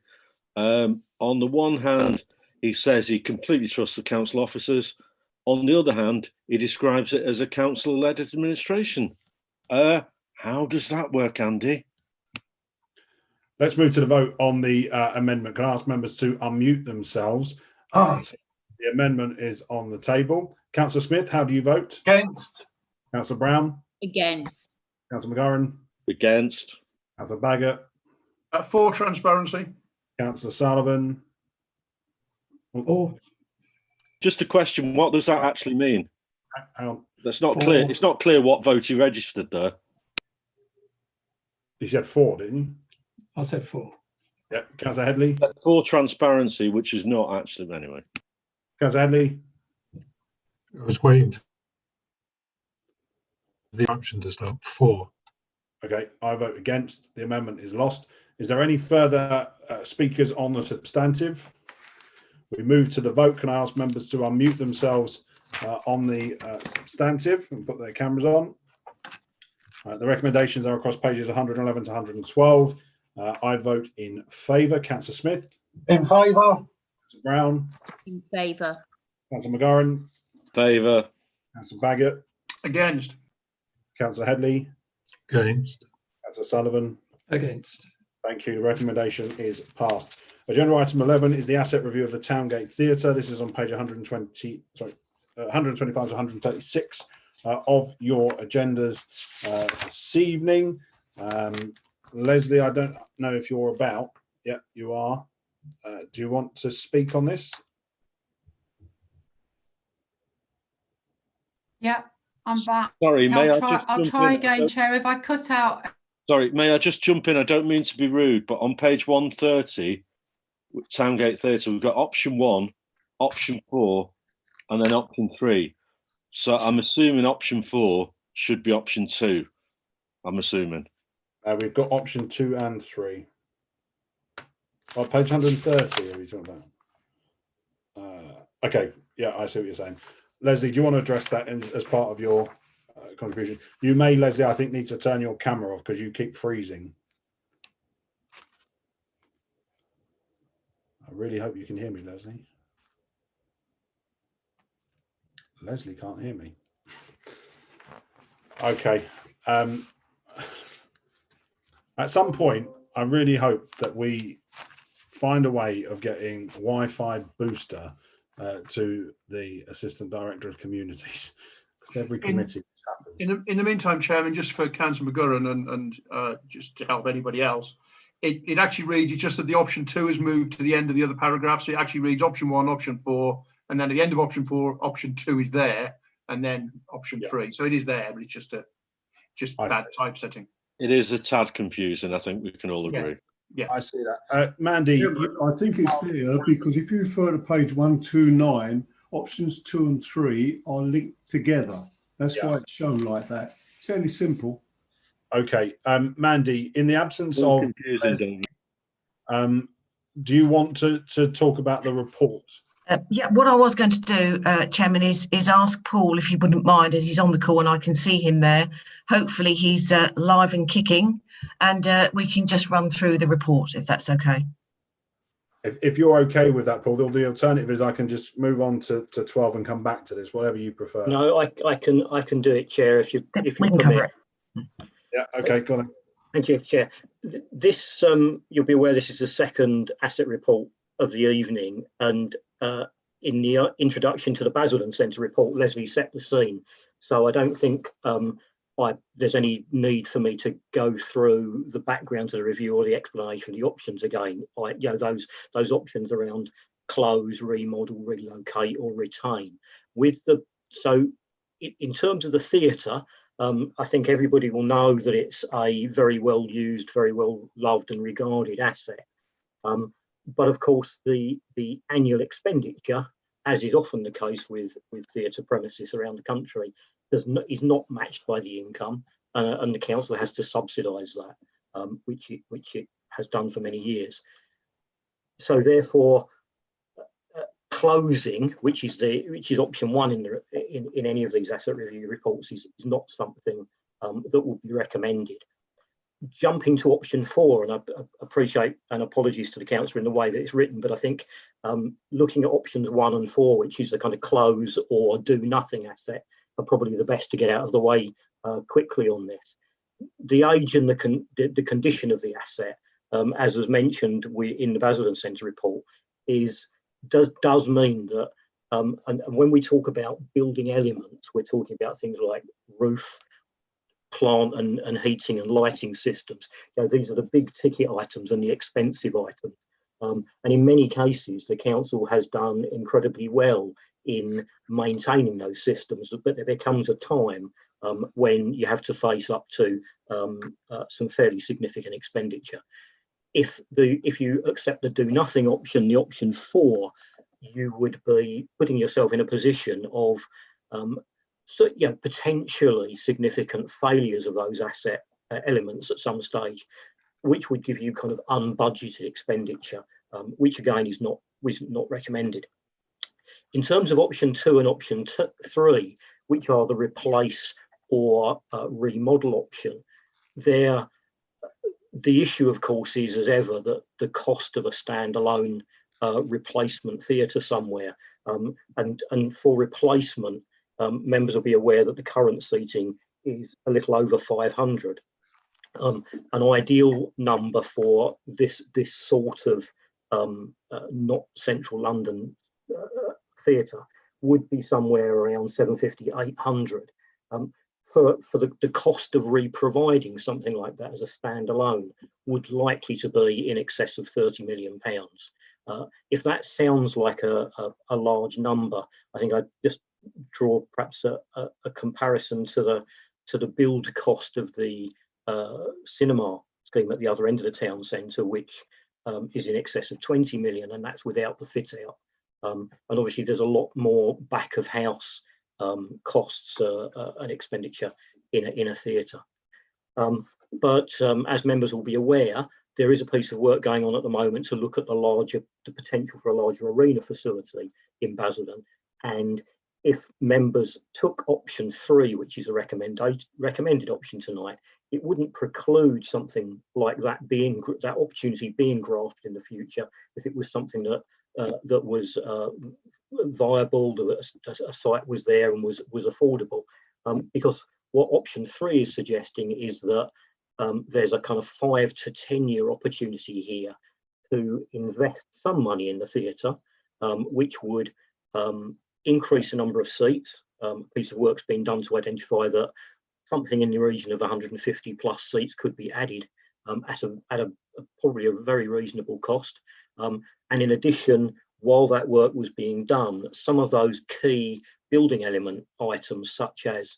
On the one hand, he says he completely trusts the council officers. On the other hand, he describes it as a council-led administration. How does that work, Andy? Let's move to the vote on the amendment. Can I ask members to unmute themselves? So the amendment is on the table. Councillor Smith, how do you vote? Against. Councillor Brown? Against. Councillor McGarren? Against. Councillor Baggett? For transparency. Councillor Sullivan? Just a question, what does that actually mean? That's not clear. It's not clear what vote he registered there. You said 4, didn't you? I said 4. Yeah. Councillor Headley? For transparency, which is not actually, anyway. Councillor Headley? I was waiting for the option to start 4. Okay, I vote against. The amendment is lost. Is there any further speakers on the substantive? We move to the vote. Can I ask members to unmute themselves on the substantive and put their cameras on? The recommendations are across pages 111 to 112. I vote in favour. Councillor Smith? In favour. Councillor Brown? In favour. Councillor McGorran? Favour. Councillor Baggott? Against. Councillor Headley? Against. Councillor Sullivan? Against. Thank you. The recommendation is passed. Agenda item 11 is the asset review of the Towngate Theatre. This is on page 125 to 136 of your agendas this evening. Leslie, I don't know if you're about. Yeah, you are. Do you want to speak on this? Yeah, I'm back. Sorry, may I just I'll jump try in? again, Chair. If I cut out. Sorry, may I just jump in? I don't mean to be rude, but on page 130, Towngate Theatre, we've got option 1, option 4, and then option 3. So I'm assuming option 4 should be option 2. I'm assuming. We've got option 2 and 3. Oh, page 130, are we talking about? Okay, yeah, I see what you're saying. Leslie, do you want to address that as part of your contribution? You may, Leslie, I think, need to turn your camera off because you keep freezing. I really hope you can hear me, Leslie. Leslie can't hear me. Okay. At some point, I really hope that we find a way of getting Wi-Fi booster to the Assistant Director of Communities, because every committee this happens. In the meantime, Chairman, just for Councillor McGurran and just to help anybody else, it actually reads, it's just that the option 2 is moved to the end of the other paragraph. So it actually reads option 1, option 4, and then at the end of option 4, option 2 is there, and then option 3. So it is there, but it's just bad typesetting. It is a tad confusing, I think we can all agree. Yeah, I see that. Mandy? Yeah, I think it's there because if you refer to page 129, options 2 and 3 are linked together. That's why it's shown like that. It's fairly simple. Okay, Mandy, in the absence of Leslie, do you want to talk about the report? Yeah, what I was going to do, Chairman, is ask Paul if he wouldn't mind, as he's on the call and I can see him there. Hopefully he's live and kicking, and we can just run through the report, if that's okay. If you're okay with that, Paul, the alternative is I can just move on to 12 and come back to this, whatever you prefer. No, I can do it, Chair, if you we can cover it. Yeah, okay, go on. Thank you, Chair. This you'll be aware this is the second asset report of the evening, and in the introduction to the Basildon Centre report, Leslie set the scene. So I don't think there's any need for me to go through the background to the review or the explanation of the options again. Those options around close, remodel, relocate, or retain. So in terms of the theatre, I think everybody will know that it's a very well used, very well loved and regarded asset. But of course, the annual expenditure, as is often the case with theatre premises around the country, is not matched by the income, and the council has to subsidise that, which it has done for many years. So therefore, closing, which is option 1 in any of these asset review reports, is not something that would be recommended. Jumping to option 4, and I appreciate and apologies to the councillor in the way that it's written, but I think looking at options 1 and 4, which is the kind of close or do nothing asset, are probably the best to get out of the way quickly on this. The age and the condition of the asset, as was mentioned in the Basildon Centre report, does mean that, and when we talk about building elements, we're talking about things like roof, plant and heating and lighting systems. These are the big ticket items and the expensive items. And in many cases, the council has done incredibly well in maintaining those systems, but there comes a time when you have to face up to some fairly significant expenditure. If you accept the do nothing option, the option 4, you would be putting yourself in a position of So, potentially significant failures of those asset elements at some stage, which would give you kind of unbudgeted expenditure, which again is not recommended. In terms of option 2 and option 3, which are the replace or remodel option, the issue, of course, is as ever that the cost of a standalone replacement theatre somewhere, and for replacement, members will be aware that the current seating is a little over 500. An ideal number for this sort of not central London theatre would be somewhere around 750, 800. For the cost of re-providing something like that as a standalone would likely to be in excess of £30 million. If that sounds like a large number, I think I'd just draw perhaps a comparison to the build cost of the cinema scheme at the other end of the town centre, which is in excess of 20 million, and that's without the fit out. And obviously there's a lot more back of house costs and expenditure in a theatre. But as members will be aware, there is a piece of work going on at the moment to look at the potential for a larger arena facility in Basildon. And if members took option 3, which is a recommended option tonight, it wouldn't preclude something like that opportunity being grafted in the future if it was something that was viable, that a site was there and was affordable. Because what option 3 is suggesting is that there's a kind of 5 to 10 year opportunity here to invest some money in the theatre, which would increase the number of seats. A piece of work's been done to identify that something in the region of 150 plus seats could be added at probably a very reasonable cost. And in addition, while that work was being done, some of those key building element items, such as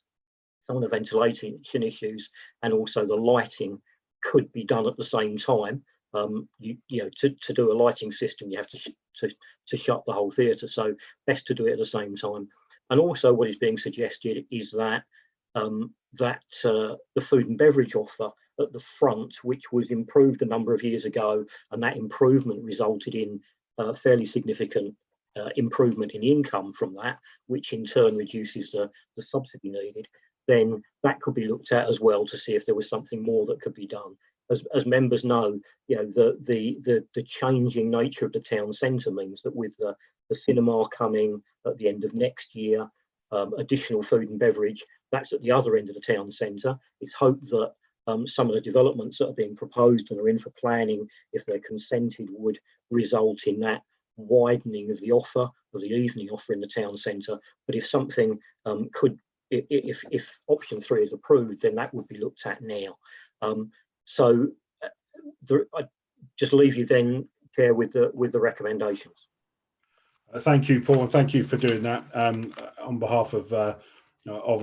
some of the ventilation issues and also the lighting, could be done at the same time. To do a lighting system, you have to shut the whole theatre, so best to do it at the same time. And also, what is being suggested is that the food and beverage offer at the front, which was improved a number of years ago, and that improvement resulted in fairly significant improvement in income from that, which in turn reduces the subsidy needed, then that could be looked at as well to see if there was something more that could be done. As members know, the changing nature of the town centre means that with the cinema coming at the end of next year, additional food and beverage, that's at the other end of the town centre. It's hoped that some of the developments that are being proposed and are in for planning, if they're consented, would result in that widening of the offer, of the evening offer in the town centre. But if something if option 3 is approved, then that would be looked at now. So I just leave you then, Chair, with the recommendations. Thank you, Paul, and thank you for doing that on behalf of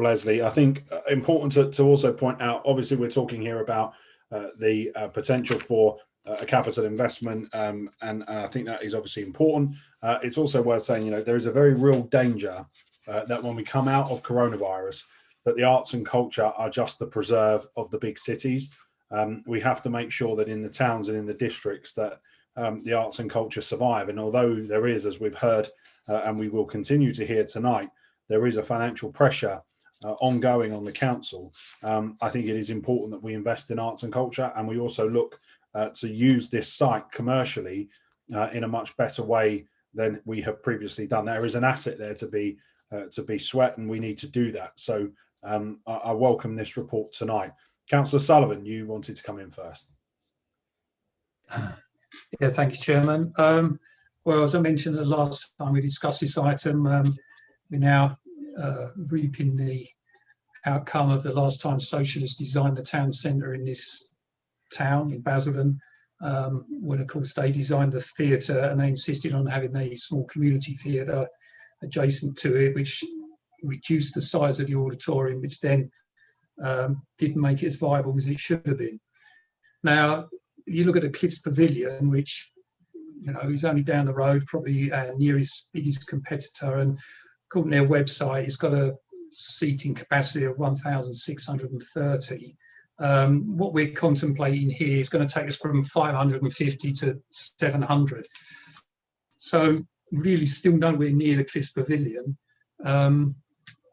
Leslie. I think important to also point out, obviously we're talking here about the potential for a capital investment, and I think that is obviously important. It's also worth saying, there is a very real danger that when we come out of coronavirus, that the arts and culture are just the preserve of the big cities. We have to make sure that in the towns and in the districts that the arts and culture survive. And although there is, as we've heard, and we will continue to hear tonight, there is a financial pressure ongoing on the council, I think it is important that we invest in arts and culture, and we also look to use this site commercially in a much better way than we have previously done. There is an asset there to be sweat, and we need to do that. So I welcome this report tonight. Councillor Sullivan, you wanted to come in first. Yeah, thank you, Chairman. Well, as I mentioned the last time we discussed this item, we're now reaping the outcome of the last time Socialists designed the town centre in this town, in Basildon, when of course they designed the theatre and they insisted on having a small community theatre adjacent to it, which reduced the size of the auditorium, which then didn't make it as viable as it should have been. Now, you look at the Cliffs Pavilion, which is only down the road, probably our nearest biggest competitor, and according to their website, it's got a seating capacity of 1,630. What we're contemplating here is going to take us from 550 to 700. So really still nowhere near the Cliffs Pavilion.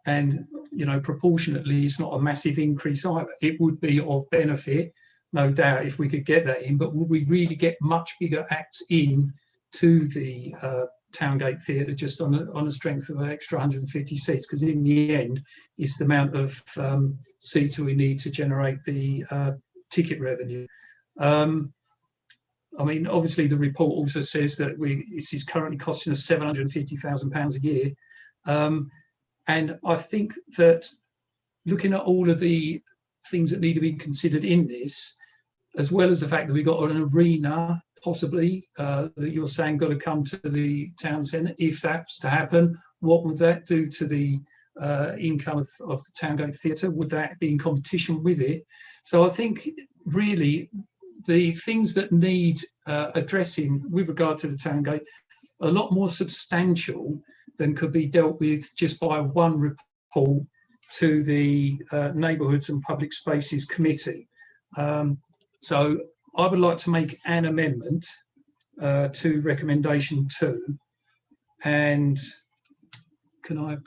And, you know, proportionately, it's not a massive increase either. It would be of benefit, no doubt, if we could get that in, but would we really get much bigger acts in to the Towngate Theatre just on a strength of an extra 150 seats? Because in the end, it's the amount of seats we need to generate the ticket revenue. I mean, obviously, the report also says that this is currently costing us £750,000 a year. And I think that looking at all of the things that need to be considered in this, as well as the fact that we've got an arena, possibly, that you're saying got to come to the town centre, if that's to happen, what would that do to the income of the Towngate Theatre? Would that be in competition with it? So I think really the things that need addressing with regard to the Towngate are a lot more substantial than could be dealt with just by one report to the Neighbourhoods and Public Spaces Committee. So I would like to make an amendment to recommendation 2. And can I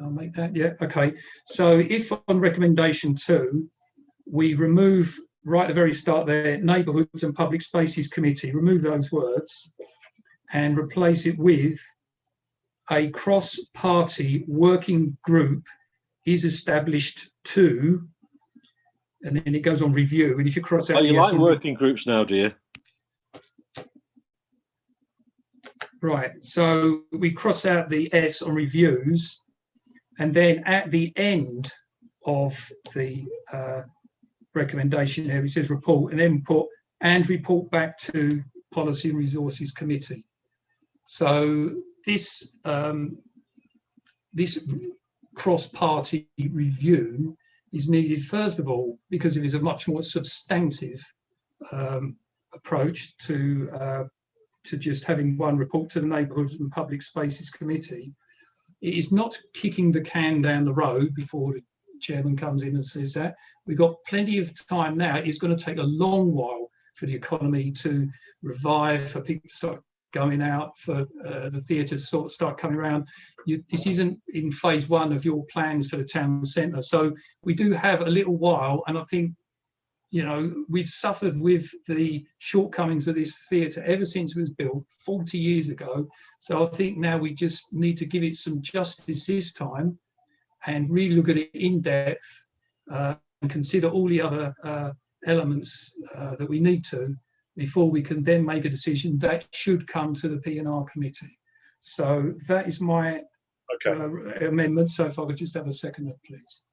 make that? Yeah, okay. So if on recommendation 2, we remove right at the very start there, Neighbourhoods and Public Spaces Committee, remove those words and replace it with a cross-party working group is established to, and then it goes on review. And if you cross out, oh, you like working groups now, do you? Right. So we cross out the S on reviews, and then at the end of the recommendation here, it says report, and then put and report back to Policy and Resources Committee. So this this cross-party review is needed, first of all, because it is a much more substantive approach to just having one report to the Neighbourhoods and Public Spaces Committee. It is not kicking the can down the road before the chairman comes in and says that. We've got plenty of time now. It's going to take a long while for the economy to revive, for people to start going out, for the theatres sort of start coming around. This isn't in phase 1 of your plans for the town centre. So we do have a little while, and I think, you know, we've suffered with the shortcomings of this theatre ever since it was built 40 years ago. So I think now we just need to give it some justice this time and really look at it in depth and consider all the other elements that we need to before we can then make a decision that should come to the P&R committee. So that is my amendment. So if I could just have a second, please.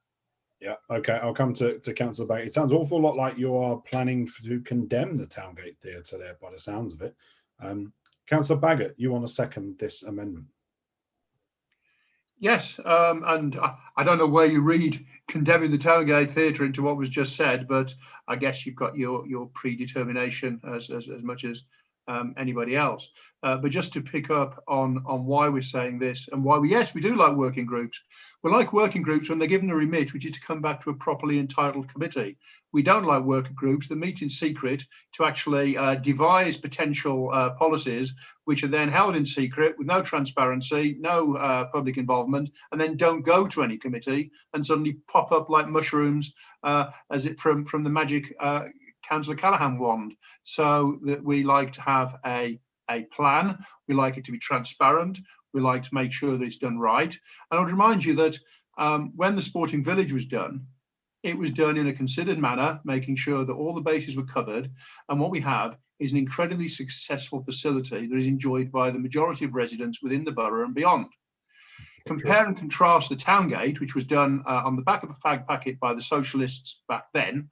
Yeah, okay, I'll come to Councillor Baggett. It sounds an awful lot like you are planning to condemn the Towngate Theatre there by the sounds of it. Councillor Baggett, you want to second this amendment? Yes, and I don't know where you read condemning the Towngate Theatre into what was just said, but I guess you've got your predetermination as much as anybody else. But just to pick up on why we're saying this and why yes, we do like working groups. We like working groups when they're given a remit, which is to come back to a properly entitled committee. We don't like working groups that meet in secret to actually devise potential policies, which are then held in secret with no transparency, no public involvement, and then don't go to any committee and suddenly pop up like mushrooms as it from the magic Councillor Callaghan wand. So that we like to have a plan. We like it to be transparent. We like to make sure that it's done right. And I would remind you that when the Sporting Village was done, it was done in a considered manner, making sure that all the bases were covered. And what we have is an incredibly successful facility that is enjoyed by the majority of residents within the borough and beyond. Compare and contrast the Towngate, which was done on the back of a fag packet by the socialists back then,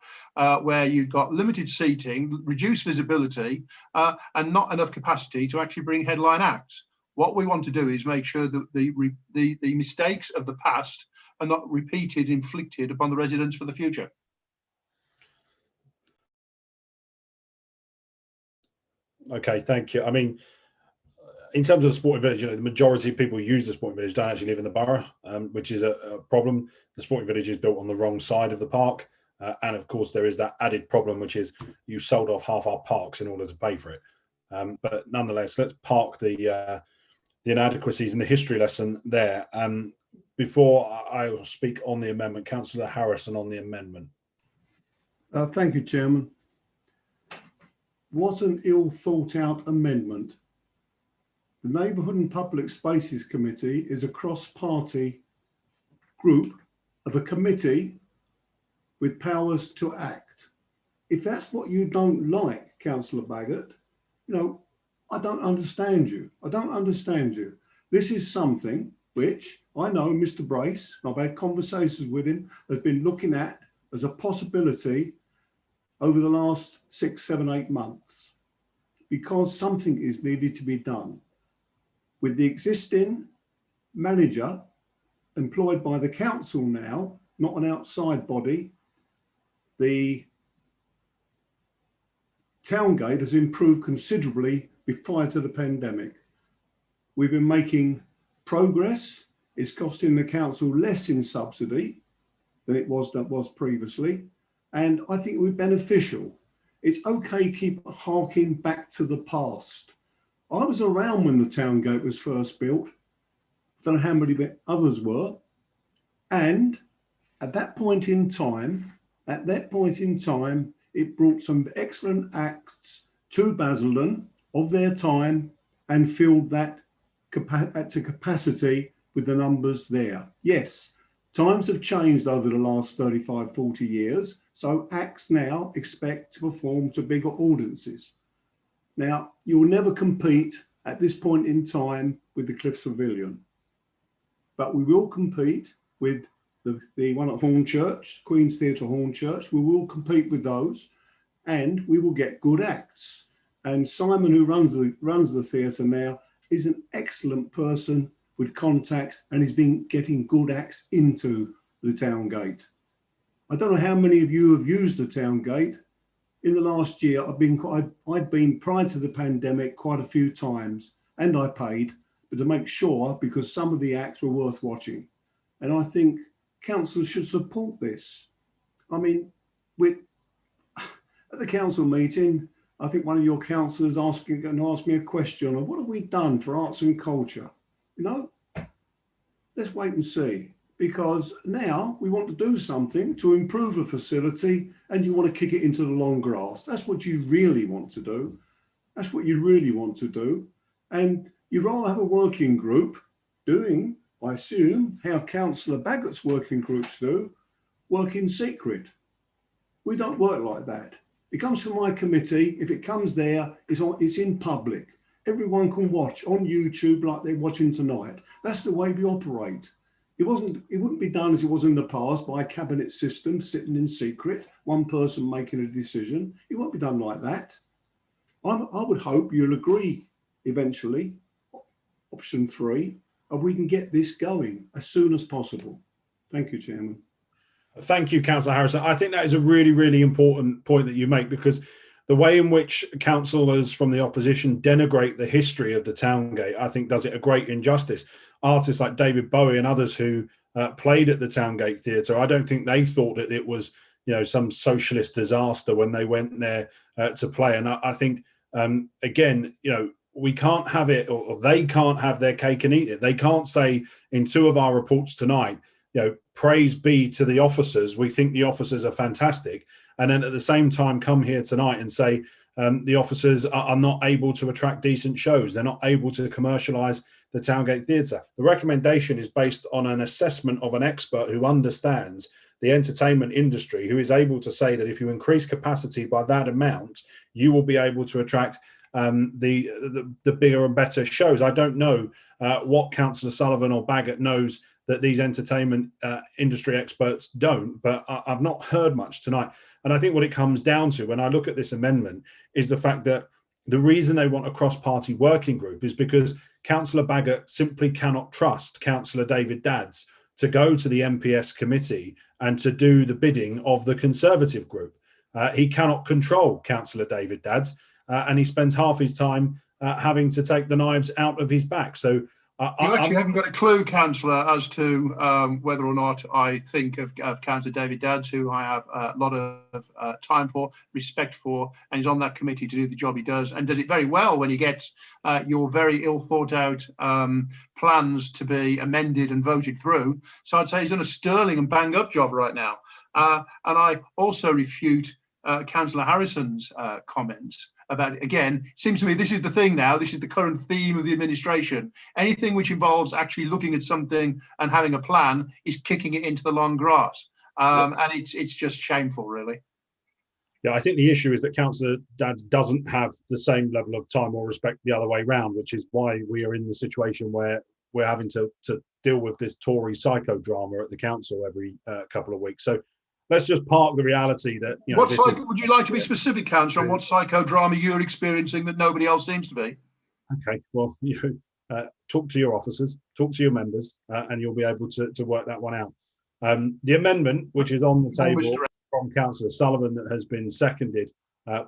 where you got limited seating, reduced visibility, and not enough capacity to actually bring headline acts. What we want to do is make sure that the mistakes of the past are not repeated, inflicted upon the residents for the future. Okay, thank you. I mean, in terms of the sporting village, the majority of people who use the sporting village don't actually live in the borough, which is a problem. The sporting village is built on the wrong side of the park. And of course, there is that added problem, which is you sold off half our parks in order to pay for it. But nonetheless, let's park the inadequacies in the history lesson there. Before I will speak on the amendment, Councillor Harrison on the amendment. Thank you, Chairman. What an ill thought out amendment. The Neighbourhood and Public Spaces Committee is a cross-party group of a committee with powers to act. If that's what you don't like, Councillor Baggott, I don't understand you. I don't understand you. This is something which I know Mr. Brace, I've had conversations with him, has been looking at as a possibility over the last 6, 7, 8 months, because something is needed to be done. With the existing manager employed by the council now, not an outside body, the Towngate has improved considerably prior to the pandemic. We've been making progress. It's costing the council less in subsidy than it was previously. And I think it would be beneficial. It's okay keep harking back to the past. I was around when the Towngate was first built. Don't know how many others were. And at that point in time, it brought some excellent acts to Basildon of their time and filled that to capacity with the numbers there. Yes, times have changed over the last 35, 40 years. So acts now expect to perform to bigger audiences. Now, you will never compete at this point in time with the Cliffs Pavilion, but we will compete with the one at Hornchurch, Queen's Theatre Hornchurch. We will compete with those, and we will get good acts. And Simon, who runs the theatre now, is an excellent person with contacts, and he's been getting good acts into the Towngate. I don't know how many of you have used the Towngate. In the last year, I'd been prior to the pandemic quite a few times, and I paid, but to make sure, because some of the acts were worth watching. And I think councillors should support this. I mean, at the council meeting, I think one of your councillors going to ask me a question on what have we done for arts and culture? Let's wait and see. Because now we want to do something to improve a facility and you want to kick it into the long grass. That's what you really want to do. That's what you really want to do. And you'd rather have a working group doing, I assume, how Councillor Baggott's working groups do, work in secret. We don't work like that. It comes from my committee. If it comes there, it's in public. Everyone can watch on YouTube like they're watching tonight. That's the way we operate. It wouldn't be done as it was in the past by a cabinet system sitting in secret, one person making a decision. It won't be done like that. I would hope you'll agree eventually, option 3, and we can get this going as soon as possible. Thank you, Chairman. Thank you, Councillor Harrison. I think that is a really, really important point that you make, because the way in which councillors from the opposition denigrate the history of the Towngate, I think does it a great injustice. Artists like David Bowie and others who played at the Towngate Theatre, I don't think they thought that it was, some socialist disaster when they went there to play. And I think, again, we can't have it, or they can't have their cake and eat it. They can't say in 2 of our reports tonight, praise be to the officers. We think the officers are fantastic. And then at the same time, come here tonight and say the officers are not able to attract decent shows. They're not able to commercialise the Towngate Theatre. The recommendation is based on an assessment of an expert who understands the entertainment industry, who is able to say that if you increase capacity by that amount, you will be able to attract the bigger and better shows. I don't know what Councillor Sullivan or Baggott knows that these entertainment industry experts don't, but I've not heard much tonight. And I think what it comes down to when I look at this amendment is the fact that the reason they want a cross-party working group is because Councillor Baggott simply cannot trust Councillor David Dadds to go to the MPS committee and to do the bidding of the Conservative group. He cannot control Councillor David Dadds, and he spends half his time having to take the knives out of his back. So you actually haven't got a clue, Councillor, as to whether or not I think of Councillor David Dadds, who I have a lot of time for, respect for, and he's on that committee to do the job he does, and does it very well when he gets your very ill thought out plans to be amended and voted through. So I'd say he's done a sterling and bang up job right now. And I also refute Councillor Harrison's comments about, again, it seems to me this is the thing now, this is the current theme of the administration. Anything which involves actually looking at something and having a plan is kicking it into the long grass. And it's just shameful, really. Yeah, I think the issue is that Councillor Dadds doesn't have the same level of time or respect the other way round, which is why we are in the situation where we're having to deal with this Tory psychodrama at the council every couple of weeks. So let's just park the reality that, you know, would you like to be specific, Councillor, on what psychodrama you're experiencing that nobody else seems to be? Okay, well, you talk to your officers, talk to your members, and you'll be able to work that one out. The amendment, which is on the table from Councillor Sullivan, that has been seconded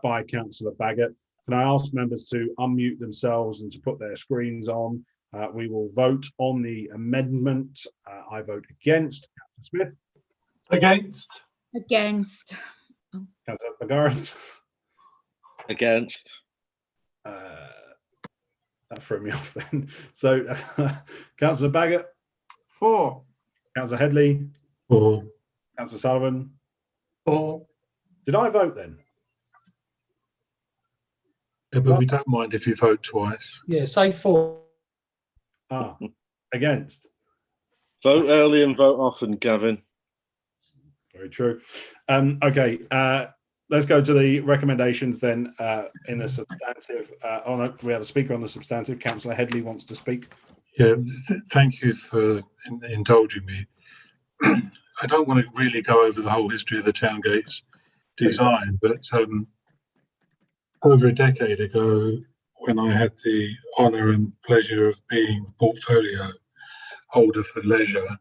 by Councillor Baggott. Can I ask members to unmute themselves and to put their screens on? We will vote on the amendment. I vote against. Councillor Smith? Against. Against. Councillor McGarren? Against. That threw me off then. So, Councillor Baggott? For. Councillor Headley? For. Councillor Sullivan? For. Did I vote then? Yeah, but we don't mind if you vote twice. Yeah, say for. Against. Vote early and vote often, Gavin. Very true. Okay, let's go to the recommendations then. In the substantive, we have a speaker on the substantive. Councillor Headley wants to speak. Yeah, thank you for indulging me. I don't want to really go over the whole history of the Towngate's design, but over a decade ago, when I had the honour and pleasure of being portfolio holder for leisure,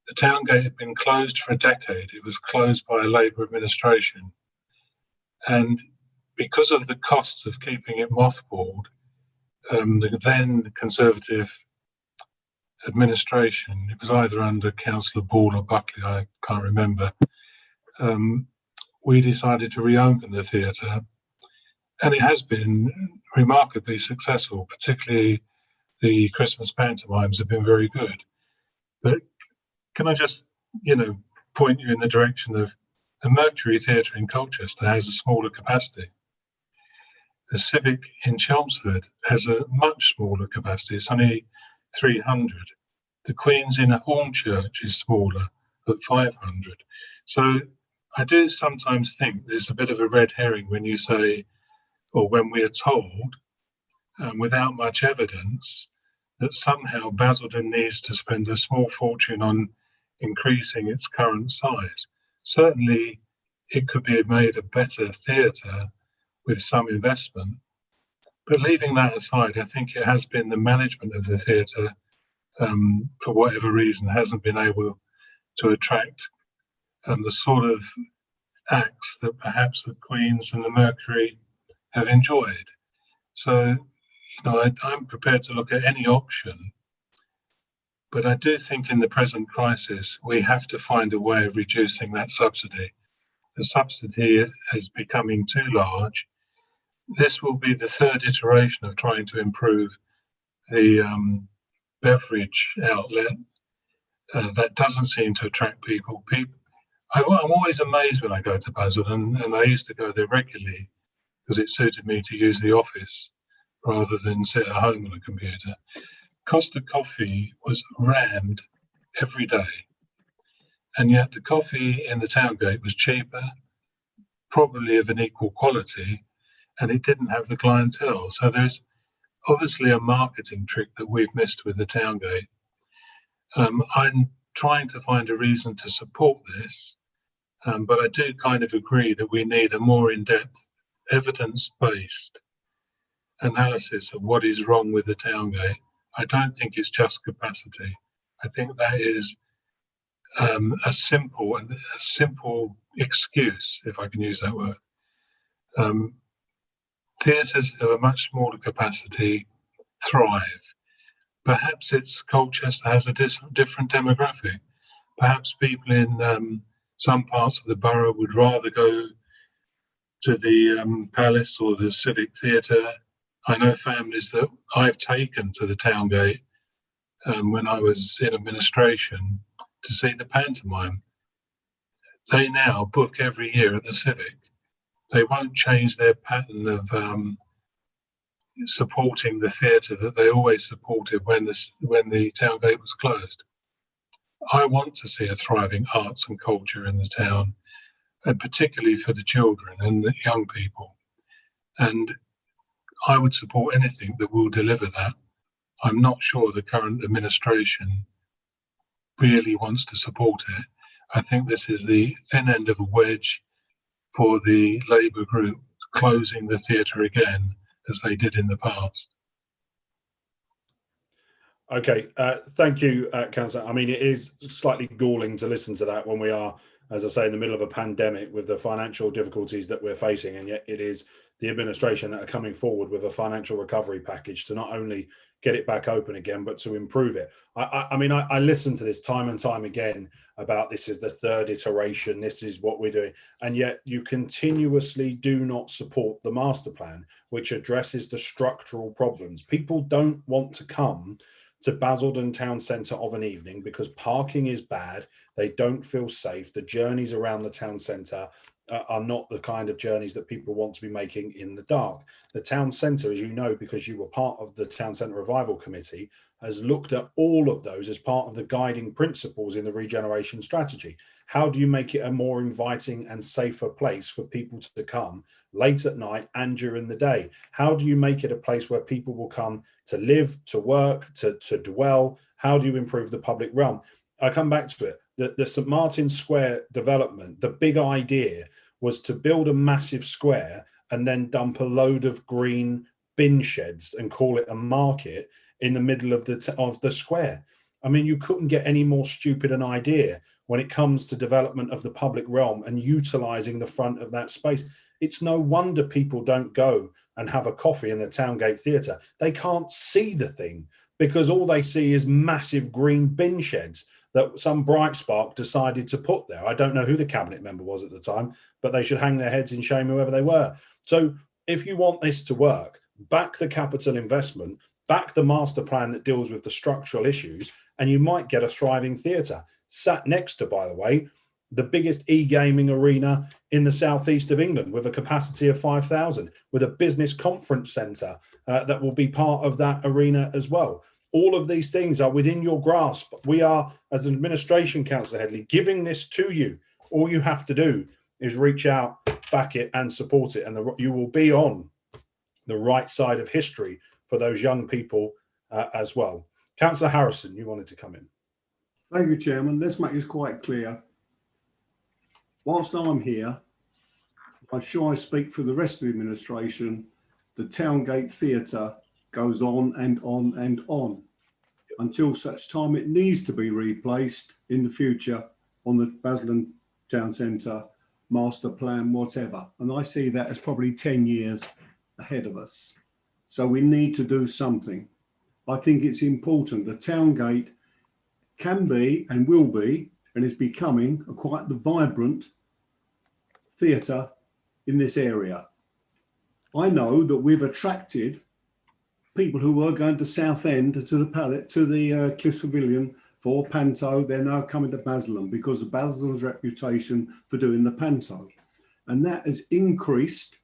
the Towngate had been closed for a decade. It was closed by a Labour administration. And because of the costs of keeping it mothballed, the then Conservative administration, it was either under Councillor Ball or Buckley, I can't remember, we decided to reopen the theatre. And it has been remarkably successful, particularly the Christmas pantomimes have been very good. But can I just, point you in the direction of the Mercury Theatre in Colchester has a smaller capacity. The Civic in Chelmsford has a much smaller capacity. It's only 300. The Queen's in Hornchurch is smaller at 500. So I do sometimes think there's a bit of a red herring when you say, or when we are told, without much evidence, that somehow Basildon needs to spend a small fortune on increasing its current size. Certainly, it could be made a better theatre with some investment. But leaving that aside, I think it has been the management of the theatre, for whatever reason, hasn't been able to attract the sort of acts that perhaps the Queen's and the Mercury have enjoyed. So, I'm prepared to look at any option, but I do think in the present crisis, we have to find a way of reducing that subsidy. The subsidy is becoming too large. This will be the third iteration of trying to improve the beverage outlet. That doesn't seem to attract people. I'm always amazed when I go to Basildon, and I used to go there regularly because it suited me to use the office rather than sit at home on a computer. Costa Coffee was rammed every day, and yet the coffee in the Towngate was cheaper, probably of an equal quality, and it didn't have the clientele. So there's obviously a marketing trick that we've missed with the Towngate. I'm trying to find a reason to support this, but I do kind of agree that we need a more in-depth, evidence-based analysis of what is wrong with the Towngate. I don't think it's just capacity. I think that is a simple excuse, if I can use that word, theatres of a much smaller capacity thrive. Perhaps it's Colchester has a different demographic. Perhaps people in some parts of the borough would rather go to the Palace or the Civic Theatre. I know families that I've taken to the Towngate when I was in administration to see the pantomime. They now book every year at the Civic. They won't change their pattern of supporting the theatre that they always supported when the Towngate was closed. I want to see a thriving arts and culture in the town, and particularly for the children and the young people. And I would support anything that will deliver that. I'm not sure the current administration really wants to support it. I think this is the thin end of a wedge for the Labour group closing the theatre again, as they did in the past. Okay, thank you, Councillor. I mean, it is slightly galling to listen to that when we are, as I say, in the middle of a pandemic with the financial difficulties that we're facing, and yet it is the administration that are coming forward with a financial recovery package to not only get it back open again, but to improve it. I mean, I listen to this time and time again about this is the third iteration, this is what we're doing, and yet you continuously do not support the master plan, which addresses the structural problems. People don't want to come to Basildon town centre of an evening because parking is bad, they don't feel safe, the journeys around the town centre are not the kind of journeys that people want to be making in the dark. The town centre, as you know, because you were part of the Town Centre Revival Committee, has looked at all of those as part of the guiding principles in the regeneration strategy. How do you make it a more inviting and safer place for people to come late at night and during the day? How do you make it a place where people will come to live, to work, to dwell? How do you improve the public realm? I come back to it. The St Martin's Square development, the big idea was to build a massive square and then dump a load of green bin sheds and call it a market in the middle of the square. I mean, you couldn't get any more stupid an idea when it comes to development of the public realm and utilising the front of that space. It's no wonder people don't go and have a coffee in the Towngate Theatre. They can't see the thing because all they see is massive green bin sheds that some bright spark decided to put there. I don't know who the cabinet member was at the time, but they should hang their heads in shame whoever they were. So if you want this to work, back the capital investment, back the master plan that deals with the structural issues, and you might get a thriving theatre. Sat next to, by the way, the biggest e-gaming arena in the southeast of England with a capacity of 5,000, with a business conference centre that will be part of that arena as well. All of these things are within your grasp. We are, as an administration, Councillor Headley, giving this to you. All you have to do is reach out, back it and support it. And you will be on the right side of history for those young people as well. Councillor Harrison, you wanted to come in. Thank you, Chairman. Let's make this quite clear. Whilst I'm here, I'm sure I speak for the rest of the administration, the Towngate Theatre goes on and on and on until such time it needs to be replaced in the future on the Basildon Town Centre master plan, whatever. And I see that as probably 10 years ahead of us. So we need to do something. I think it's important. The Towngate can be and will be and is becoming quite the vibrant theatre in this area. I know that we've attracted people who were going to Southend to the Palette, to the Cliffs Pavilion for Panto. They're now coming to Basildon because of Basildon's reputation for doing the Panto. And that has increased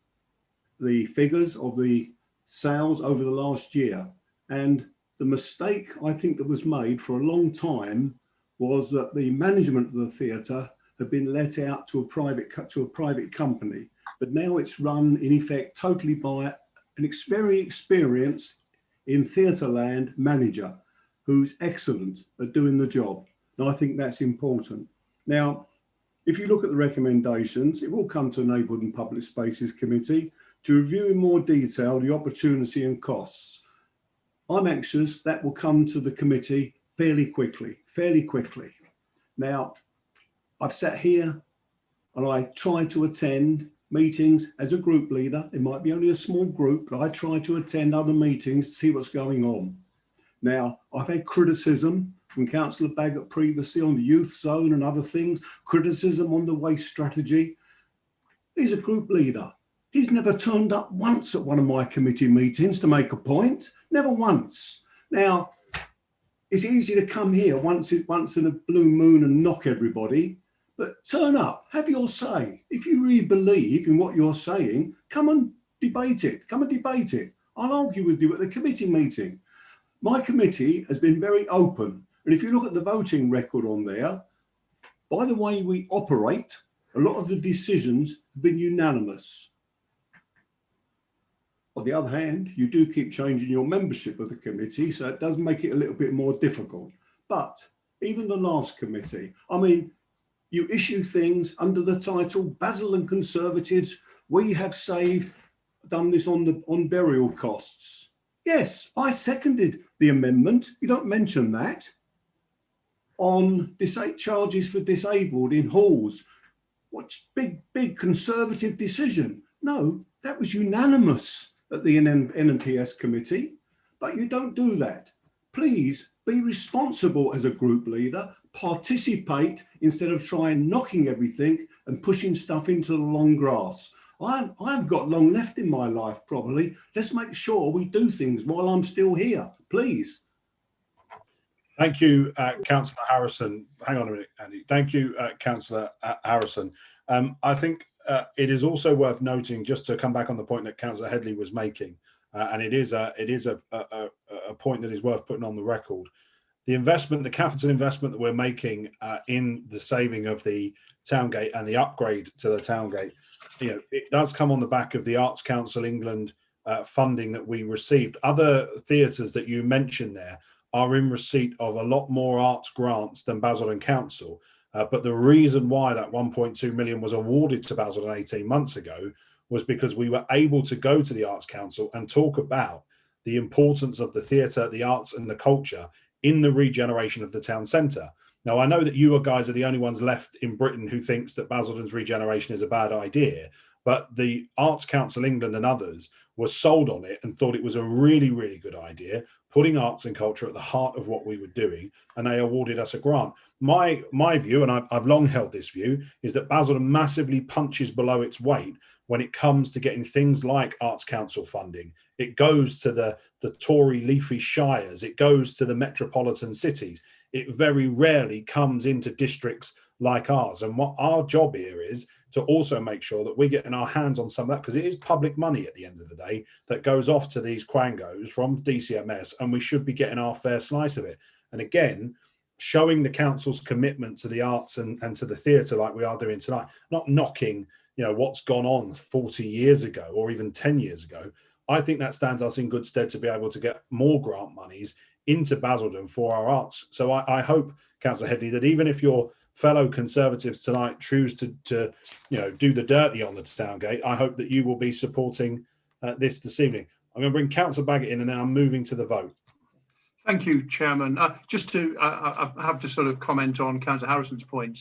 the figures of the sales over the last year. And the mistake I think that was made for a long time was that the management of the theatre had been let out to a private company, but now it's run in effect totally by an very experienced in theatre land manager who's excellent at doing the job. And I think that's important. Now, if you look at the recommendations, it will come to the Neighbourhood and Public Spaces Committee to review in more detail the opportunity and costs. I'm anxious that will come to the committee fairly quickly. Now, I've sat here and I try to attend meetings as a group leader. It might be only a small group, but I try to attend other meetings to see what's going on. Now, I've had criticism from Councillor Baggott previously on the youth zone and other things, criticism on the waste strategy. He's a group leader. He's never turned up once at one of my committee meetings to make a point, never once. Now, it's easy to come here once in a blue moon and knock everybody, but turn up, have your say. If you really believe in what you're saying, come and debate it. Come and debate it. I'll argue with you at the committee meeting. My committee has been very open. And if you look at the voting record on there, by the way we operate, a lot of the decisions have been unanimous. On the other hand, you do keep changing your membership of the committee, so it does make it a little bit more difficult. But even the last committee, I mean, you issue things under the title Basil and Conservatives, we have done this on burial costs. Yes, I seconded the amendment. You don't mention that. On charges for disabled in halls. What's big Conservative decision? No, that was unanimous at the NNPS committee, but you don't do that. Please be responsible as a group leader, participate instead of trying knocking everything and pushing stuff into the long grass. I've got long left in my life, probably. Let's make sure we do things while I'm still here, please. Thank you, Councillor Harrison. Hang on a minute, Andy. Thank you, Councillor Harrison. I think it is also worth noting, just to come back on the point that Councillor Headley was making, and it is a point that is worth putting on the record. The capital investment that we're making in the saving of the Towngate and the upgrade to the Towngate, it does come on the back of the Arts Council England funding that we received. Other theatres that you mentioned there are in receipt of a lot more arts grants than Basildon Council. But the reason why that 1.2 million was awarded to Basildon 18 months ago was because we were able to go to the Arts Council and talk about the importance of the theatre, the arts and the culture in the regeneration of the town centre. Now, I know that you guys are the only ones left in Britain who thinks that Basildon's regeneration is a bad idea, but the Arts Council England and others were sold on it and thought it was a really, really good idea, putting arts and culture at the heart of what we were doing, and they awarded us a grant. My view, and I've long held this view, is that Basildon massively punches below its weight when it comes to getting things like Arts Council funding. It goes to the Tory leafy shires, it goes to the metropolitan cities. It very rarely comes into districts like ours. And what our job here is to also make sure that we're getting our hands on some of that, because it is public money at the end of the day that goes off to these quangos from DCMS, and we should be getting our fair slice of it. And again, showing the council's commitment to the arts and to the theatre like we are doing tonight, not knocking what's gone on 40 years ago or even 10 years ago. I think that stands us in good stead to be able to get more grant monies into Basildon for our arts. So I hope, Councillor Headley, that even if your fellow Conservatives tonight choose to do the dirty on the Towngate, I hope that you will be supporting this evening. I'm going to bring Councillor Baggott in, and then I'm moving to the vote. Thank you, Chairman. Just to I have to sort of comment on Councillor Harrison's point.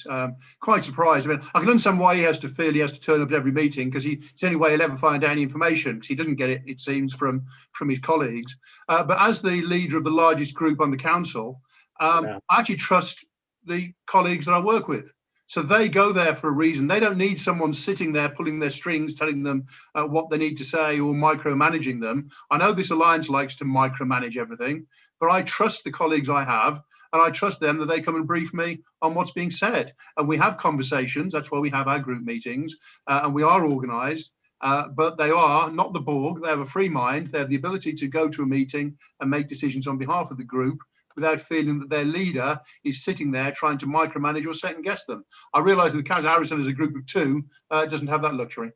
Quite surprised. I mean, I can understand why he has to feel he has to turn up at every meeting, because it's the only way he'll ever find out any information, because he doesn't get it, it seems, from his colleagues. But as the leader of the largest group on the council, I actually trust the colleagues that I work with. So they go there for a reason. They don't need someone sitting there pulling their strings, telling them what they need to say or micromanaging them. I know this alliance likes to micromanage everything, but I trust the colleagues I have, and I trust them that they come and brief me on what's being said. And we have conversations. That's why we have our group meetings, and we are organised. But they are not the Borg. They have a free mind. They have the ability to go to a meeting and make decisions on behalf of the group without feeling that their leader is sitting there trying to micromanage or second guess them. I realise that Councillor Harrison, as a group of two, doesn't have that luxury.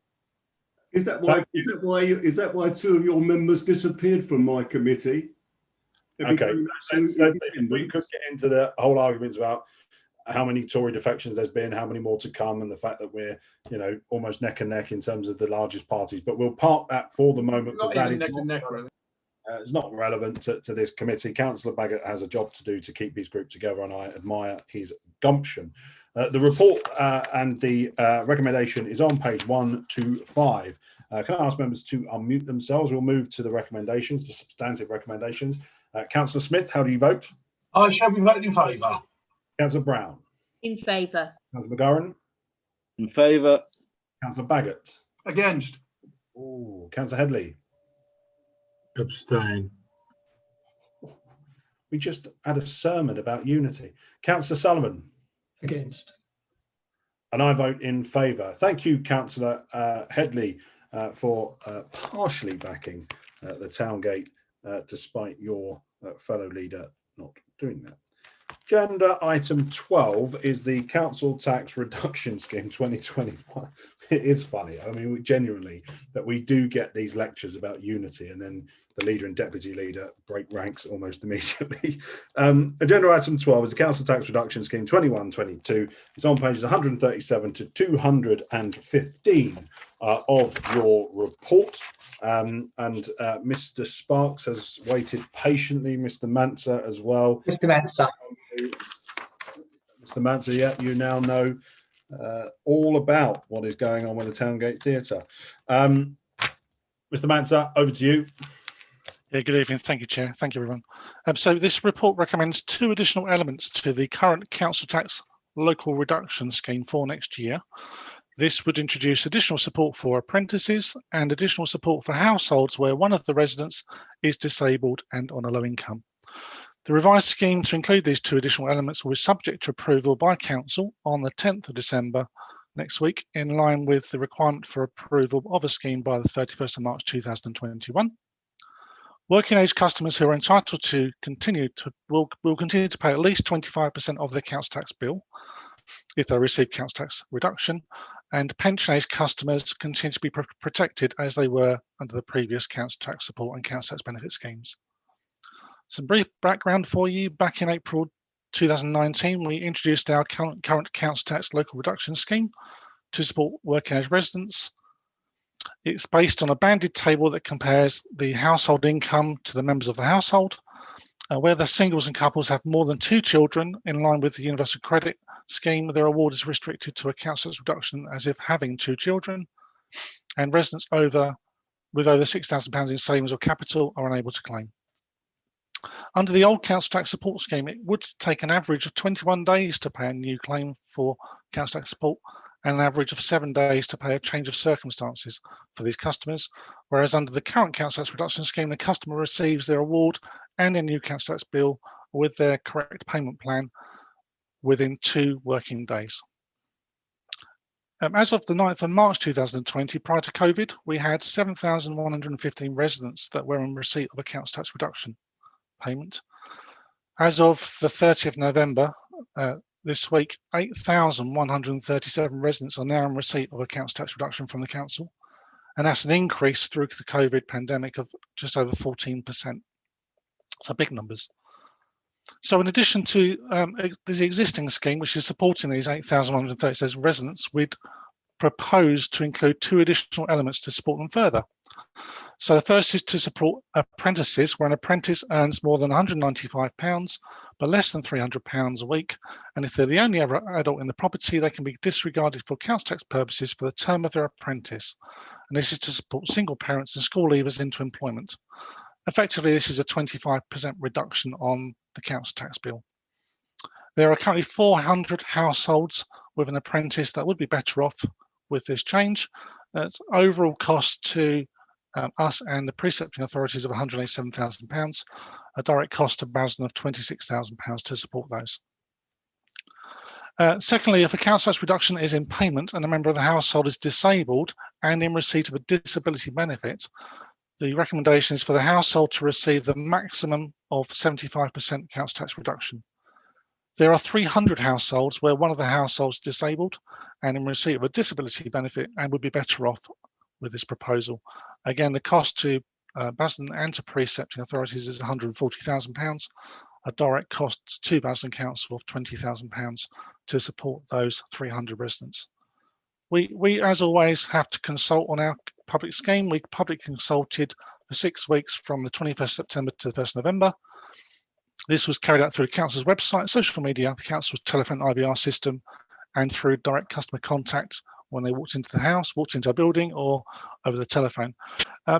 Is that why two of your members disappeared from my committee? Okay, we could get into the whole arguments about how many Tory defections there's been, how many more to come, and the fact that we're, almost neck and neck in terms of the largest parties. But we'll park that for the moment, because that is it's not relevant to this committee. Councillor Baggott has a job to do to keep his group together, and I admire his gumption. The report and the recommendation is on page 1 to 5. Can I ask members to unmute themselves? We'll move to the recommendations, the substantive recommendations. Councillor Smith, how do you vote? I shall be voting in favour. Councillor Brown? In favour. Councillor McGowan? In favour. Councillor Baggott? Against. Oh, Councillor Headley? Abstain. We just had a sermon about unity. Councillor Sullivan? Against. And I vote in favour. Thank you, Councillor Headley, for partially backing the Towngate, despite your fellow leader not doing that. Agenda item 12 is the Council Tax Reduction Scheme 2021. It is funny. I mean, genuinely, that we do get these lectures about unity and then the leader and deputy leader break ranks almost immediately. Agenda item 12 is the Council Tax Reduction Scheme 21-22. It's on pages 137 to 215 of your report. Mr. Sparks has waited patiently, Mr. Manser as well. Mr. Manser. Mr. Manser, yeah, you now know all about what is going on with the Towngate Theatre. Mr. Manser, over to you. Yeah, good evening. Thank you, Chair. Thank you, everyone. So this report recommends 2 additional elements to the current council tax local reduction scheme for next year. This would introduce additional support for apprentices and additional support for households where one of the residents is disabled and on a low income. The revised scheme to include these 2 additional elements will be subject to approval by Council on the 10th of December next week, in line with the requirement for approval of a scheme by the 31st of March 2021. Working age customers who are entitled to will continue to pay at least 25% of their council tax bill if they receive council tax reduction, and pension age customers continue to be protected as they were under the previous council tax support and council tax benefit schemes. Some brief background for you. Back in April 2019, we introduced our current council tax local reduction scheme to support working age residents. It's based on a banded table that compares the household income to the members of the household. Where the singles and couples have more than 2 children, in line with the Universal Credit Scheme, their award is restricted to a council tax reduction as if having 2 children. And residents with over £6,000 in savings or capital are unable to claim. Under the old council tax support scheme, it would take an average of 21 days to pay a new claim for council tax support, and an average of 7 days to pay a change of circumstances for these customers, whereas under the current council tax reduction scheme, the customer receives their award and their new council tax bill with their correct payment plan within 2 working days. As of the 9th of March 2020, prior to COVID, we had 7,115 residents that were in receipt of a council tax reduction payment. As of the 30th of November, this week, 8,137 residents are now in receipt of a council tax reduction from the council, and that's an increase through the COVID pandemic of just over 14%. So big numbers. So in addition to the existing scheme, which is supporting these 8,137 residents, we'd propose to include 2 additional elements to support them further. So the first is to support apprentices, where an apprentice earns more than £195 but less than £300 a week, and if they're the only other adult in the property, they can be disregarded for council tax purposes for the term of their apprentice. And this is to support single parents and school leavers into employment. Effectively, this is a 25% reduction on the council tax bill. There are currently 400 households with an apprentice that would be better off with this change. It's overall cost to us and the precepting authorities of £187,000, a direct cost to Basden of £26,000 to support those. Secondly, if a council tax reduction is in payment and a member of the household is disabled and in receipt of a disability benefit, the recommendation is for the household to receive the maximum of 75% council tax reduction. There are 300 households where one of the households is disabled and in receipt of a disability benefit and would be better off with this proposal. Again, the cost to Basden and to precepting authorities is £140,000, a direct cost to Basden Council of £20,000 to support those 300 residents. We, as always, have to consult on our public scheme. We public consulted for 6 weeks from the 21st September to the 1st November. This was carried out through the council's website, social media, the council's telephone IVR system, and through direct customer contact when they walked into the house, walked into a building, or over the telephone.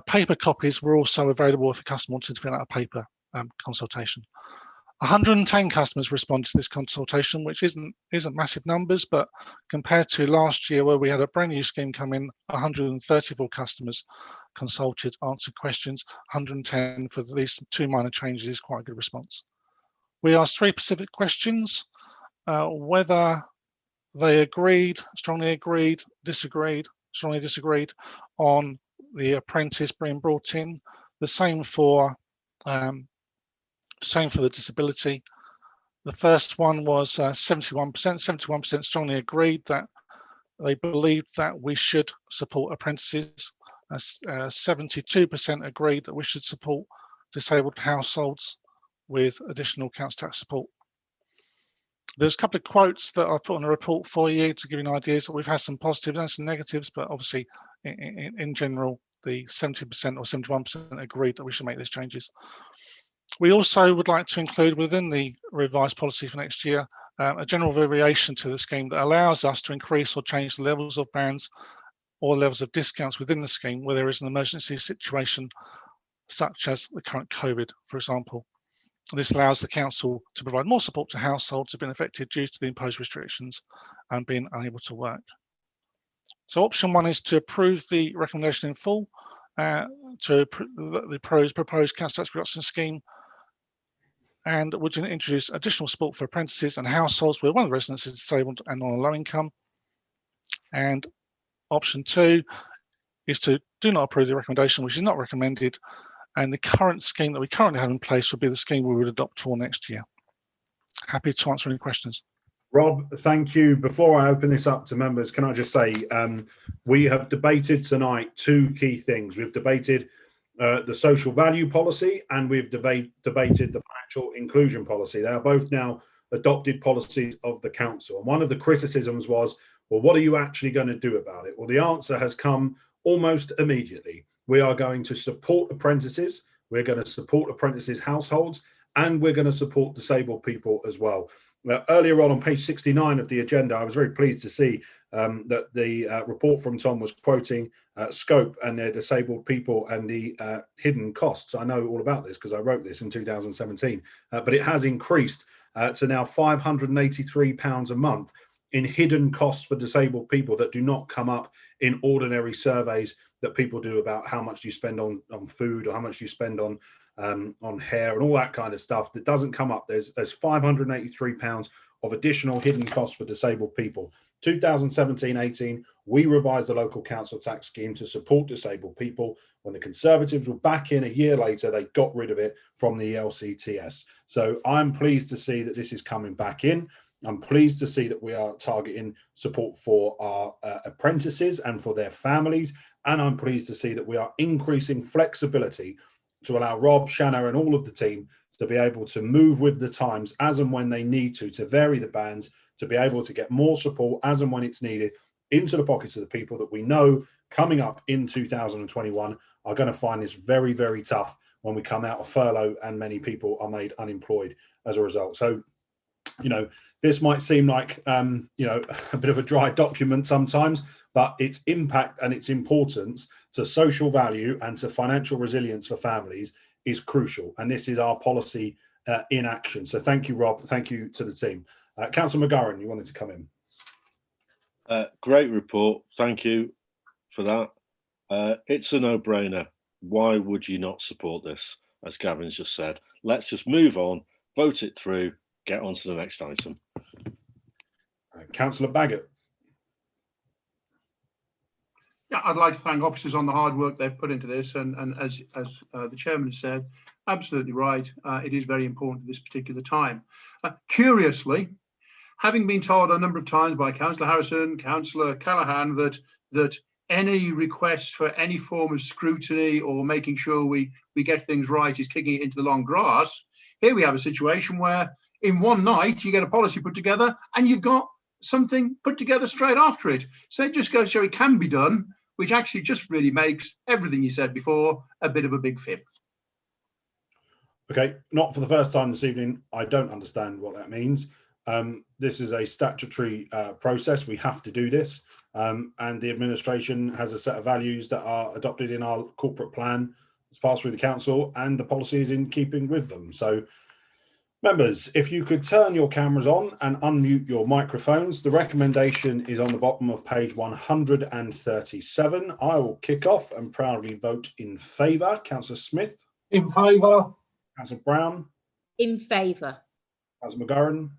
Paper copies were also available if a customer wanted to fill out a paper consultation. 110 customers responded to this consultation, which isn't massive numbers, but compared to last year where we had a brand new scheme come in, 134 customers consulted, answered questions, 110 for these 2 minor changes is quite a good response. We asked 3 specific questions, whether they agreed, strongly agreed, disagreed, strongly disagreed on the apprentice being brought in. The same for the disability. The first one was 71% strongly agreed that they believed that we should support apprentices. 72% agreed that we should support disabled households with additional council tax support. There's a couple of quotes that I put on a report for you to give you an idea. So we've had some positives and some negatives, but obviously in general, the 70% or 71% agreed that we should make these changes. We also would like to include within the revised policy for next year a general variation to the scheme that allows us to increase or change the levels of bands or levels of discounts within the scheme where there is an emergency situation, such as the current COVID, for example. This allows the council to provide more support to households who have been affected due to the imposed restrictions and being unable to work. So option 1 is to approve the recommendation in full to the proposed council tax reduction scheme, and would introduce additional support for apprentices and households where one of the residents is disabled and on a low income. And option 2 is to do not approve the recommendation, which is not recommended, and the current scheme that we currently have in place would be the scheme we would adopt for next year. Happy to answer any questions. Rob, thank you. Before I open this up to members, can I just say we have debated tonight 2 key things. We've debated the social value policy and we've debated the financial inclusion policy. They are both now adopted policies of the council. And one of the criticisms was, well, what are you actually going to do about it? Well, the answer has come almost immediately. We are going to support apprentices, we're going to support apprentices' households, and we're going to support disabled people as well. Earlier on page 69 of the agenda, I was very pleased to see that the report from Tom was quoting Scope and their disabled people and the hidden costs. I know all about this because I wrote this in 2017, but it has increased to now £583 a month in hidden costs for disabled people that do not come up in ordinary surveys that people do about how much you spend on food or how much you spend on hair and all that kind of stuff. That doesn't come up. There's £583 of additional hidden costs for disabled people. 2017-18, we revised the local council tax scheme to support disabled people. When the Conservatives were back in a year later, they got rid of it from the LCTS. So I'm pleased to see that this is coming back in. I'm pleased to see that we are targeting support for our apprentices and for their families. And I'm pleased to see that we are increasing flexibility to allow Rob, Shanna and all of the team to be able to move with the times as and when they need to vary the bands, to be able to get more support as and when it's needed into the pockets of the people that we know coming up in 2021 are going to find this very, very tough when we come out of furlough and many people are made unemployed as a result. So, you know, this might seem like, you know, a bit of a dry document sometimes, but its impact and its importance to social value and to financial resilience for families is crucial. And this is our policy in action. So thank you, Rob. Thank you to the team. Councillor McGurran, you wanted to come in. Great report. Thank you for that. It's a no-brainer. Why would you not support this? As Gavin's just said, let's just move on, vote it through, get on to the next item. Councillor Baggott. Yeah, I'd like to thank officers on the hard work they've put into this, and as the chairman has said, absolutely right. It is very important at this particular time. Curiously, having been told a number of times by Councillor Harrison, Councillor Callaghan that any request for any form of scrutiny or making sure we get things right is kicking it into the long grass, here we have a situation where in one night you get a policy put together and you've got something put together straight after it. So it just goes to show it can be done, which actually just really makes everything you said before a bit of a big fib. Okay, not for the first time this evening. I don't understand what that means. This is a statutory process. We have to do this. And the administration has a set of values that are adopted in our corporate plan. It's passed through the council and the policy is in keeping with them. So members, if you could turn your cameras on and unmute your microphones. The recommendation is on the bottom of page 137. I will kick off and proudly vote in favour. Councillor Smith? In favour. Councillor Brown? In favour. Councillor McGurran?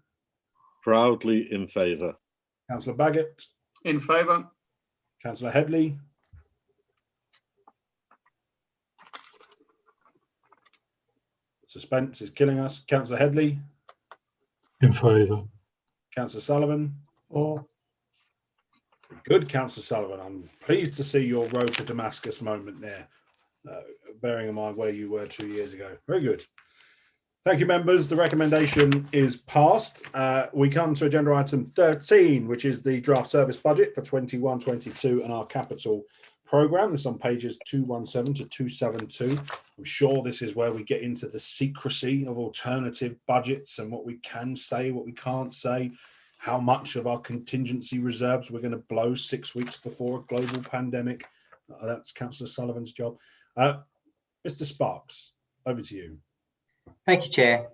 Proudly in favour. Councillor Baggott? In favour. Councillor Headley? Suspense is killing us. Councillor Headley? In favour. Councillor Sullivan? Good, Councillor Sullivan. I'm pleased to see your road to Damascus moment there, bearing in mind where you were 2 years ago. Very good. Thank you, members. The recommendation is passed. We come to agenda item 13, which is the draft service budget for 21-22 and our capital programme. This is on pages 217 to 272. I'm sure this is where we get into the secrecy of alternative budgets and what we can say, what we can't say, how much of our contingency reserves we're going to blow 6 weeks before a global pandemic. That's Councillor Sullivan's job. Mr. Sparks, over to you. Thank you, Chair.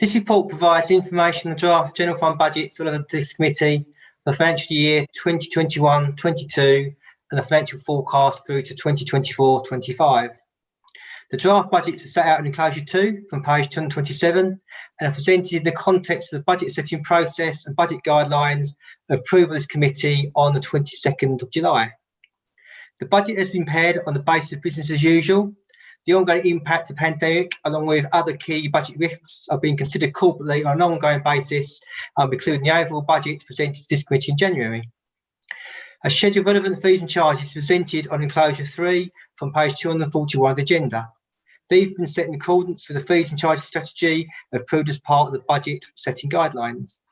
This report provides information on the draft general fund budget to this committee for the financial year 2021-22 and the financial forecast through to 2024-25. The draft budgets are set out in enclosure 2 from page 227 and are presented in the context of the budget setting process and budget guidelines approved by this committee on the 22nd of July. The budget has been prepared on the basis of business as usual. The ongoing impact of the pandemic, along with other key budget risks, are being considered corporately on an ongoing basis, including the overall budget presented to this committee in January. A schedule of relevant fees and charges is presented on enclosure 3 from page 241 of the agenda. These have been set in accordance with the fees and charges strategy approved as part of the budget setting guidelines.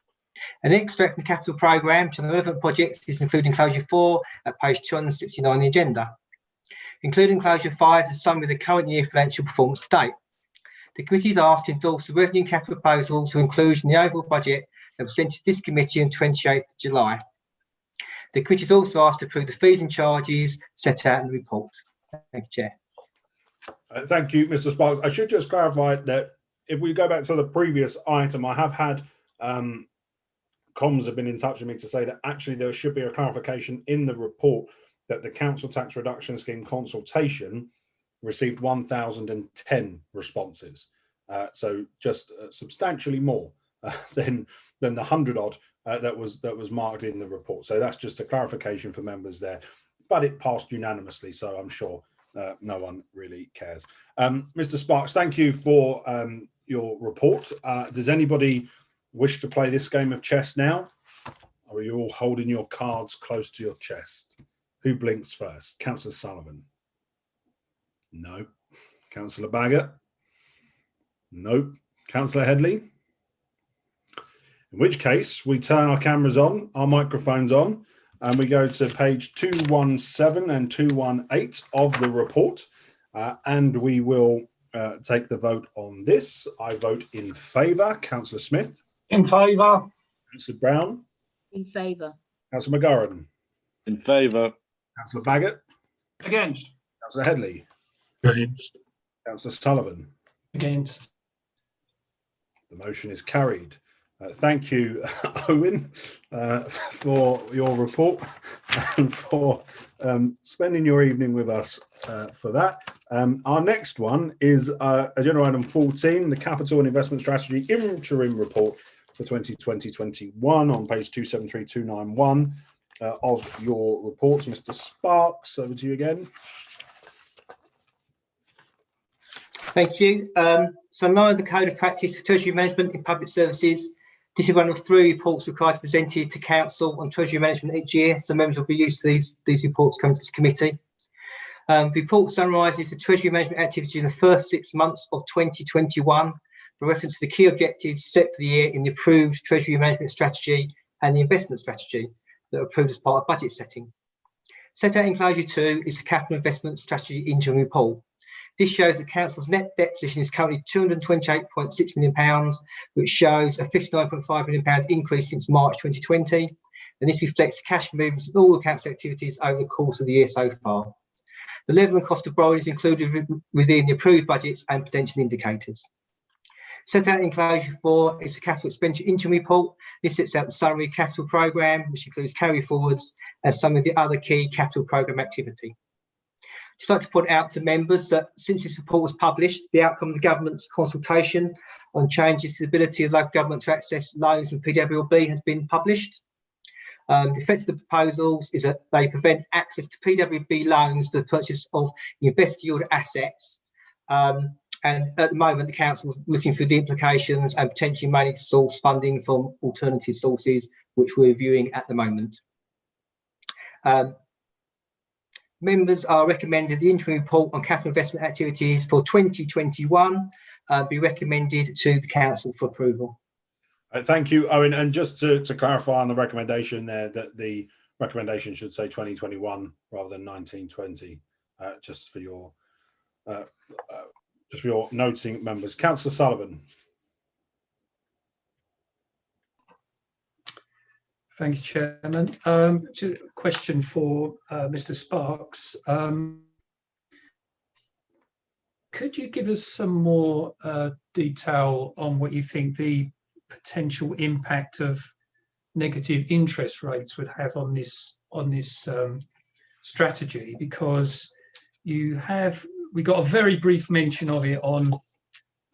An extract from the capital programme to the relevant projects is included in enclosure 4 at page 269 on the agenda. Including enclosure 5, the summary of the current year financial performance to date. The committee is asked to endorse the revenue and capital proposals for inclusion in the overall budget that was presented to this committee on 28th of July. The committee is also asked to approve the fees and charges set out in the report. Thank you, Chair. Thank you, Mr. Sparks. I should just clarify that if we go back to the previous item, I have had comms have been in touch with me to say that actually there should be a clarification in the report that the council tax reduction scheme consultation received 1,010 responses. So just substantially more than the 100 odd that was marked in the report. So that's just a clarification for members there. But it passed unanimously, so I'm sure no one really cares. Mr. Sparks, thank you for your report. Does anybody wish to play this game of chess now? Or are you all holding your cards close to your chest? Who blinks first? Councillor Sullivan? No. Councillor Baggott? No. Councillor Headley? In which case, we turn our cameras on, our microphones on, and we go to page 217 and 218 of the report, and we will take the vote on this. I vote in favour. Councillor Smith? In favour. Councillor Brown? In favour. Councillor McGurran? In favour. Councillor Baggott? Against. Councillor Headley? Against. Councillor Sullivan? Against. The motion is carried. Thank you, Owen, for your report and for spending your evening with us for that. Our next one is agenda item 14, the Capital and Investment Strategy Interim Report for 2020-21 on page 273-291 of your reports. Mr. Sparks, over to you again. Thank you. So in line with the Code of Practice for Treasury Management in Public Services, this is one of 3 reports required to be presented to Council on Treasury Management each year, so members will be used to these reports coming to this committee. The report summarises the Treasury Management activity in the first 6 months of 2021, with reference to the key objectives set for the year in the approved Treasury Management Strategy and the Investment Strategy that are approved as part of budget setting. Set out in enclosure 2 is the Capital Investment Strategy Interim Report. This shows that council's net debt position is currently £228.6 million, which shows a £59.5 million increase since March 2020. And this reflects cash movements in all the council activities over the course of the year so far. The level and cost of borrowing is included within the approved budgets and potential indicators. Set out in enclosure 4 is the capital expenditure interim report. This sets out the summary capital programme, which includes carry forwards and some of the other key capital programme activity. Just like to point out to members that since this report was published, the outcome of the government's consultation on changes to the ability of local government to access loans and PWLB has been published. The effect of the proposals is that they prevent access to PWB loans for the purchase of investor yield assets. And at the moment, the council is looking through the implications and potentially may need to source funding from alternative sources, which we're reviewing at the moment. Members are recommended the interim report on capital investment activities for 2021 be recommended to the council for approval. Thank you, Owen. And just to clarify on the recommendation there, that the recommendation should say 2021 rather than 1920, just for your noting, members. Councillor Sullivan. Thank you, Chairman. Just a question for Mr. Sparks. Could you give us some more detail on what you think the potential impact of negative interest rates would have on this strategy? Because we got a very brief mention of it on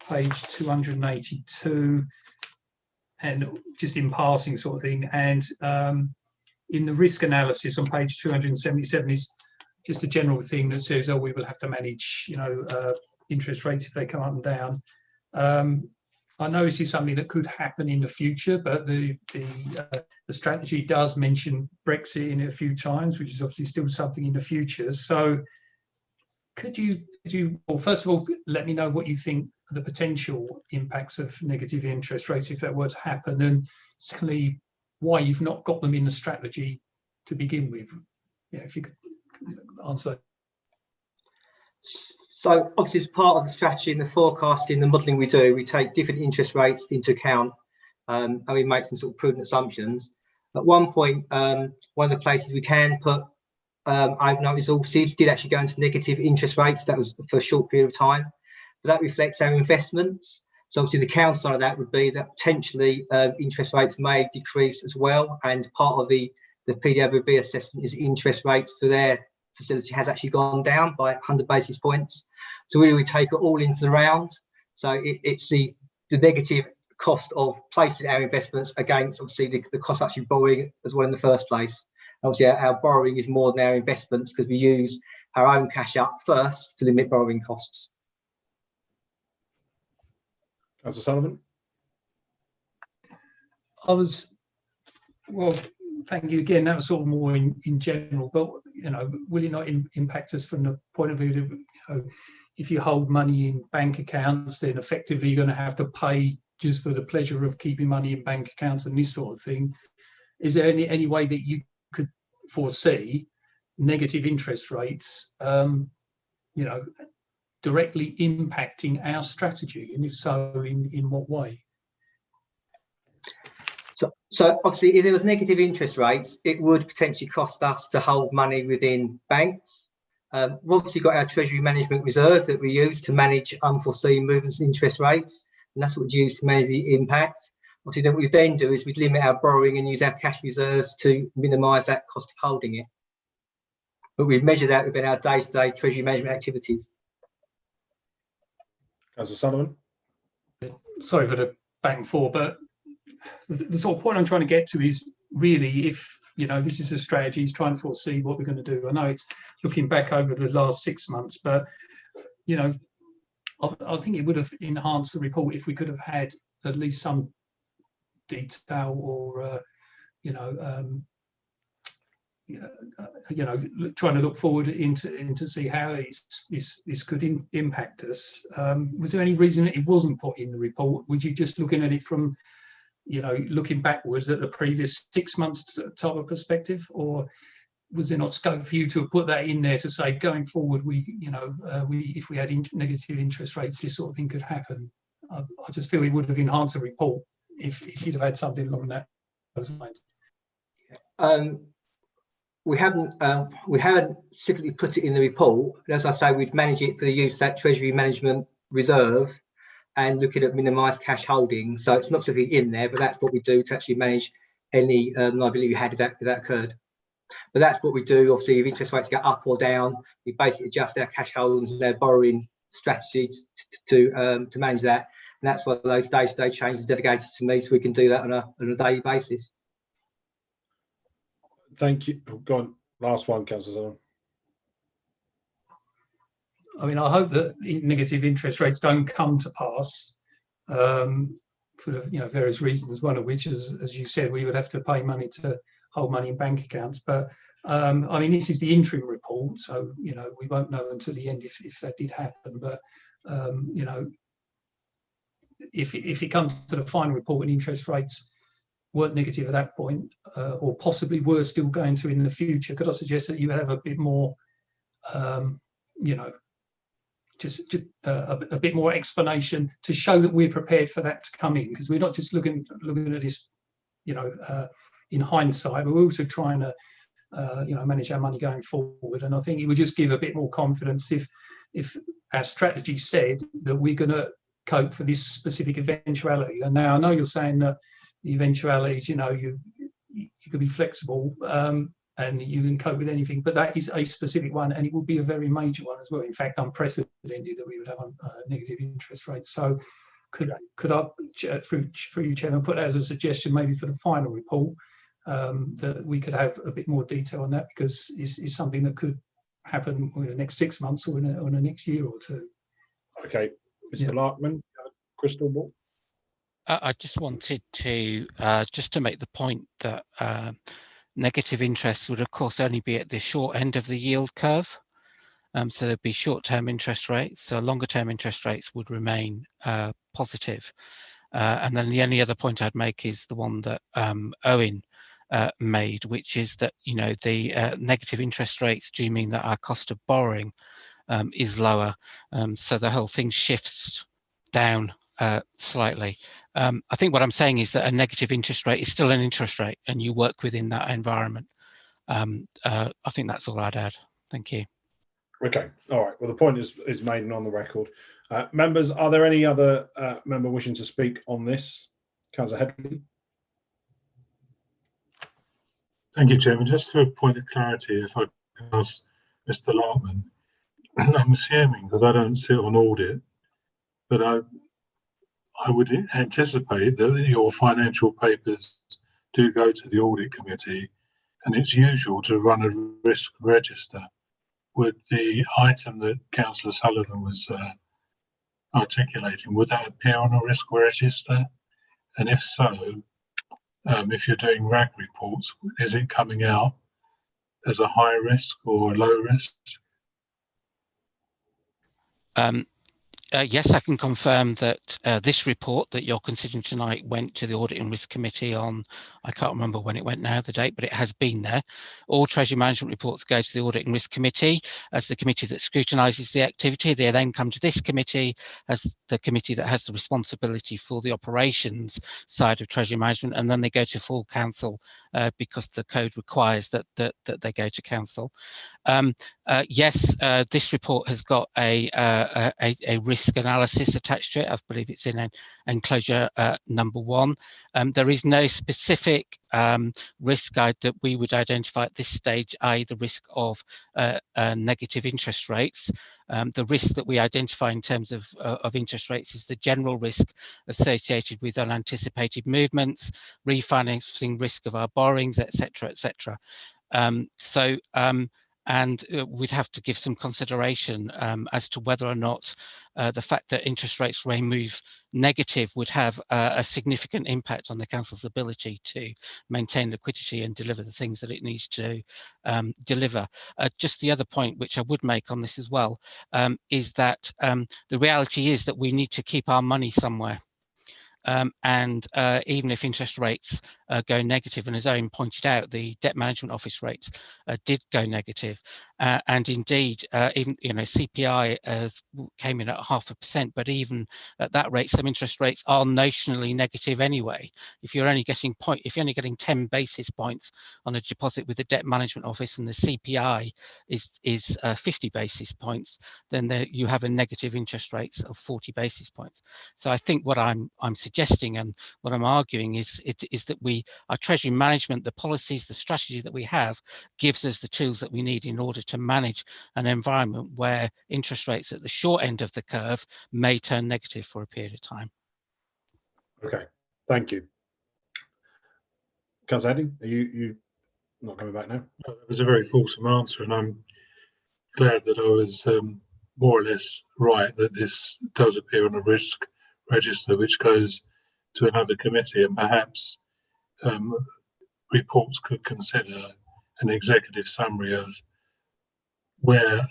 page 282, and just in passing sort of thing, and in the risk analysis on page 277 is just a general thing that says, oh, we will have to manage, interest rates if they come up and down. I know this is something that could happen in the future, but the strategy does mention Brexit in it a few times, which is obviously still something in the future. So could you, well, first of all, let me know what you think the potential impacts of negative interest rates if that were to happen, and secondly, why you've not got them in the strategy to begin with. Yeah, if you could answer. So obviously, as part of the strategy and the forecasting, the modelling we do, we take different interest rates into account, and we make some sort of prudent assumptions. At one point, one of the places we can put overnight resources did actually go into negative interest rates. That was for a short period of time, but that reflects our investments. So obviously, the counter of that would be that potentially interest rates may decrease as well, and part of the PWB assessment is interest rates for their facility has actually gone down by 100 basis points. So really, we take it all into the round. So it's the negative cost of placing our investments against obviously the cost of actually borrowing as well in the first place. Obviously, our borrowing is more than our investments because we use our own cash up first to limit borrowing costs. Councillor Sullivan. Well, thank you again. That was sort of more in general, but will it not impact us from the point of view that if you hold money in bank accounts, then effectively you're going to have to pay just for the pleasure of keeping money in bank accounts and this sort of thing? Is there any way that you could foresee negative interest rates, directly impacting our strategy, and if so, in what way? So obviously, if there was negative interest rates, it would potentially cost us to hold money within banks. We've obviously got our Treasury Management Reserve that we use to manage unforeseen movements in interest rates, and that's what we use to manage the impact. Obviously, what we then do is we limit our borrowing and use our cash reserves to minimise that cost of holding it. But we measure that within our day-to-day Treasury management activities. Councillor Sullivan. Sorry for the back and forth, but the sort of point I'm trying to get to is really if, this is a strategy, is trying to foresee what we're going to do. I know it's looking back over the last 6 months, but, I think it would have enhanced the report if we could have had at least some detail or, trying to look forward into see how this could impact us. Was there any reason it wasn't put in the report? Was you just looking at it from, looking backwards at the previous 6 months type of perspective, or was there not scope for you to put that in there to say going forward, if we had negative interest rates, this sort of thing could happen? I just feel it would have enhanced the report if you'd have had something along those lines. We haven't specifically put it in the report. As I say, we'd manage it for the use of that Treasury Management Reserve and looking at minimised cash holdings. So it's not simply in there, but that's what we do to actually manage any liability we had if that occurred. But that's what we do. Obviously, if interest rates go up or down, we basically adjust our cash holdings and our borrowing strategies to manage that. And that's why those day-to-day changes are dedicated to me, so we can do that on a daily basis. Thank you. Go on. Last one, Councillor. I mean, I hope that negative interest rates don't come to pass for various reasons. One of which, as you said, we would have to pay money to hold money in bank accounts. But I mean, this is the interim report, so we won't know until the end if that did happen. But if it comes to the final report and interest rates weren't negative at that point, or possibly were still going to in the future, could I suggest that you have a bit more, just a bit more explanation to show that we're prepared for that to come in, because we're not just looking at this, in hindsight, but we're also trying to, manage our money going forward. And I think it would just give a bit more confidence if our strategy said that we're going to cope for this specific eventuality. And now I know you're saying that the eventualities, you could be flexible and you can cope with anything, but that is a specific one, and it will be a very major one as well. In fact, unprecedented that we would have a negative interest rate. So could I, through you, Chairman, put that as a suggestion maybe for the final report, that we could have a bit more detail on that, because it's something that could happen in the next 6 months or in the next year or two. Okay, Mr. Larkman, crystal ball. I just wanted to just to make the point that negative interest would, of course, only be at the short end of the yield curve. So there'd be short-term interest rates. So longer-term interest rates would remain positive. And then the only other point I'd make is the one that Owen made, which is that the negative interest rates do mean that our cost of borrowing is lower. So the whole thing shifts down slightly. I think what I'm saying is that a negative interest rate is still an interest rate, and you work within that environment. I think that's all I'd add. Thank you. Okay. All right. Well, the point is made and on the record. Members, are there any other member wishing to speak on this? Councillor Headley. Thank you, Chairman. Just for a point of clarity, if I can ask Mr. Larkman, I'm assuming, because I don't sit on audit, but I would anticipate that your financial papers do go to the audit committee, and it's usual to run a risk register. Would the item that Councillor Sullivan was articulating, would that appear on a risk register? And if so, if you're doing RAG reports, is it coming out as a high risk or a low risk? Yes, I can confirm that this report that you're considering tonight went to the Audit and Risk Committee on, I can't remember when it went now, the date, but it has been there. All Treasury Management reports go to the Audit and Risk Committee as the committee that scrutinises the activity. They then come to this committee as the committee that has the responsibility for the operations side of Treasury Management, and then they go to full council because the code requires that they go to council. Yes, this report has got a risk analysis attached to it. I believe it's in enclosure number 1. There is no specific risk guide that we would identify at this stage, i.e. the risk of negative interest rates. The risk that we identify in terms of interest rates is the general risk associated with unanticipated movements, refinancing risk of our borrowings, etc., etc. And we'd have to give some consideration as to whether or not the fact that interest rates may move negative would have a significant impact on the council's ability to maintain liquidity and deliver the things that it needs to deliver. Just the other point which I would make on this as well is that the reality is that we need to keep our money somewhere. And even if interest rates go negative. And as Owen pointed out, the debt management office rates did go negative. And indeed, even CPI came in at 0.5%, but even at that rate, some interest rates are notionally negative anyway. If you're only getting 10 basis points on a deposit with the debt management office, and the CPI is 50 basis points, then you have a negative interest rates of 40 basis points. So I think what I'm suggesting and what I'm arguing is that our treasury management, the policies, the strategy that we have gives us the tools that we need in order to manage an environment where interest rates at the short end of the curve may turn negative for a period of time. Okay, thank you. Councillor Heading, are you not coming back now? It was a very fulsome answer, and I'm glad that I was more or less right that this does appear on a risk register, which goes to another committee, and perhaps reports could consider an executive summary of where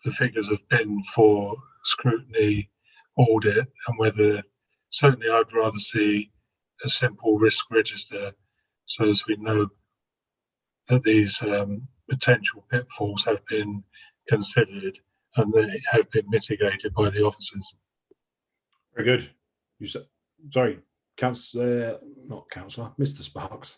the figures have been for scrutiny, audit, and whether, certainly I'd rather see a simple risk register so as we know that these potential pitfalls have been considered and they have been mitigated by the officers. Very good. You said, sorry, Councillor, not Councillor, Mr. Sparks.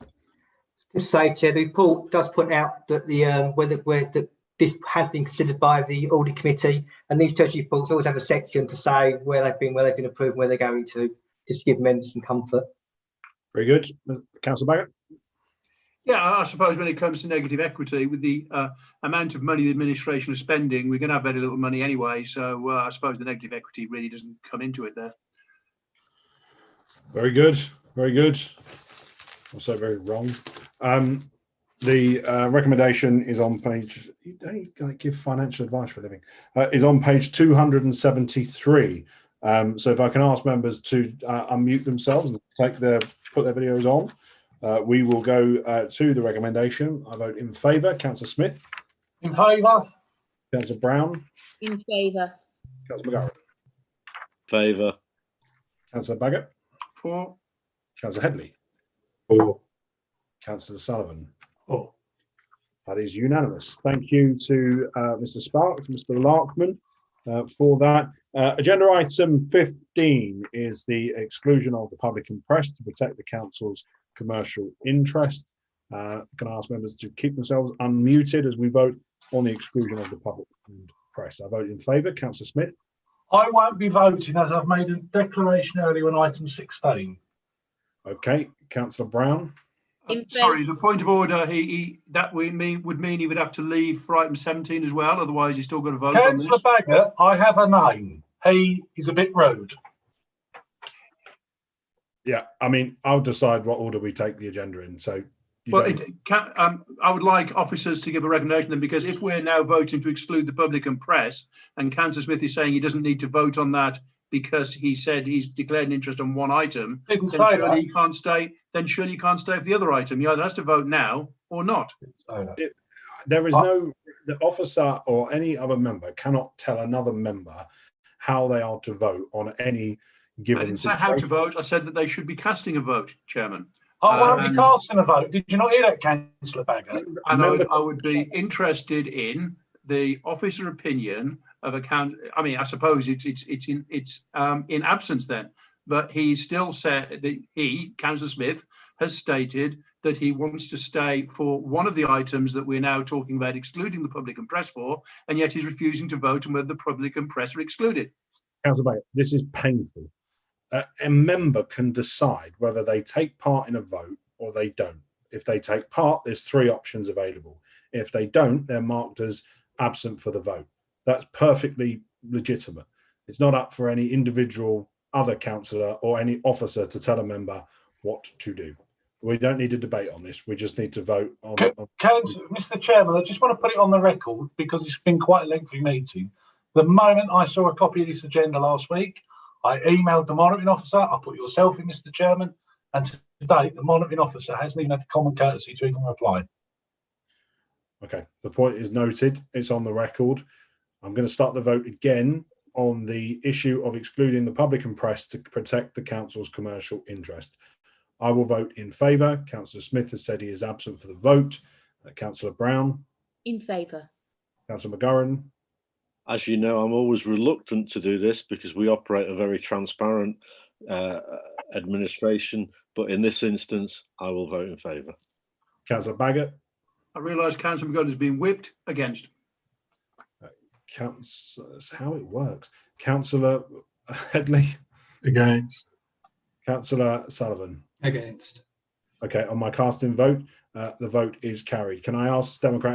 Just say, Chair, the report does point out that that this has been considered by the audit committee, and these treasury reports always have a section to say where they've been approved, where they're going to, just to give members some comfort. Very good. Councillor Baggott. Yeah, I suppose when it comes to negative equity, with the amount of money the administration is spending, we're going to have very little money anyway. So I suppose the negative equity really doesn't come into it there. Very good. Very good. Also very wrong. The recommendation is on page. You don't give financial advice for a living. Is on page 273. So if I can ask members to unmute themselves and put their videos on. We will go to the recommendation. I vote in favour. Councillor Smith. In favour. Councillor Brown. In favour. Councillor McGarrett. Favour. Councillor Baggott. For. Councillor Headley. For. Councillor Sullivan. For. That is unanimous. Thank you to Mr. Sparks, Mr. Larkman for that. Agenda item 15 is the exclusion of the public and press to protect the council's commercial interest. Can I ask members to keep themselves unmuted as we vote on the exclusion of the public and press? I vote in favour. Councillor Smith. I won't be voting, as I've made a declaration earlier on item 16. Okay. Councillor Brown. Sorry, as a point of order, that would mean he would have to leave for item 17 as well. Otherwise, he's still got to vote on this. Councillor Baggott, I have a name. He is a bit rude. Yeah, I mean, I'll decide what order we take the agenda in. So, I would like officers to give a recommendation then, because if we're now voting to exclude the public and press, and Councillor Smith is saying he doesn't need to vote on that because he said he's declared an interest on one item, then surely he can't stay. Then surely he can't stay for the other item. He either has to vote now or not. There is no, the officer or any other member cannot tell another member how they are to vote on any given. I didn't say how to vote. I said that they should be casting a vote, Chairman. I won't be casting a vote. Did you not hear that, Councillor Baggott? And I would be interested in the officer opinion of I mean, I suppose it's in absence then, but he still said that Councillor Smith, has stated that he wants to stay for one of the items that we're now talking about excluding the public and press for, and yet he's refusing to vote on whether the public and press are excluded. Councillor Baggott, this is painful. A member can decide whether they take part in a vote or they don't. If they take part, there's 3 options available. If they don't, they're marked as absent for the vote. That's perfectly legitimate. It's not up for any individual other councillor or any officer to tell a member what to do. We don't need to debate on this. We just need to vote on. Mr. Chairman, I just want to put it on the record because it's been quite a lengthy meeting. The moment I saw a copy of this agenda last week, I emailed the monitoring officer. I put yourself in, Mr. Chairman, and to date, the monitoring officer hasn't even had the common courtesy to even reply. Okay, the point is noted. It's on the record. I'm going to start the vote again on the issue of excluding the public and press to protect the council's commercial interest. I will vote in favour. Councillor Smith has said he is absent for the vote. Councillor Brown. In favour. Councillor McGurran. As you know, I'm always reluctant to do this because we operate a very transparent administration, but in this instance, I will vote in favour. Councillor Baggott. I realise Councillor McGurran has been whipped. Against. That's how it works. Councillor Headley. Against. Councillor Sullivan. Against. Okay, on my casting vote, the vote is carried. Can I ask Democrat